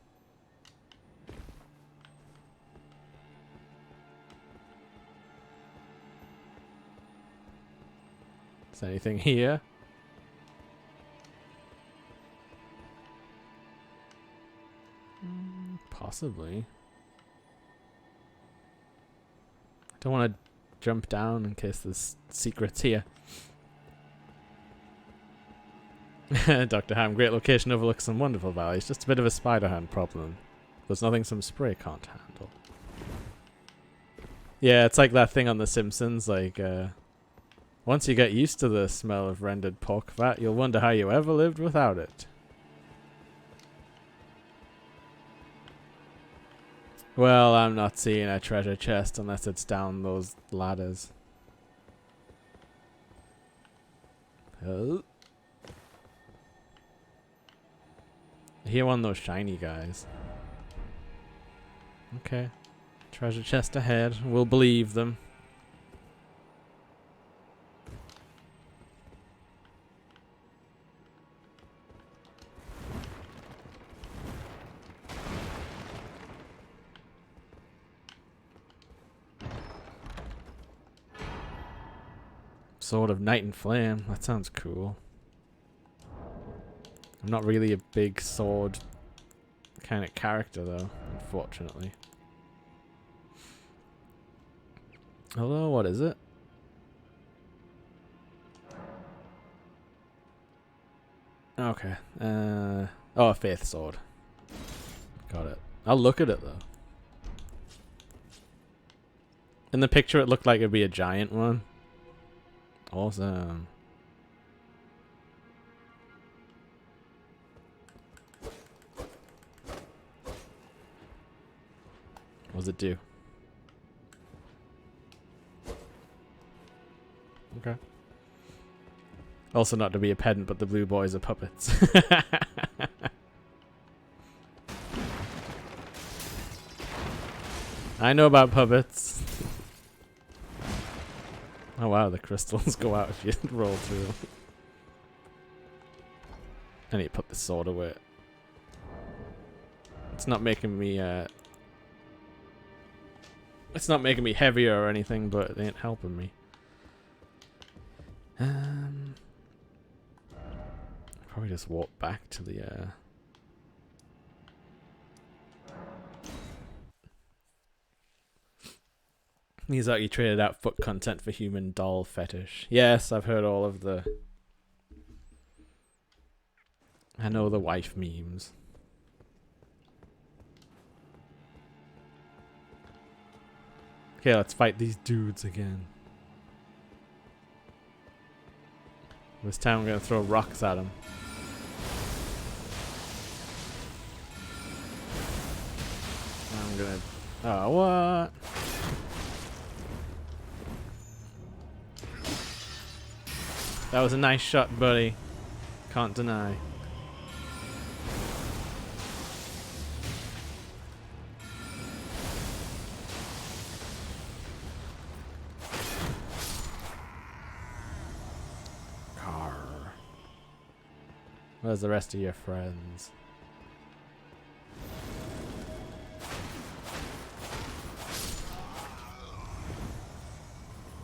Is there anything here? Possibly. Don't want to jump down in case there's secrets here. Dr. Ham, great location overlooks some wonderful valleys. Just a bit of a spider hand problem. There's nothing some spray can't handle. Yeah, it's like that thing on The Simpsons, like, once you get used to the smell of rendered pork fat, you'll wonder how you ever lived without it. Well, I'm not seeing a treasure chest unless it's down those ladders. Oh. I hear one of those shiny guys. Okay. Treasure chest ahead. We'll believe them. Sword of Night and Flame. That sounds cool. I'm not really a big sword kind of character though, unfortunately. Hello, what is it? Okay. Oh, a faith sword. Got it. I'll look at it though. In the picture it looked like it'd be a giant one. Awesome. What does it do? Okay. Also not to be a pedant, but the blue boys are puppets. I know about puppets. Oh wow, the crystals go out if you roll through them. I need to put the sword away. It's not making me it's not making me heavier or anything, but it ain't helping me. Probably just walk back to the He's like, you traded out foot content for human doll fetish. Yes, I've heard all of the... I know the wife memes. Okay, let's fight these dudes again. This time I'm gonna throw rocks at them. I'm gonna... Oh, what? That was a nice shot, buddy. Can't deny. Carr. Where's the rest of your friends?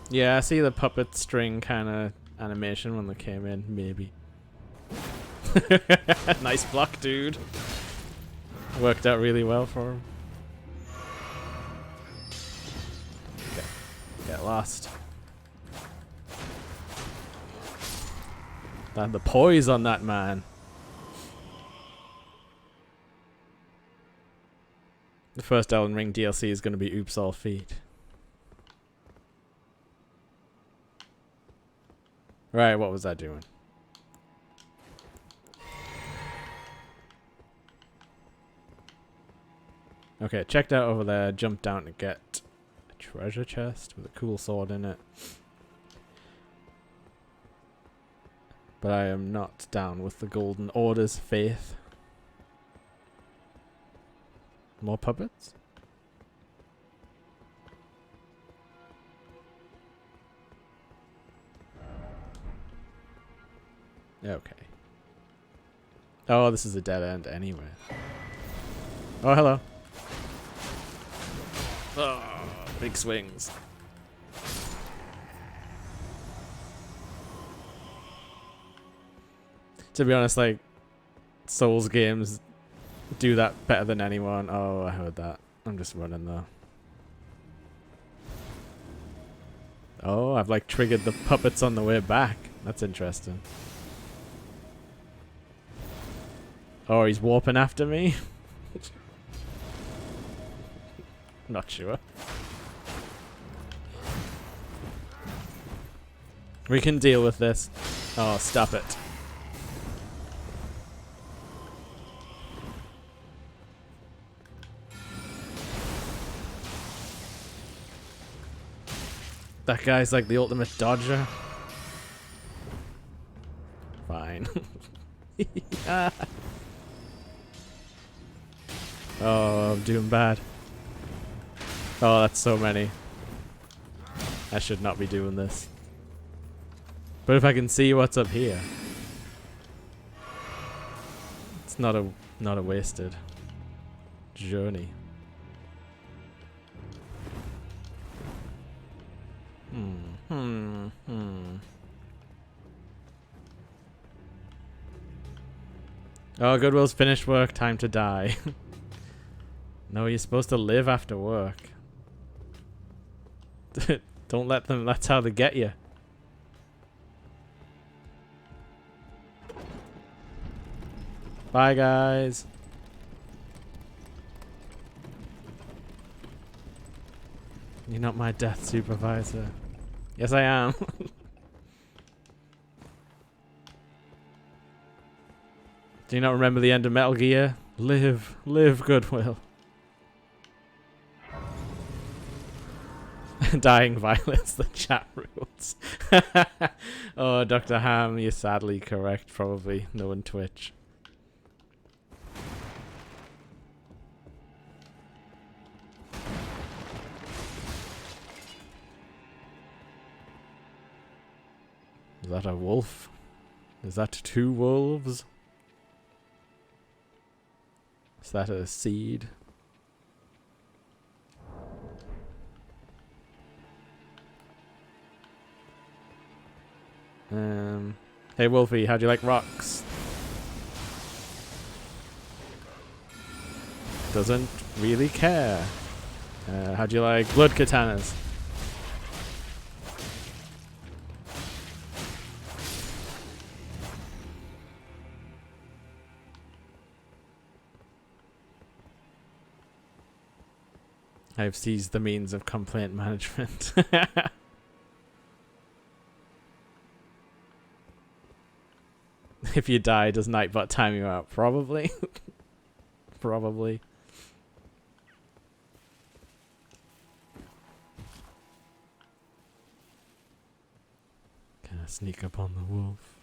Yeah, I see the puppet string kind of animation when they came in, maybe. Nice block, dude. Worked out really well for him. Okay. Get lost. And the poise on that man. The first Elden Ring DLC is going to be Oops All Feet. Right, what was I doing? Okay, checked out over there, jumped down to get a treasure chest with a cool sword in it. But I am not down with the Golden Order's faith. More puppets? Okay. Oh, this is a dead end anyway. Oh, hello. Oh, big swings. To be honest, like, Souls games do that better than anyone. Oh, I heard that. I'm just running though. Oh, I've like triggered the puppets on the way back. That's interesting. Oh, he's warping after me? Not sure. We can deal with this. Oh, stop it. That guy's like the ultimate dodger. Fine. Oh, I'm doing bad. Oh, that's so many. I should not be doing this. But if I can see what's up here, it's not a wasted journey. Oh, Goodwill's finished work. Time to die. No, you're supposed to live after work. Don't let them. That's how they get you. Bye, guys. You're not my death supervisor. Yes, I am. Do you not remember the end of Metal Gear? Live, live, Goodwill. Dying violence, the chat rules. Oh, Dr. Ham, you're sadly correct, probably. No one Twitch. Is that a wolf? Is that 2 wolves? Is that a seed? Hey Wolfie, how do you like rocks? Doesn't really care. How do you like blood katanas? I've seized the means of complaint management. If you die, does Nightbot time you out? Probably. Probably. Can I sneak up on the wolf?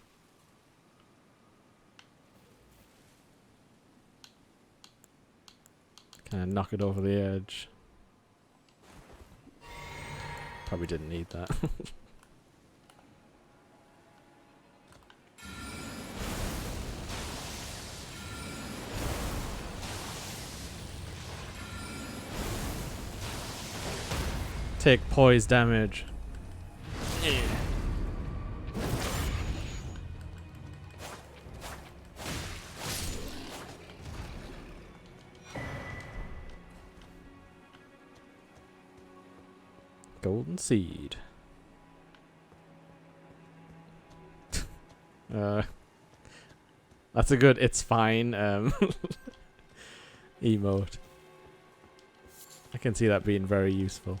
Can I knock it over the edge? Probably didn't need that. Take poise damage. Golden seed. That's a good it's fine emote. I can see that being very useful.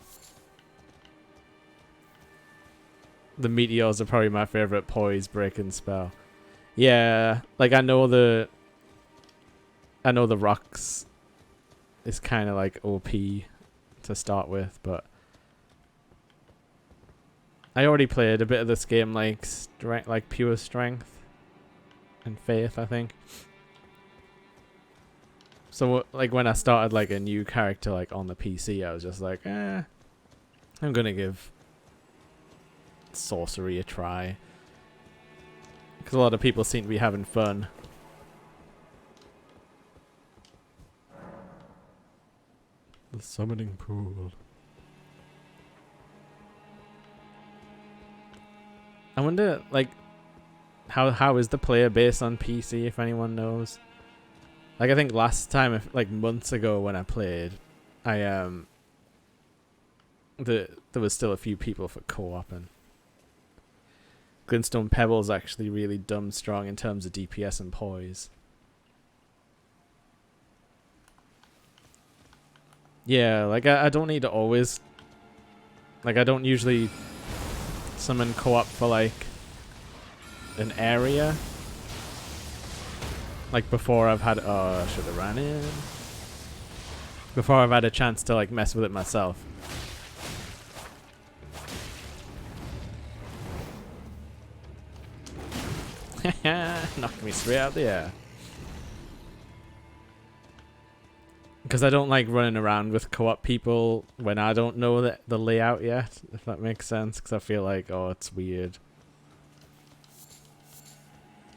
The meteors are probably my favorite poise breaking spell. Yeah, like I know the rocks is kind of like OP to start with, but I already played a bit of this game like pure strength and faith, I think. So like when I started like a new character like on the PC, I was just like, I'm gonna give sorcery a try, because a lot of people seem to be having fun. The summoning pool. I wonder, like, how is the player base on PC, if anyone knows? Like, I think last time, like months ago when I played, there was still a few people for co-op, and Glintstone Pebble's actually really dumb strong in terms of DPS and poise. Yeah, like I don't need to always, like I don't usually summon co-op for like an area. Like before I've had, oh, I should have ran in. Before I've had a chance to like mess with it myself. Knocked me straight out the air. Because I don't like running around with co-op people when I don't know the layout yet, if that makes sense. Because I feel like, oh, it's weird.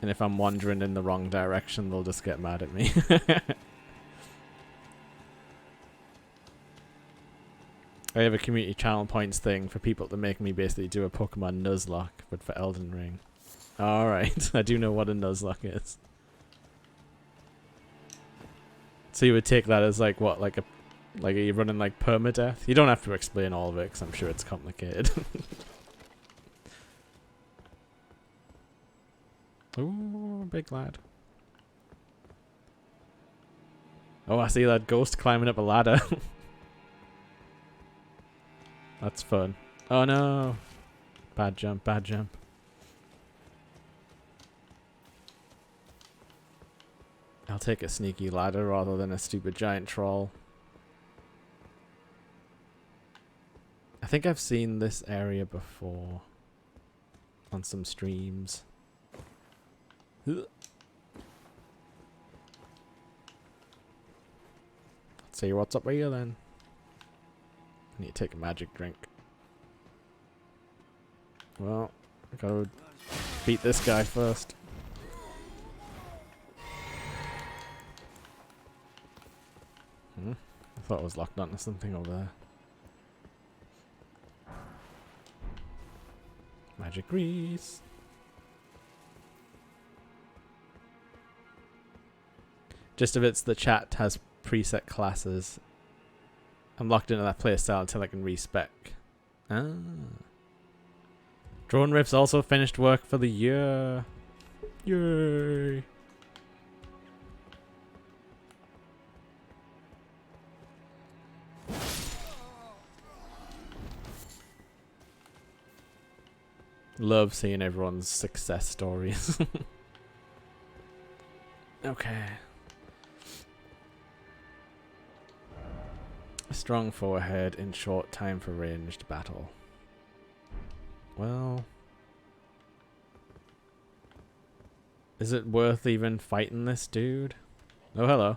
And if I'm wandering in the wrong direction, they'll just get mad at me. I have a community channel points thing for people to make me basically do a Pokemon Nuzlocke, but for Elden Ring. Alright, I do know what a Nuzlocke is. So you would take that as like what, like are you running like permadeath? You don't have to explain all of it because I'm sure it's complicated. Ooh, big lad. Oh, I see that ghost climbing up a ladder. That's fun. Oh no. Bad jump, bad jump. I'll take a sneaky ladder rather than a stupid giant troll. I think I've seen this area before on some streams. Let's see what's up here then. I need to take a magic drink. Well, I gotta beat this guy first. I thought it was locked onto something over there. Magic grease. Just if it's the chat has preset classes. I'm locked into that playstyle until I can respec. Ah. Drone Riff's also finished work for the year. Yay. Love seeing everyone's success stories. Okay. A strong forehead in short time for ranged battle. Well, is it worth even fighting this dude? Oh, hello.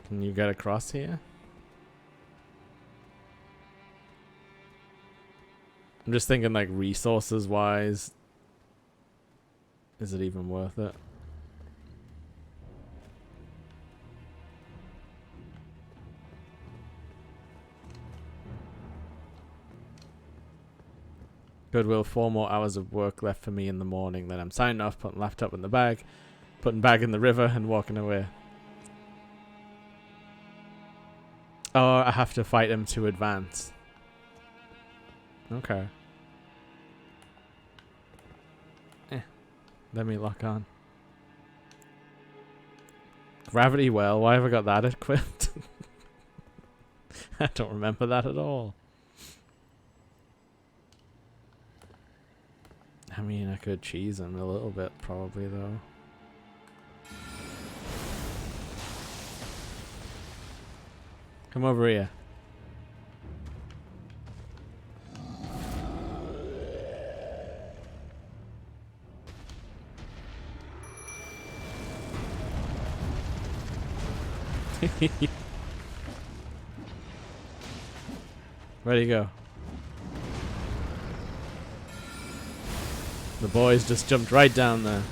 Can you get across here? I'm just thinking like resources wise, is it even worth it? Goodwill, 4 more hours of work left for me in the morning. Then I'm signing off, putting laptop in the bag, putting bag in the river and walking away. Oh, I have to fight him to advance. Okay. Let me lock on. Gravity well, why have I got that equipped? I don't remember that at all. I mean, I could cheese him a little bit, probably, though. Come over here. Where'd he go? The boys just jumped right down there.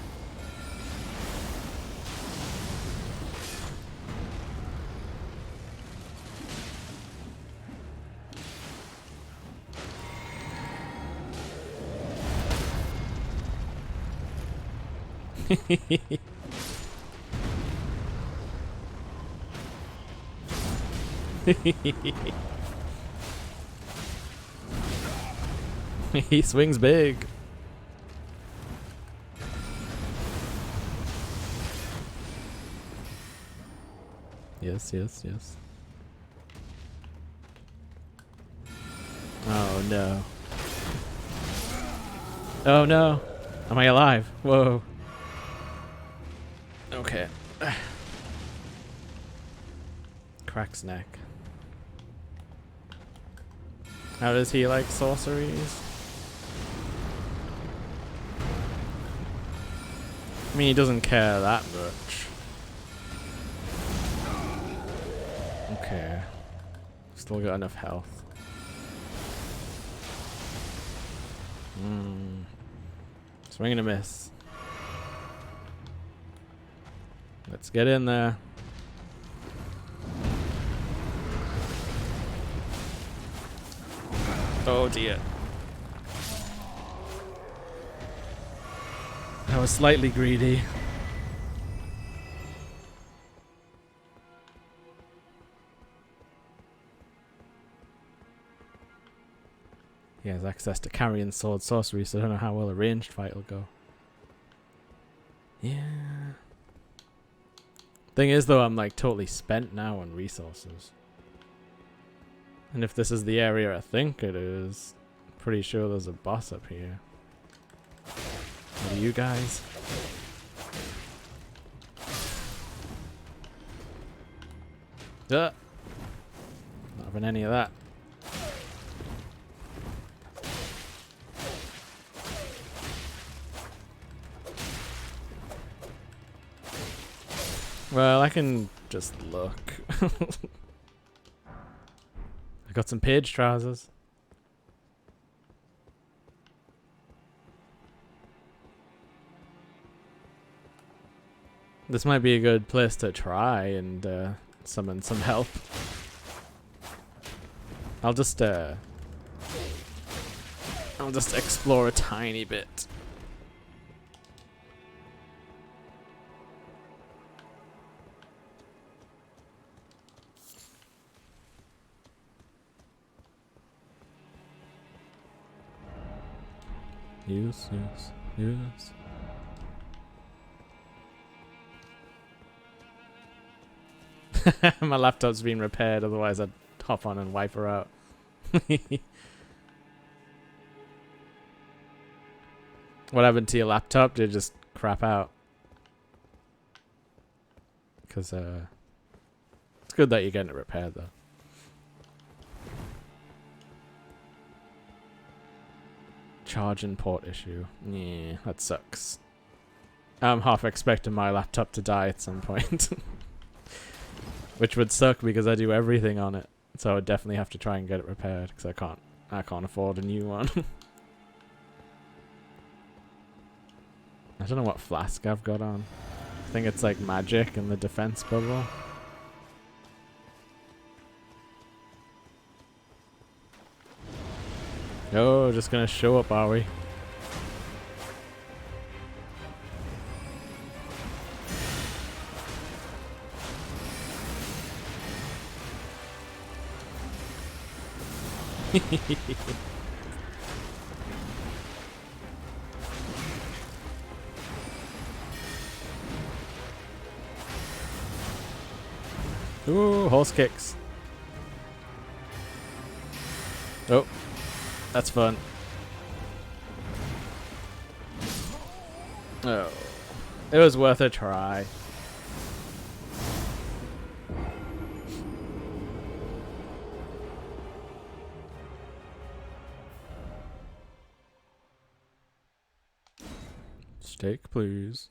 He swings big. Yes, yes, yes. Oh no. Oh no. Am I alive? Whoa. Okay. Crack's neck. How does he like sorceries? I mean, he doesn't care that much. Okay. Still got enough health. Swing and a miss. Let's get in there. Oh dear. I was slightly greedy. He has access to carrying sword sorcery, so I don't know how well a ranged fight will go. Yeah. Thing is, though, I'm like totally spent now on resources. And if this is the area I think it is, pretty sure there's a boss up here. What are you guys? Not having any of that. Well, I can just look. I got some page trousers. This might be a good place to try and summon some help. I'll just explore a tiny bit. Yes. My laptop's been repaired, otherwise I'd hop on and wipe her out. What happened to your laptop? Did it just crap out? Because it's good that you're getting it repaired though. Charge and port issue. Yeah, that sucks. I'm half expecting my laptop to die at some point. Which would suck because I do everything on it. So I would definitely have to try and get it repaired because I can't afford a new one. I don't know what flask I've got on. I think it's like magic and the defense bubble. Oh, just gonna show up, are we? Ooh, horse kicks. Oh, that's fun. Oh, it was worth a try. Steak, please.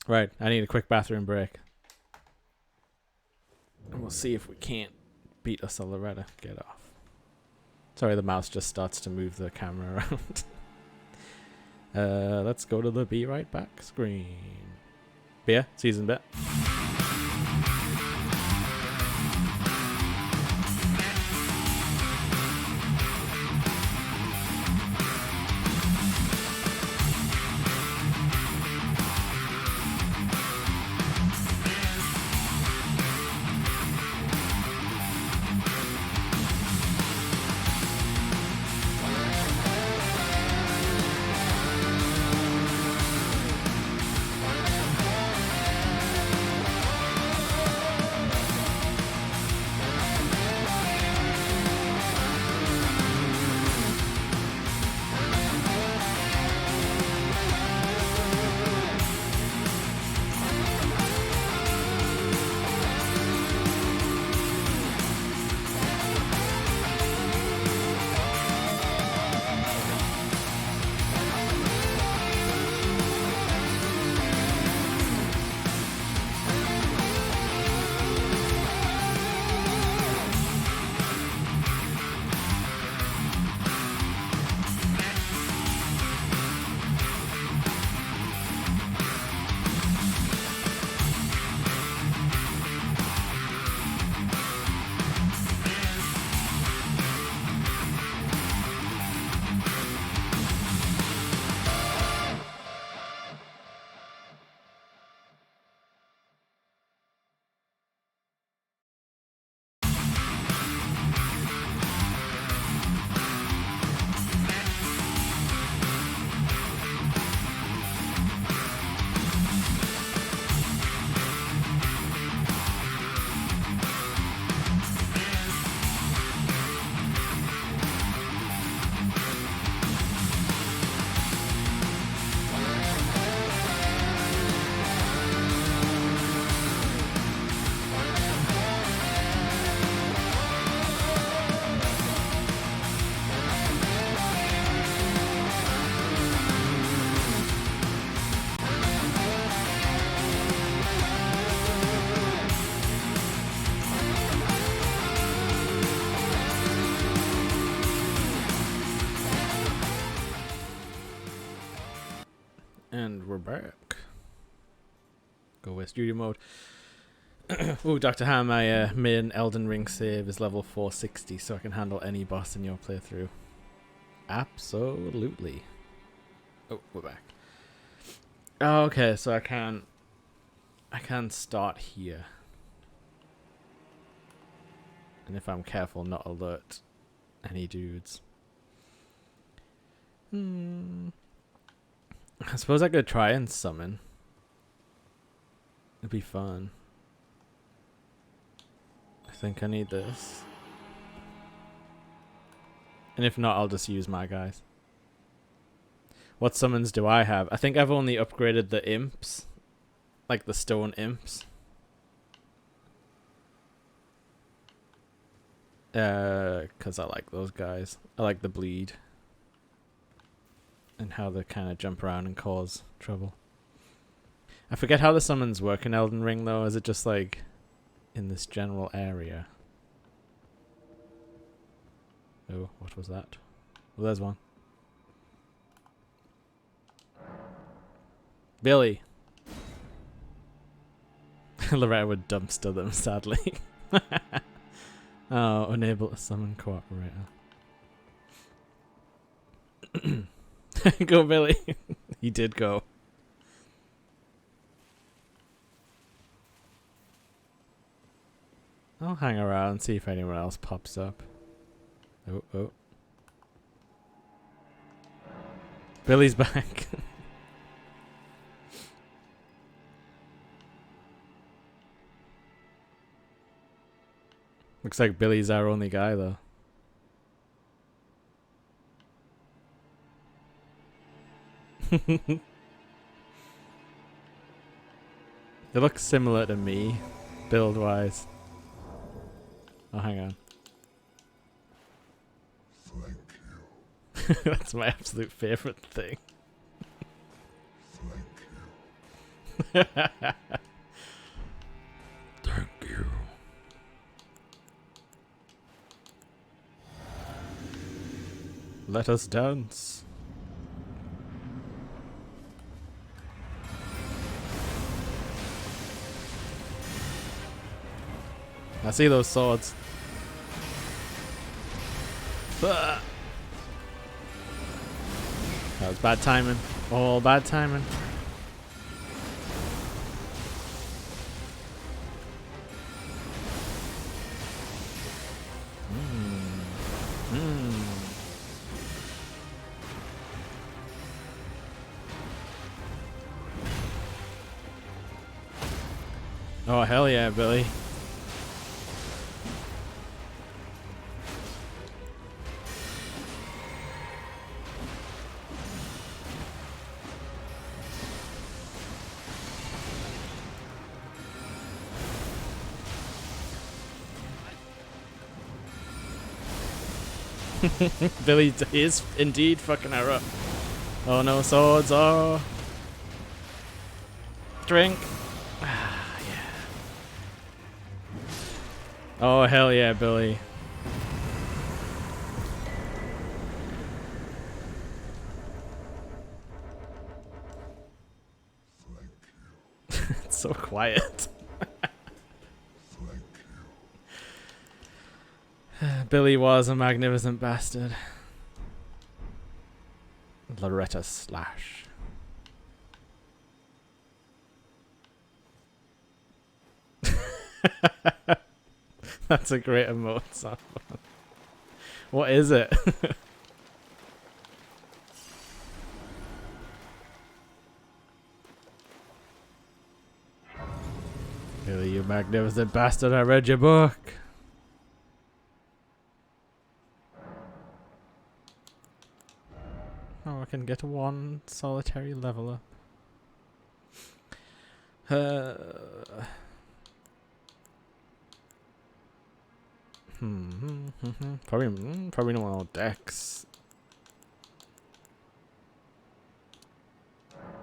Right, I need a quick bathroom break. And we'll see if we can't beat us a Loretta. Get off. Sorry, the mouse just starts to move the camera around. Let's go to the Be Right Back screen. But yeah, season bit. we're back. Go with studio mode. Ooh, Dr. Ham, my main Elden Ring save is level 460, so I can handle any boss in your playthrough. Absolutely. Oh, we're back. Oh, okay, so I can start here. And if I'm careful, not alert any dudes. I suppose I could try and summon. It'd be fun. I think I need this. And if not, I'll just use my guys. What summons do I have? I think I've only upgraded the imps. Like the stone imps. Because I like those guys. I like the bleed. And how they kind of jump around and cause trouble. I forget how the summons work in Elden Ring though. Is it just like in this general area? Oh, what was that? Well, there's one. Billy. Loretta would dumpster them, sadly. Oh, unable to summon cooperator. Go, Billy. He did go. I'll hang around and see if anyone else pops up. Oh, oh. Billy's back. Looks like Billy's our only guy, though. It looks similar to me, build-wise. Oh, hang on. Thank you. That's my absolute favorite thing. Thank you. Thank you. Let us dance. I see those swords. That was bad timing. All bad timing. Oh, hell yeah, Billy. Billy is indeed fucking her up. Oh no, swords. Oh. Drink. Ah, yeah. Oh, hell yeah, Billy. It's so quiet. Billy was a magnificent bastard. Loretta Slash. That's a great emote song. What is it? Billy, you magnificent bastard, I read your book. Oh, I can get one solitary level up. Probably no more decks.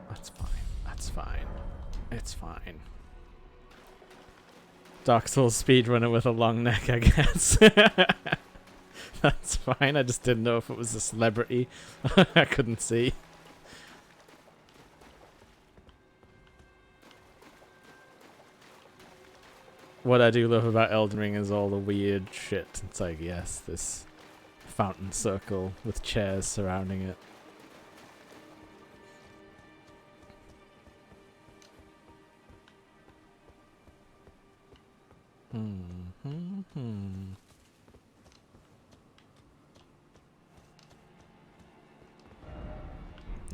That's fine. That's fine. It's fine. Dark Souls speedrunner with a long neck, I guess. That's fine. I just didn't know if it was a celebrity. I couldn't see. what I do love about Elden Ring is all the weird shit. It's like, yes, this fountain circle with chairs surrounding it.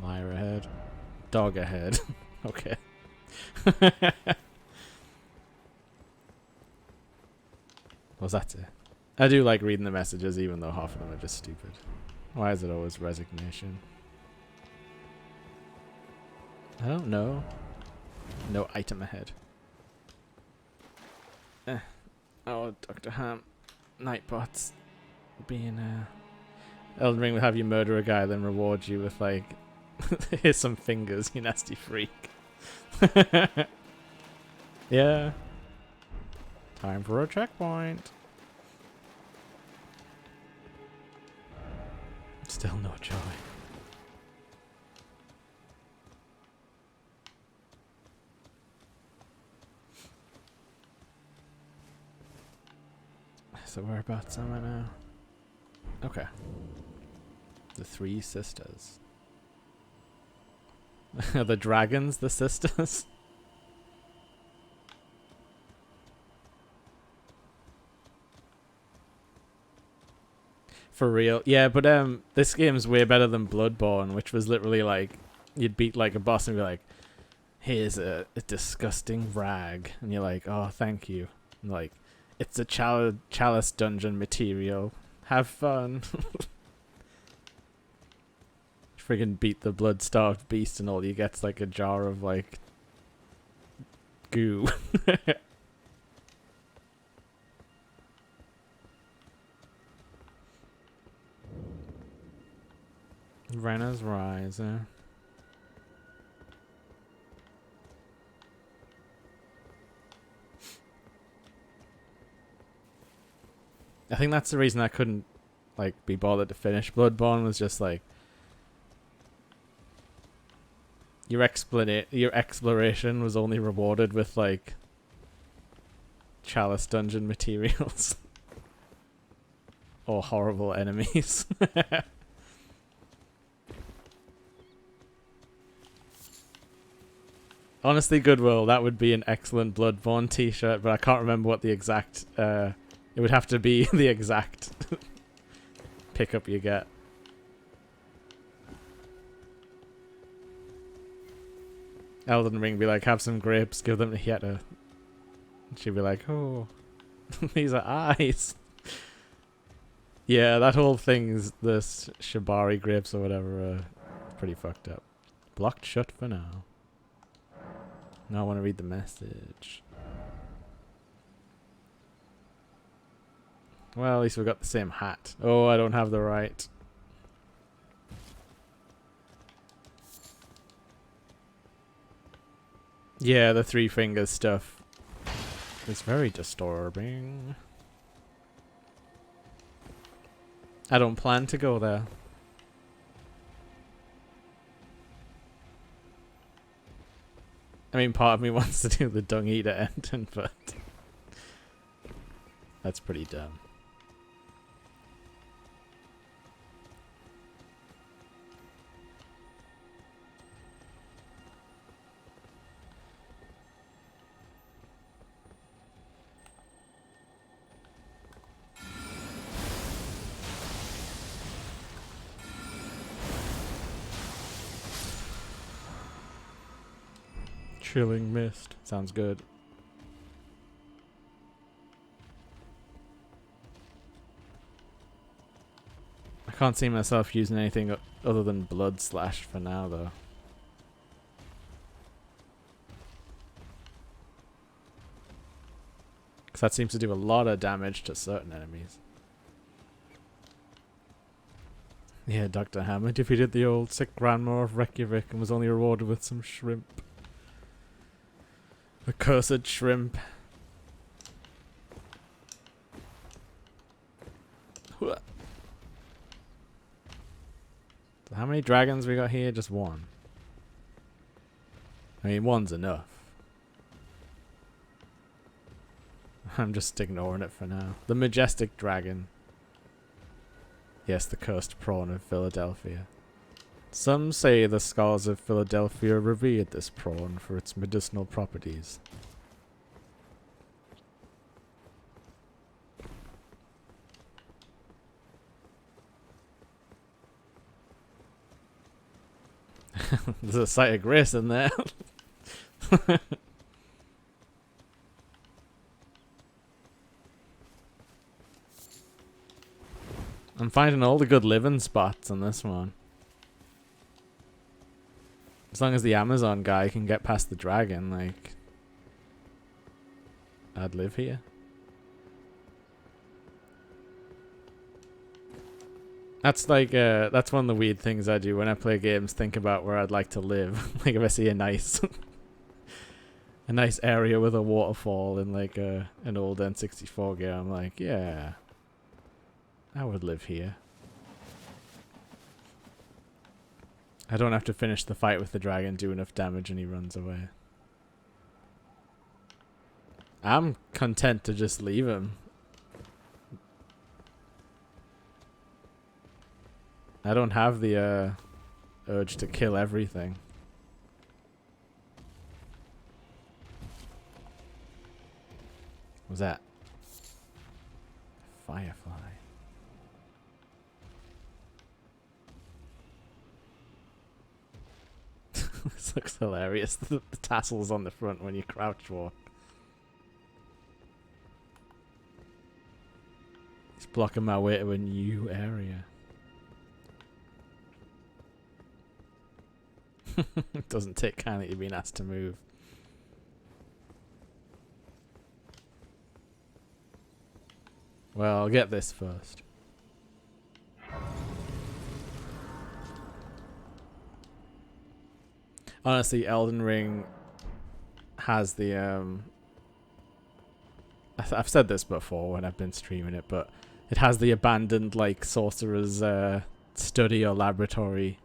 Liar ahead. Dog ahead. Okay. Was that it? I do like reading the messages even though half of them are just stupid. Why is it always resignation? I don't know. No item ahead. Oh, Dr. Ham. Nightbots. Being Elden Ring will have you murder a guy, then reward you with like, here's some fingers, you nasty freak. Yeah. Time for a checkpoint. Still no joy. So whereabouts am I now? Okay. The three sisters. Are the dragons the sisters? For real. Yeah, but this game's way better than Bloodborne, which was literally like you'd beat like a boss and be like, here's a disgusting rag, and you're like, oh, thank you. And like, it's a chalice dungeon material. Have fun. Friggin' beat the blood-starved beast and all you get's like a jar of like goo. Renna's Rise, I think that's the reason I couldn't like be bothered to finish Bloodborne, was just like your exploration was only rewarded with like chalice dungeon materials or horrible enemies. Honestly, Goodwill, that would be an excellent Bloodborne t-shirt, but I can't remember what the exact it would have to be the exact pickup you get. Elden Ring be like, have some grapes, give them to Hieta. She'd be like, oh, these are eyes. Yeah, that whole thing's the Shibari grapes or whatever pretty fucked up. Blocked shut for now. Now I want to read the message. Well, at least we got the same hat. Oh, I don't have the right. Yeah, the three fingers stuff is very disturbing. I don't plan to go there. I mean, part of me wants to do the Dung Eater ending, but that's pretty dumb. Chilling mist. Sounds good. I can't see myself using anything other than Blood Slash for now, though. Because that seems to do a lot of damage to certain enemies. Yeah, Dr. Hammer defeated the old sick grandma of Reykjavik and was only rewarded with some shrimp. The cursed shrimp. So how many dragons we got here? Just one. I mean, one's enough. I'm just ignoring it for now. The majestic dragon. Yes, the cursed prawn of Philadelphia. Some say the scholars of Philadelphia revered this prawn for its medicinal properties. There's a sight of grace in there. I'm finding all the good living spots on this one. As long as the Amazon guy can get past the dragon, like, I'd live here. That's like, that's one of the weird things I do when I play games, think about where I'd like to live. Like if I see a nice, a nice area with a waterfall in like an old N64 game, I'm like, yeah, I would live here. I don't have to finish the fight with the dragon, do enough damage, and he runs away. I'm content to just leave him. I don't have the urge to kill everything. What was that? Firefly. This looks hilarious. The tassels on the front when you crouch walk. He's blocking my way to a new area. It doesn't take kindly to being asked to move. Well, I'll get this first. Honestly, Elden Ring has the I've said this before when I've been streaming it, but it has the abandoned like sorcerer's study or laboratory.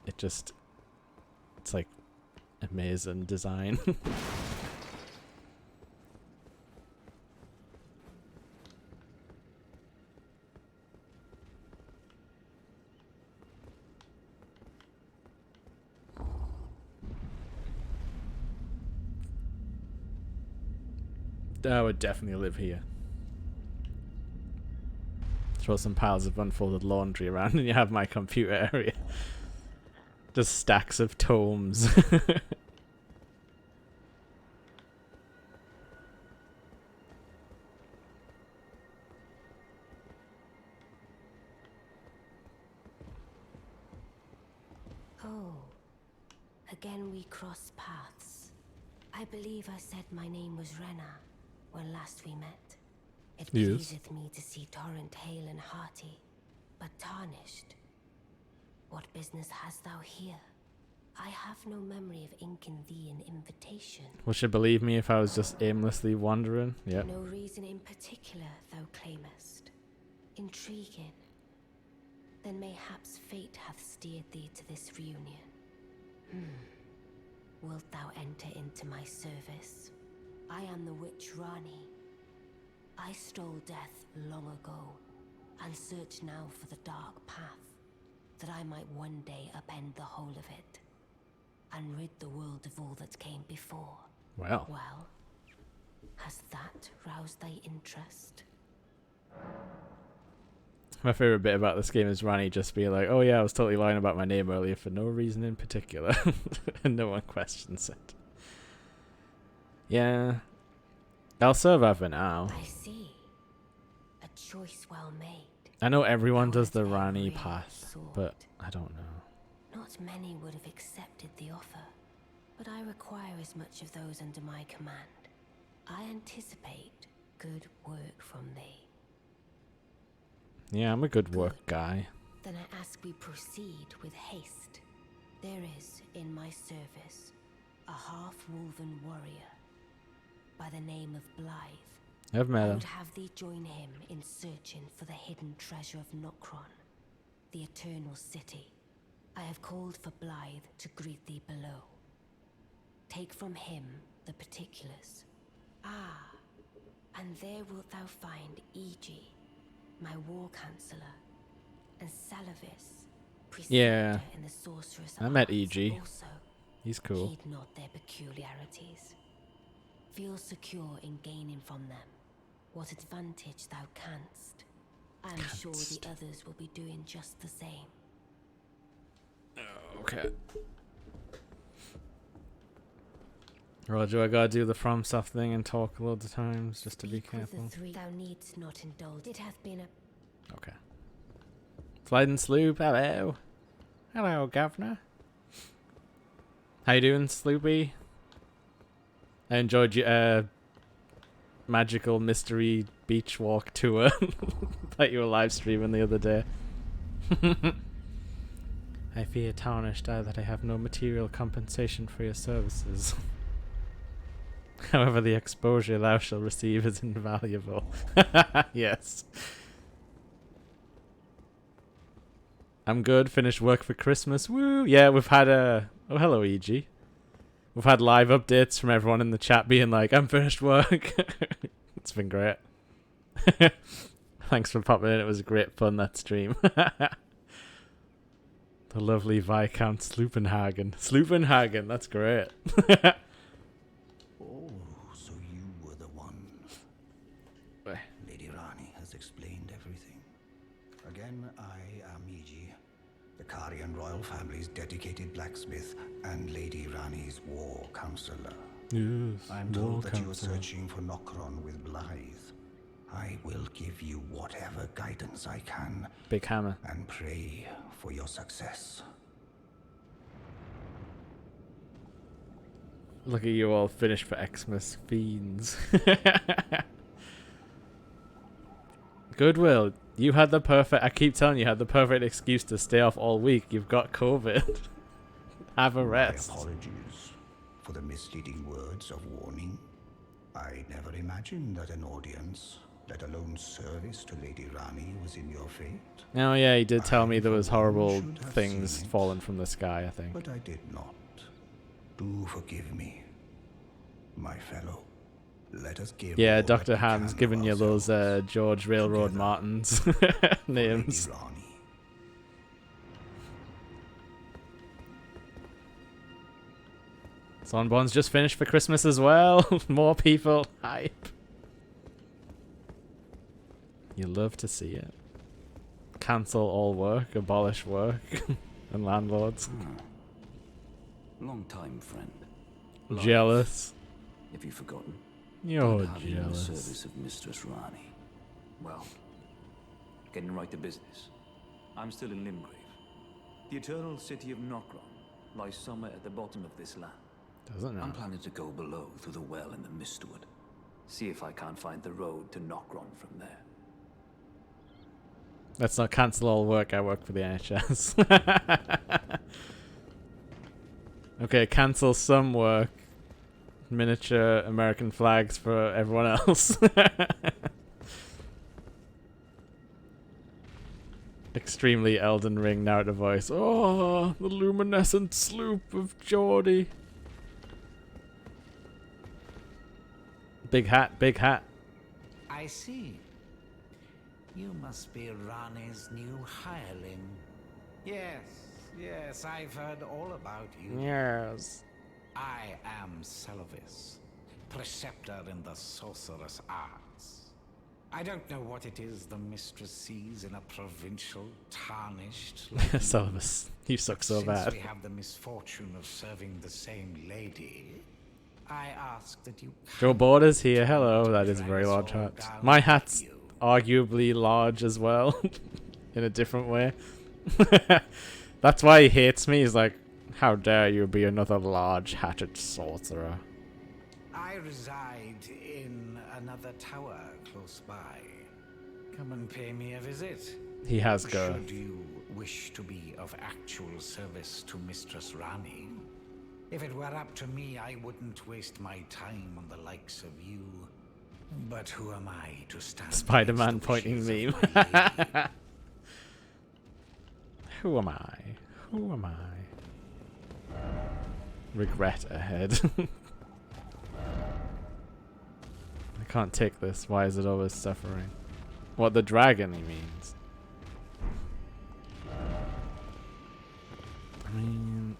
It's like amazing design. I would definitely live here. Throw some piles of unfolded laundry around and you have my computer area. Just stacks of tomes. Oh, again we cross paths. I believe I said my name was Rena when last we met. It Yes. pleaseth me to see Torrent hale and hearty, but tarnished. What business hast thou here? I have no memory of inking thee an invitation. Would you believe me if I was just aimlessly wandering? Yep. No reason in particular thou claimest. Intriguing. Then mayhaps fate hath steered thee to this reunion. Wilt thou enter into my service? I am the witch Rani. I stole death long ago, and search now for the dark path, that I might one day upend the whole of it, and rid the world of all that came before. Well. Well, has that roused thy interest? My favorite bit about this game is Rani just being like, oh yeah, I was totally lying about my name earlier for no reason in particular. And no one questions it. Yeah. I'll survive for now. I see. A choice well made. I know everyone does the However, Rani every path, sword. but I don't know. Not many would have accepted the offer, but I require as much of those under my command. I anticipate good work from thee. Yeah, I'm a good work guy. Then I ask we proceed with haste. There is in my service a half-woven warrior by the name of Blythe. I've met I him. would have thee join him in searching for the hidden treasure of Nokron, the Eternal City. I have called for Blythe to greet thee below. Take from him the particulars. Ah, and there wilt thou find Egi, my war counselor, and Salavis, preceptor Yeah. in the sorceress I met arts Egi. also. He's cool. Heed not their peculiarities. Feel secure in gaining from them what advantage thou canst. I am sure the others will be doing just the same. Okay. Roger, I gotta do the From Soft thing and talk loads of times just to be Speak with the careful. three. Thou needst not indulge. It hath been a Okay. Sliding Sloop, hello. Hello, Governor. How you doing, Sloopy? I enjoyed your magical mystery beach walk tour that you were live streaming the other day. I fear tarnished that I have no material compensation for your services. However, the exposure thou shalt receive is invaluable. Yes. I'm good. Finished work for Christmas. Woo! Yeah, we've had a... Oh, hello, EG. We've had live updates from everyone in the chat being like, I'm finished work. It's been great. Thanks for popping in. It was great fun, that stream. The lovely Viscount Sleupenhagen. Sleupenhagen, that's great. Oh, so you were the one. Wait. Lady Rani has explained everything. Again, I am Iji, the Karian royal family's dedicated blacksmith and Lady Rani's war counselor. Yes, I'm told that you are searching for Nokron with Blythe. I will give you whatever guidance I can Big hammer. and pray for your success. Look at you all finished for Xmas fiends. Goodwill, you had the perfect... I keep telling you, you had the perfect excuse to stay off all week. You've got COVID. Have a rest. My apologies for the misleading words of warning. I never imagined that an audience, let alone service to Lady Rani, was in your fate. Oh yeah, he did tell me there was for one, horrible should have things seen it. falling from the sky, I think. But I did not. Do forgive me, my fellow. Let us give Yeah, all Dr. that we Ham's can giving of you those ourselves George Railroad together Martins for names. Lady Rani. Sonbon's just finished for Christmas as well. More people. Hype. You love to see it. Cancel all work, abolish work, and landlords. Long time, friend. Jealous. Have you forgotten? You're I'd have you in the jealous. service of Mistress Rani. Well, getting right to business. I'm still in Limgrave. The eternal city of Nokron lies somewhere at the bottom of this land. Doesn't I'm it? planning to go below through the well in the Mistwood. See if I can't find the road to Nokron from there. Let's not cancel all work. I work for the NHS. Okay, cancel some work. Miniature American flags for everyone else. Extremely Elden Ring narrative voice. Oh, the luminescent sloop of Geordie. Big hat, big hat. I see. You must be Rani's new hireling. Yes, I've heard all about you. Yes. I am Salavis, preceptor in the sorceress arts. I don't know what it is the mistress sees in a provincial, tarnished like you. Salvus, you suck so Since bad. we have the misfortune of serving the same lady, I ask that you... Joe Borders here. Hello. That is a very large hat. My hat's arguably large as well, in a different way. That's why he hates me. He's like, how dare you be another large-hatted sorcerer. I reside in another tower close by. Come and pay me a visit. He has go. Should you wish to be of actual service to Mistress Rani, if it were up to me, I wouldn't waste my time on the likes of you. But who am I to stand? Spider-Man against the pointing wishes meme. of my lady? Who am I? Who am I? Regret ahead. I can't take this. Why is it always suffering? What, the dragon he means? I mean...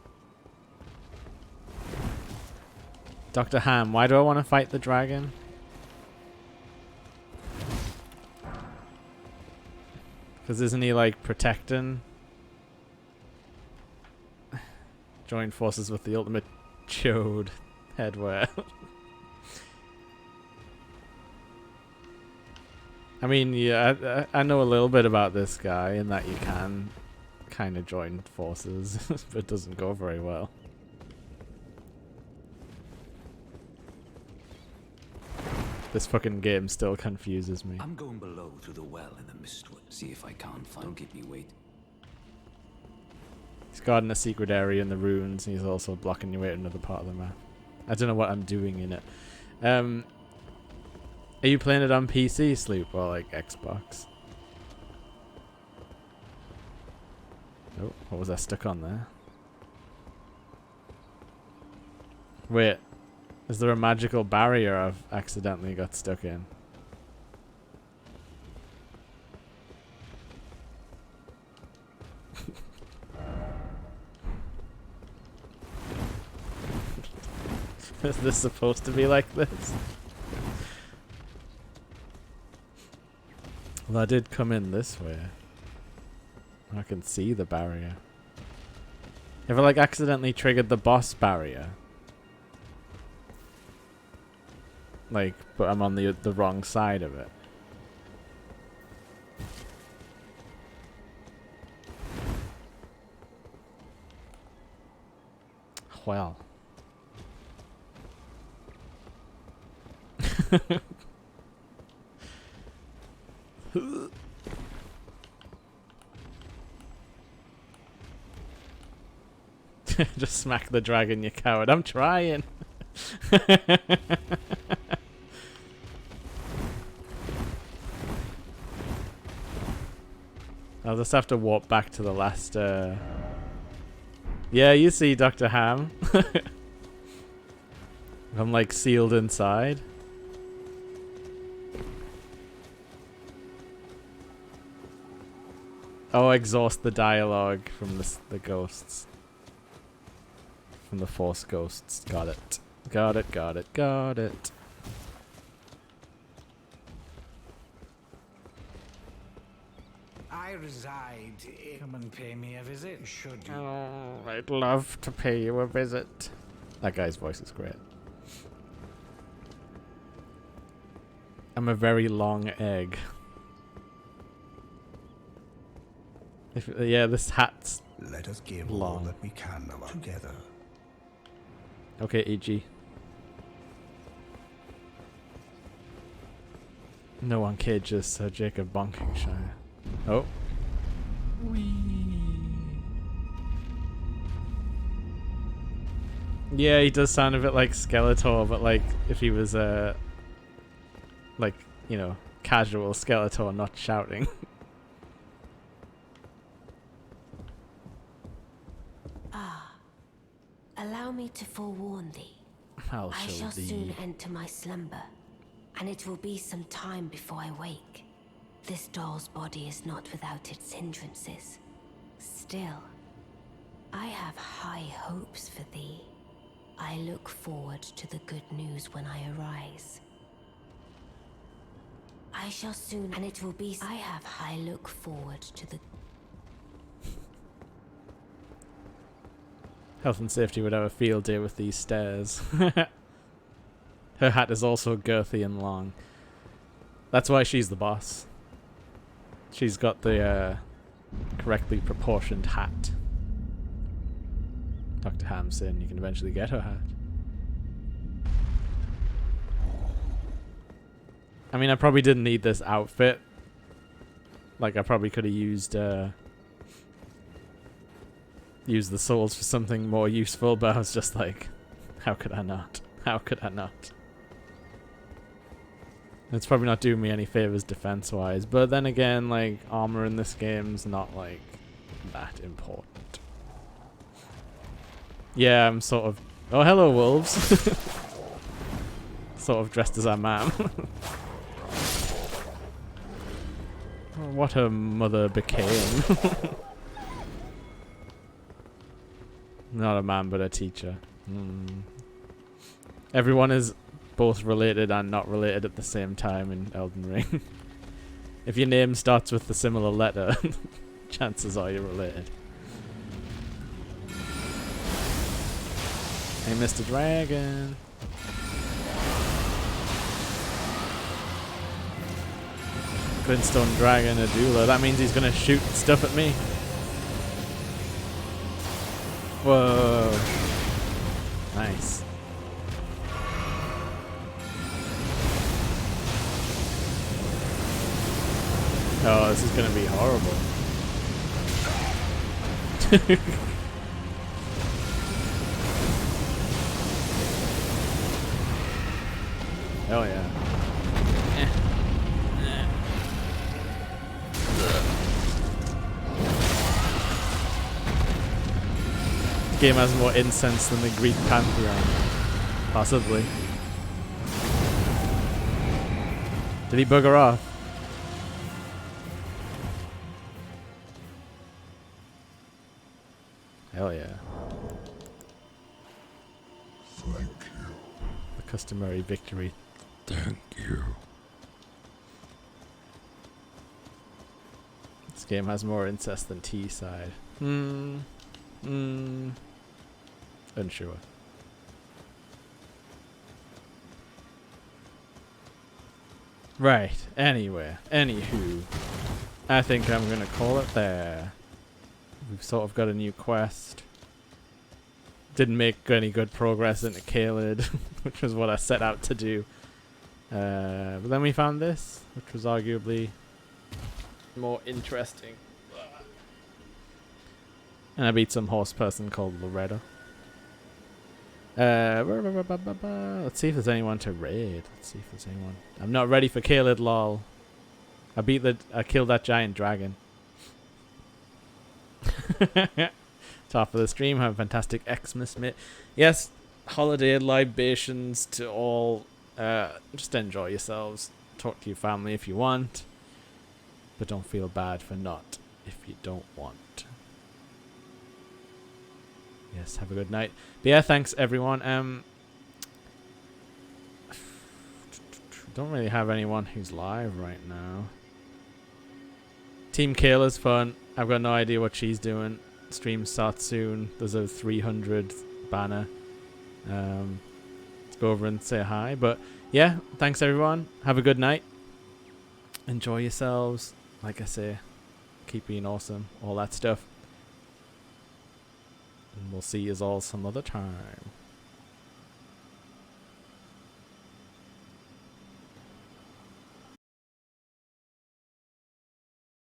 Dr. Ham, why do I want to fight the dragon? Because isn't he like protecting? Join forces with the ultimate chode headwear. I mean, yeah, I know a little bit about this guy in that you can kind of join forces, but it doesn't go very well. This fucking game still confuses me. I'm going below through the well in the mistwood. See if I can't find. Don't keep me wait. He's guarding a secret area in the ruins, and he's also blocking your way to another part of the map. I don't know what I'm doing in it. Are you playing it on PC, Sloop, or like Xbox? Oh, what was I stuck on there? Wait, is there a magical barrier I've accidentally got stuck in? Is this supposed to be like this? Well, I did come in this way. I can see the barrier. If I like accidentally triggered the boss barrier, like, but I'm on the wrong side of it. Well. Just smack the dragon, you coward. I'm trying. I'll just have to walk back to the last... Yeah, you see, Dr. Ham. I'm like sealed inside. Oh, exhaust the dialogue from the ghosts. From the Force ghosts. Got it. Got it, got it, got it. I reside. Come and pay me a visit, should you? Oh, I'd love to pay you a visit. That guy's voice is great. I'm a very long egg. Yeah, this hat's Let us give long. all that we can of our together. Okay, EG. No one cages Sir Jacob Bonkingshire. Oh. Yeah, he does sound a bit like Skeletor, but like if he was like, you know, casual Skeletor, not shouting. Allow me to forewarn thee. How I shall shall soon thee? enter my slumber, and it will be some time before I wake. This doll's body is not without its hindrances. Still, I have high hopes for thee. I look forward to the good news when I arise. I shall soon, and it will be... I look forward to the... Health and safety would have a field day with these stairs. Her hat is also girthy and long. That's why she's the boss. She's got the correctly proportioned hat. Dr. Ham saying you can eventually get her hat. I mean, I probably didn't need this outfit. Like, I probably could have used the souls for something more useful, but I was just like, how could I not? How could I not? It's probably not doing me any favors defense-wise, but then again, like, armor in this game's not, like, that important. Yeah, I'm sort of... Oh, hello, wolves! sort of dressed as our mom. What her mother became. Not a man, but a teacher. Everyone is both related and not related at the same time in Elden Ring. If your name starts with a similar letter, chances are you're related. Hey, Mr. Dragon. Glintstone Dragon Adula. That means he's gonna shoot stuff at me. Whoa. Nice. Oh, this is gonna be horrible. Hell yeah. This game has more incense than the Greek pantheon. Possibly. Did he bugger off? Hell yeah. Thank you. The customary victory. Thank you. This game has more incest than T-side. Unsure. Right. Anyway. Anywho. I think I'm gonna call it there. We've sort of got a new quest. Didn't make any good progress into Caelid, which was what I set out to do. But then we found this, which was arguably more interesting. And I beat some horse person called Loretta. Let's see if there's anyone to raid. Let's see if there's anyone. I'm not ready for Caelid, lol. I killed that giant dragon. Top of the stream. Have a fantastic Xmas, mate. Yes, holiday libations to all. Just enjoy yourselves. Talk to your family if you want. But don't feel bad for not if you don't want. Yes, have a good night. But yeah, thanks everyone. Don't really have anyone who's live right now. Team Kayla's fun. I've got no idea what she's doing. Stream starts soon. There's a 300 banner. Let's go over and say hi. But yeah, thanks everyone. Have a good night. Enjoy yourselves. Like I say, keep being awesome. All that stuff. And we'll see you all some other time.